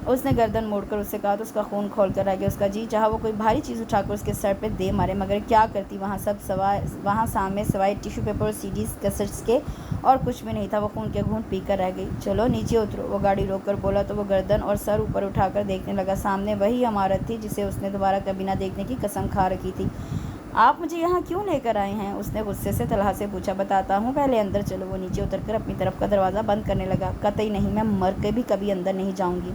Speaker 1: اس نے گردن موڑ کر اس سے کہا تو اس کا خون کھول کر رہ گیا۔ اس کا جی چاہا وہ کوئی بھاری چیز اٹھا کر اس کے سر پہ دے مارے، مگر کیا کرتی، وہاں سامنے سوائے ٹیشو پیپر اور CDs کیسٹس کے اور کچھ بھی نہیں تھا۔ وہ خون کے گھونٹ پی کر رہ گئی۔ چلو نیچے اترو، وہ گاڑی روک کر بولا تو وہ گردن اور سر اوپر اٹھا کر دیکھنے لگا۔ سامنے وہی عمارت تھی جسے اس نے دوبارہ کبھی نہ دیکھنے کی قسم کھا رکھی تھی۔ آپ مجھے یہاں کیوں لے کر آئے ہیں؟ اس نے غصے سے طلحہ سے پوچھا۔ بتاتا ہوں، پہلے اندر چلو۔ وہ نیچے اتر کر اپنی طرف کا دروازہ بند کرنے لگا۔ قطعی نہیں، میں مر کے بھی کبھی اندر نہیں جاؤں گی۔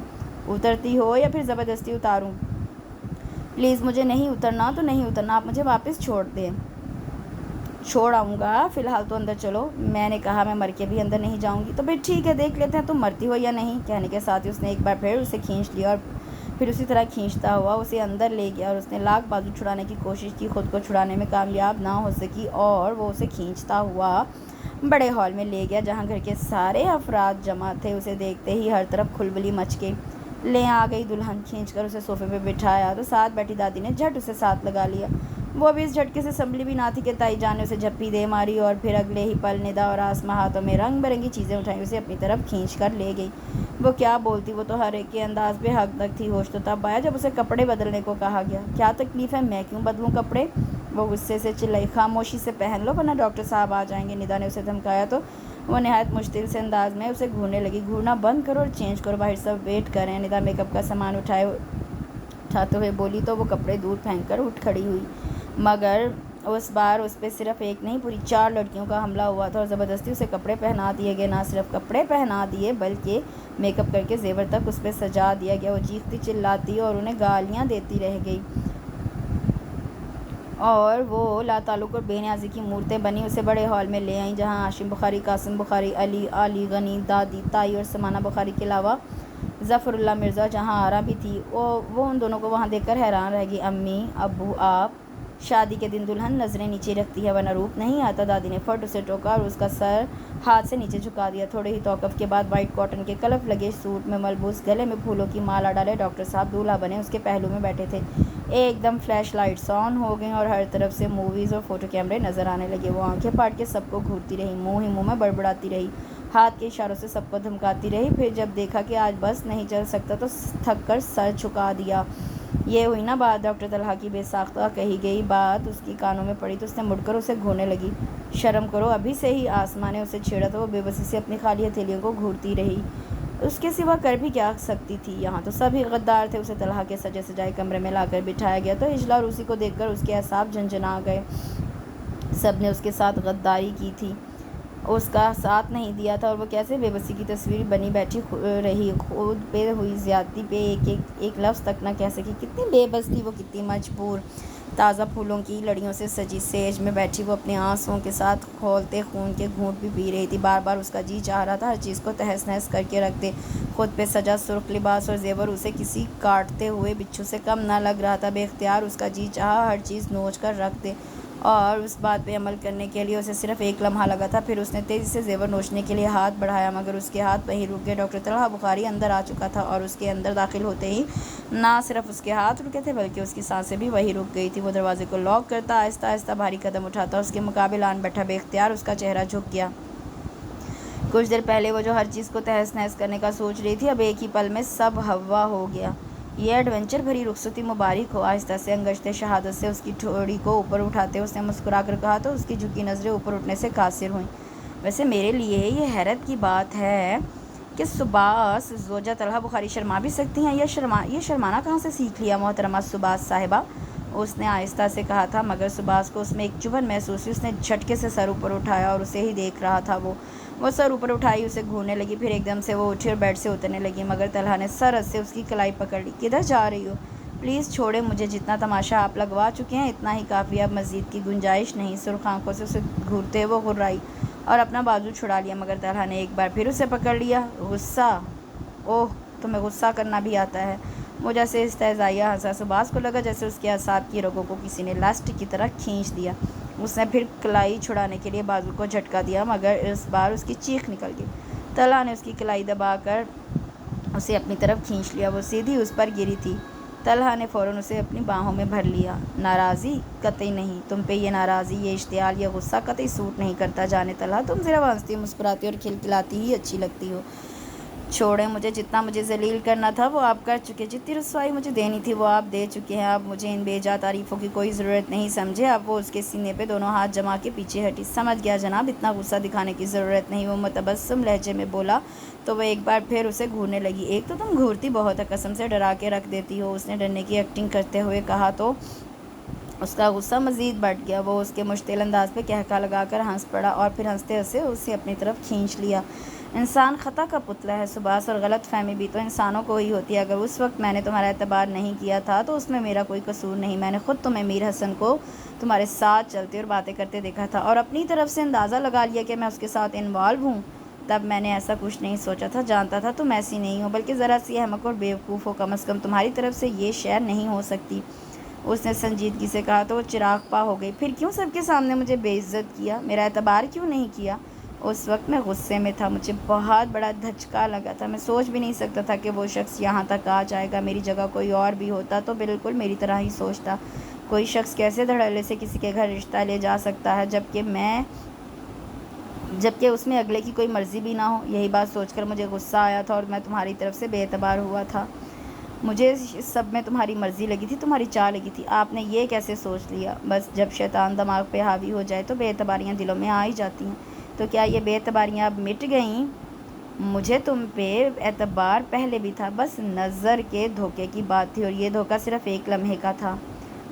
Speaker 1: اترتی ہو یا پھر زبردستی اتاروں؟ پلیز مجھے نہیں اترنا تو نہیں اترنا، آپ مجھے واپس چھوڑ دیں۔ چھوڑ آؤں گا، فی الحال تو اندر چلو۔ میں نے کہا میں مر کے بھی اندر نہیں جاؤں گی۔ تو پھر ٹھیک ہے، دیکھ لیتے ہیں تم مرتی ہو یا نہیں۔ کہنے کے ساتھ ہی اس نے ایک بار پھر اسے کھینچ لیا، اور پھر اسی طرح کھینچتا ہوا اسے اندر لے گیا، اور اس نے لاکھ بازو چھڑانے کی کوشش کی، خود کو چھڑانے میں کامیاب نہ ہو سکی، اور وہ اسے کھینچتا ہوا بڑے ہال میں لے گیا جہاں گھر کے سارے افراد جمع تھے۔ اسے دیکھتے ہی ہر طرف کھلبلی مچ گئی۔ لے آ گئی دلہن، کھینچ کر اسے صوفے پہ بٹھایا تو ساتھ بیٹھی دادی نے جھٹ اسے ساتھ لگا لیا۔ وہ ابھی اس جھٹکے سے سنبھلی بھی نہ تھی کہ تائی جان نے اسے جھپی دے ماری، اور پھر اگلے ہی پل ندا اور آسماں ہاتھوں میں رنگ برنگی چیزیں اٹھائیں اسے اپنی طرف کھینچ کر لے گئی۔ وہ کیا بولتی، وہ تو ہر ایک کے انداز پہ حق تک تھی۔ ہوش تو تب آیا جب اسے کپڑے بدلنے کو کہا گیا۔ کیا تکلیف ہے، میں کیوں بدلوں کپڑے؟ وہ غصے سے چلائی، خاموشی سے پہن لو ورنہ ڈاکٹر صاحب آ جائیں گے۔ ندا نے اسے دھمکایا تو وہ نہایت مشتعل سے انداز میں اسے گھورنے لگی۔ گھورنا بند کرو اور چینج کرو، باہر سب ویٹ کر رہے ہیں۔ ندا میک اپ کا سامان اٹھاتے ہوئے بولی تو وہ کپڑے دور پھینک کر اٹھ کھڑی ہوئی، مگر اس بار اس پہ صرف ایک نہیں پوری 4 لڑکیوں کا حملہ ہوا تھا اور زبردستی اسے کپڑے پہنا دیے گئے۔ نہ صرف کپڑے پہنا دیے بلکہ میک اپ کر کے زیور تک اس پہ سجا دیا گیا۔ وہ چیختی چلاتی اور انہیں گالیاں دیتی رہ گئی اور وہ لا تعلق اور بے نیازی کی مورتیں بنی اسے بڑے ہال میں لے آئیں، جہاں ہاشم بخاری، قاسم بخاری، علی غنی، دادی، تائی اور سمانہ بخاری کے علاوہ ظفر اللہ مرزا جہاں آرا بھی تھی۔ وہ ان دونوں کو وہاں دیکھ کر حیران رہ گئی۔ امی، ابو، آپ، شادی کے دن دلہن نظریں نیچے رکھتی ہے ورنہ روپ نہیں آتا۔ دادی نے فٹ اسے ٹوکا اور اس کا سر ہاتھ سے نیچے جھکا دیا۔ تھوڑے ہی توقف کے بعد وائٹ کاٹن کے کلف لگے سوٹ میں ملبوس، گلے میں پھولوں کی مالا ڈالے ڈاکٹر صاحب دولہا بنے اس کے پہلو میں بیٹھے تھے۔ ایک دم فلیش لائٹس آن ہو گئیں اور ہر طرف سے موویز اور فوٹو کیمرے نظر آنے لگے۔ وہ آنکھیں پاٹ کے سب کو گھورتی رہی، منہ ہی منہ میں بڑبڑاتی رہی، ہاتھ کے اشاروں سے سب کو دھمکاتی رہی۔ پھر جب دیکھا کہ آج بس نہیں چل سکتا تو تھک کر سر جھکا دیا۔ یہ ہوئی نا بات، ڈاکٹر طلحہ کی بے ساختہ کہی گئی بات اس کی کانوں میں پڑی تو اس نے مڑ کر اسے گھورنے لگی۔ شرم کرو، ابھی سے ہی آسماں نے اسے چھیڑا تو وہ بے بسی سے اپنی خالی ہتھیلیوں کو گھورتی رہی۔ اس کے سوا کر بھی کیا سکتی تھی؟ یہاں تو سب ہی غدار تھے۔ اسے طلحہ کے سجے سجائے کمرے میں لا کر بٹھایا گیا تو اجلا روسی کو دیکھ کر اس کے اعصاب جھنجھنا گئے۔ سب نے اس کے ساتھ غداری کی تھی، اس کا ساتھ نہیں دیا تھا اور وہ کیسے بے بسی کی تصویر بنی بیٹھی رہی، خود پہ ہوئی زیادتی پہ ایک لفظ تک نہ کہہ سکی۔ کتنی بے بس تھی وہ، کتنی مجبور۔ تازہ پھولوں کی لڑیوں سے سجی سیج میں بیٹھی وہ اپنے آنسوؤں کے ساتھ کھولتے خون کے گھونٹ بھی پی رہی تھی۔ بار بار اس کا جی چاہ رہا تھا ہر چیز کو تہس نہس کر کے رکھ دے۔ خود پہ سجا سرخ لباس اور زیور اسے کسی کاٹتے ہوئے بچھو سے کم نہ لگ رہا تھا۔ بے اختیار اس کا جی چاہا ہر چیز نوچ کر رکھ دے اور اس بات پہ عمل کرنے کے لیے اسے صرف ایک لمحہ لگا تھا۔ پھر اس نے تیزی سے زیور نوچنے کے لیے ہاتھ بڑھایا مگر اس کے ہاتھ وہیں رک گئے۔ ڈاکٹر طلحہ بخاری اندر آ چکا تھا اور اس کے اندر داخل ہوتے ہی نہ صرف اس کے ہاتھ رکے تھے بلکہ اس کی سانسیں بھی وہیں رک گئی تھی۔ وہ دروازے کو لاک کرتا آہستہ آہستہ بھاری قدم اٹھاتا اس کے مقابل آن بیٹھا۔ بے اختیار اس کا چہرہ جھک گیا۔ کچھ دیر پہلے وہ جو ہر چیز کو تہس نہس کرنے کا سوچ رہی تھی اب ایک ہی پل میں سب ہوا ہو گیا۔ یہ ایڈونچر بھری رخصتی مبارک ہو۔ آہستہ سے انگشتِ شہادت سے اس کی ٹھوڑی کو اوپر اٹھاتے اس نے مسکرا کر کہا تو اس کی جھکی نظریں اوپر اٹھنے سے قاصر ہوئیں۔ ویسے میرے لیے یہ حیرت کی بات ہے کہ سباس زوجہ طلحہ بخاری شرما بھی سکتی ہیں۔ یہ شرمانا کہاں سے سیکھ لیا محترمہ سباس صاحبہ؟ اس نے آہستہ سے کہا تھا مگر سباس کو اس میں ایک چبھن محسوس ہوئی۔ اس نے جھٹکے سے سر اوپر اٹھایا اور اسے ہی دیکھ رہا تھا۔ وہ سر اوپر اٹھائی اسے گھورنے لگی، پھر ایک دم سے وہ اٹھی اور بیڈ سے اترنے لگی مگر طلحہ نے سرعت سے اس کی کلائی پکڑ لی۔ کدھر جا رہی ہو؟ پلیز چھوڑیں مجھے، جتنا تماشا آپ لگوا چکے ہیں اتنا ہی کافی، اب مزید کی گنجائش نہیں۔ سرخ آنکھوں سے اسے گھورتے وہ غرائی اور اپنا بازو چھڑا لیا مگر طلحہ نے ایک بار پھر اسے پکڑ لیا۔ غصہ؟ اوہ، تمہیں غصہ کرنا بھی آتا ہے؟ وہ جیسے استہزائیہ ہنسا۔ سباس کو لگا جیسے اس کے اعصاب کی رگوں کو کسی نے لاسٹک کی طرح کھینچ دیا۔ اس نے پھر کلائی چھڑانے کے لیے بازو کو جھٹکا دیا مگر اس بار اس کی چیخ نکل گئی۔ طلحہ نے اس کی کلائی دبا کر اسے اپنی طرف کھینچ لیا۔ وہ سیدھی اس پر گری تھی۔ طلحہ نے فوراً اسے اپنی باہوں میں بھر لیا۔ ناراضی؟ قطعی نہیں، تم پہ یہ ناراضی، یہ اشتعال، یہ غصہ قطعی سوٹ نہیں کرتا۔ جانے طلحہ، تم صرف ہنستی مسکراتی اور کھلکھلاتی ہی اچھی لگتی ہو۔ چھوڑیں مجھے، جتنا مجھے ذلیل کرنا تھا وہ آپ کر چکے، جتنی رسوائی مجھے دینی تھی وہ آپ دے چکے ہیں، اب مجھے ان بے جا تعریفوں کی کوئی ضرورت نہیں، سمجھے؟ اب وہ اس کے سینے پہ دونوں ہاتھ جما کے پیچھے ہٹی۔ سمجھ گیا جناب، اتنا غصہ دکھانے کی ضرورت نہیں، وہ متبسم لہجے میں بولا تو وہ ایک بار پھر اسے گھورنے لگی۔ ایک تو تم گھورتی بہت ہے، قسم سے ڈرا کے رکھ دیتی ہو، اس نے ڈرنے کی ایکٹنگ کرتے ہوئے کہا تو اس کا غصہ مزید بڑھ گیا۔ وہ اس کے مشتعل انداز پہ قہقہہ لگا کر ہنس پڑا اور پھر ہنستے ہنستے اسے اپنی طرف کھینچ لیا۔ انسان خطا کا پتلا ہے سباس، اور غلط فہمی بھی تو انسانوں کو ہی ہوتی ہے۔ اگر اس وقت میں نے تمہارا اعتبار نہیں کیا تھا تو اس میں میرا کوئی قصور نہیں، میں نے خود تمہیں میر حسن کو تمہارے ساتھ چلتے اور باتیں کرتے دیکھا تھا اور اپنی طرف سے اندازہ لگا لیا کہ میں اس کے ساتھ انوالو ہوں۔ تب میں نے ایسا کچھ نہیں سوچا تھا، جانتا تھا تم ایسی نہیں ہو بلکہ ذرا سی احمق اور بیوقوف ہو، کم از کم تمہاری طرف سے یہ شے نہیں ہو سکتی۔ اس نے سنجیدگی سے کہا تو وہ چراغ پا ہو گئی۔ پھر کیوں سب کے سامنے مجھے بے عزت کیا؟ میرا اعتبار کیوں نہیں کیا؟ اس وقت میں غصے میں تھا، مجھے بہت بڑا دھچکا لگا تھا، میں سوچ بھی نہیں سکتا تھا کہ وہ شخص یہاں تک آ جائے گا۔ میری جگہ کوئی اور بھی ہوتا تو بالکل میری طرح ہی سوچتا۔ کوئی شخص کیسے دھڑلے سے کسی کے گھر رشتہ لے جا سکتا ہے جبکہ اس میں اگلے کی کوئی مرضی بھی نہ ہو؟ یہی بات سوچ کر مجھے غصہ آیا تھا اور میں تمہاری طرف سے بے اعتبار ہوا تھا۔ مجھے سب میں تمہاری مرضی لگی تھی، تمہاری چاہ لگی تھی، آپ نے یہ کیسے سوچ لیا؟ بس جب شیطان دماغ پہ حاوی ہو جائے تو بے اعتباریاں دلوں میں آ ہی جاتی ہیں۔ تو کیا یہ بے اعتباریاں اب مٹ گئیں؟ مجھے تم پہ اعتبار پہلے بھی تھا، بس نظر کے دھوکے کی بات تھی، اور یہ دھوکہ صرف ایک لمحے کا تھا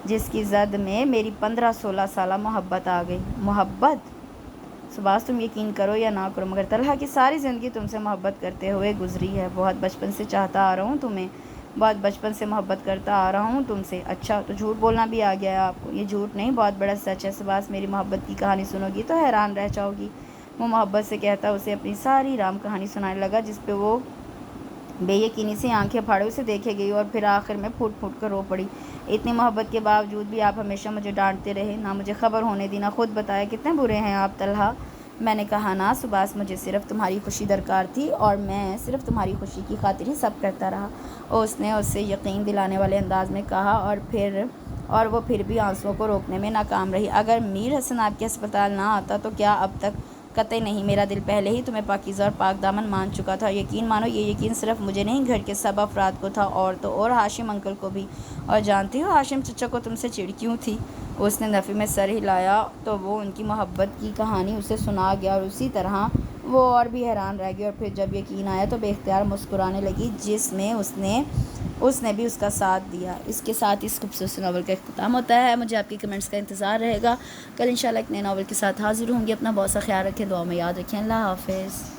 Speaker 1: جس کی زد میں میری 15-16 سالہ محبت آ گئی۔ محبت؟ سباز، تم یقین کرو یا نہ کرو مگر طلحہ کی ساری زندگی تم سے محبت کرتے ہوئے گزری ہے۔ بہت بچپن سے چاہتا آ رہا ہوں تمہیں، بہت بچپن سے محبت کرتا آ رہا ہوں تم سے۔ اچھا، تو جھوٹ بولنا بھی آ گیا ہے آپ کو؟ یہ جھوٹ نہیں، بہت بڑا سچ ہے سباز۔ میری محبت کی کہانی سنو گی تو حیران رہ جاؤ گی۔ وہ محبت سے کہتا اسے اپنی ساری رام کہانی سنانے لگا، جس پہ وہ بے یقینی سے آنکھیں پھاڑے اسے دیکھے گئی، اور پھر آخر میں پھوٹ پھوٹ کر رو پڑی۔ اتنی محبت کے باوجود بھی آپ ہمیشہ مجھے ڈانٹتے رہے، نہ مجھے خبر ہونے دی، نہ خود بتایا۔ کتنے برے ہیں آپ طلحہ۔ میں نے کہا نا سباز، مجھے صرف تمہاری خوشی درکار تھی، اور میں صرف تمہاری خوشی کی خاطر ہی سب کرتا رہا۔ اور اس نے اسے یقین دلانے والے انداز میں کہا، اور وہ پھر بھی آنسوؤں کو روکنے میں ناکام رہی۔ اگر میر حسن آپ کے ہسپتال نہ آتا تو کیا اب تک؟ قطعی نہیں، میرا دل پہلے ہی تمہیں پاکیزہ اور پاک دامن مان چکا تھا۔ یقین مانو، یہ یقین صرف مجھے نہیں، گھر کے سب افراد کو تھا، اور تو اور ہاشم انکل کو بھی۔ اور جانتی ہو ہاشم چچا کو تم سے چڑ کیوں تھی؟ اس نے نفی میں سر ہلایا تو وہ ان کی محبت کی کہانی اسے سنا گیا، اور اسی طرح وہ اور بھی حیران رہ گئی، اور پھر جب یقین آیا تو بے اختیار مسکرانے لگی، جس میں اس نے بھی اس کا ساتھ دیا۔ اس کے ساتھ اس خوبصورت ناول کا اختتام ہوتا ہے۔ مجھے آپ کے کمنٹس کا انتظار رہے گا۔ کل انشاءاللہ ایک نئے ناول کے ساتھ حاضر ہوں گی۔ اپنا بہت سا خیال رکھیں، دعا میں یاد رکھیں۔ اللہ حافظ۔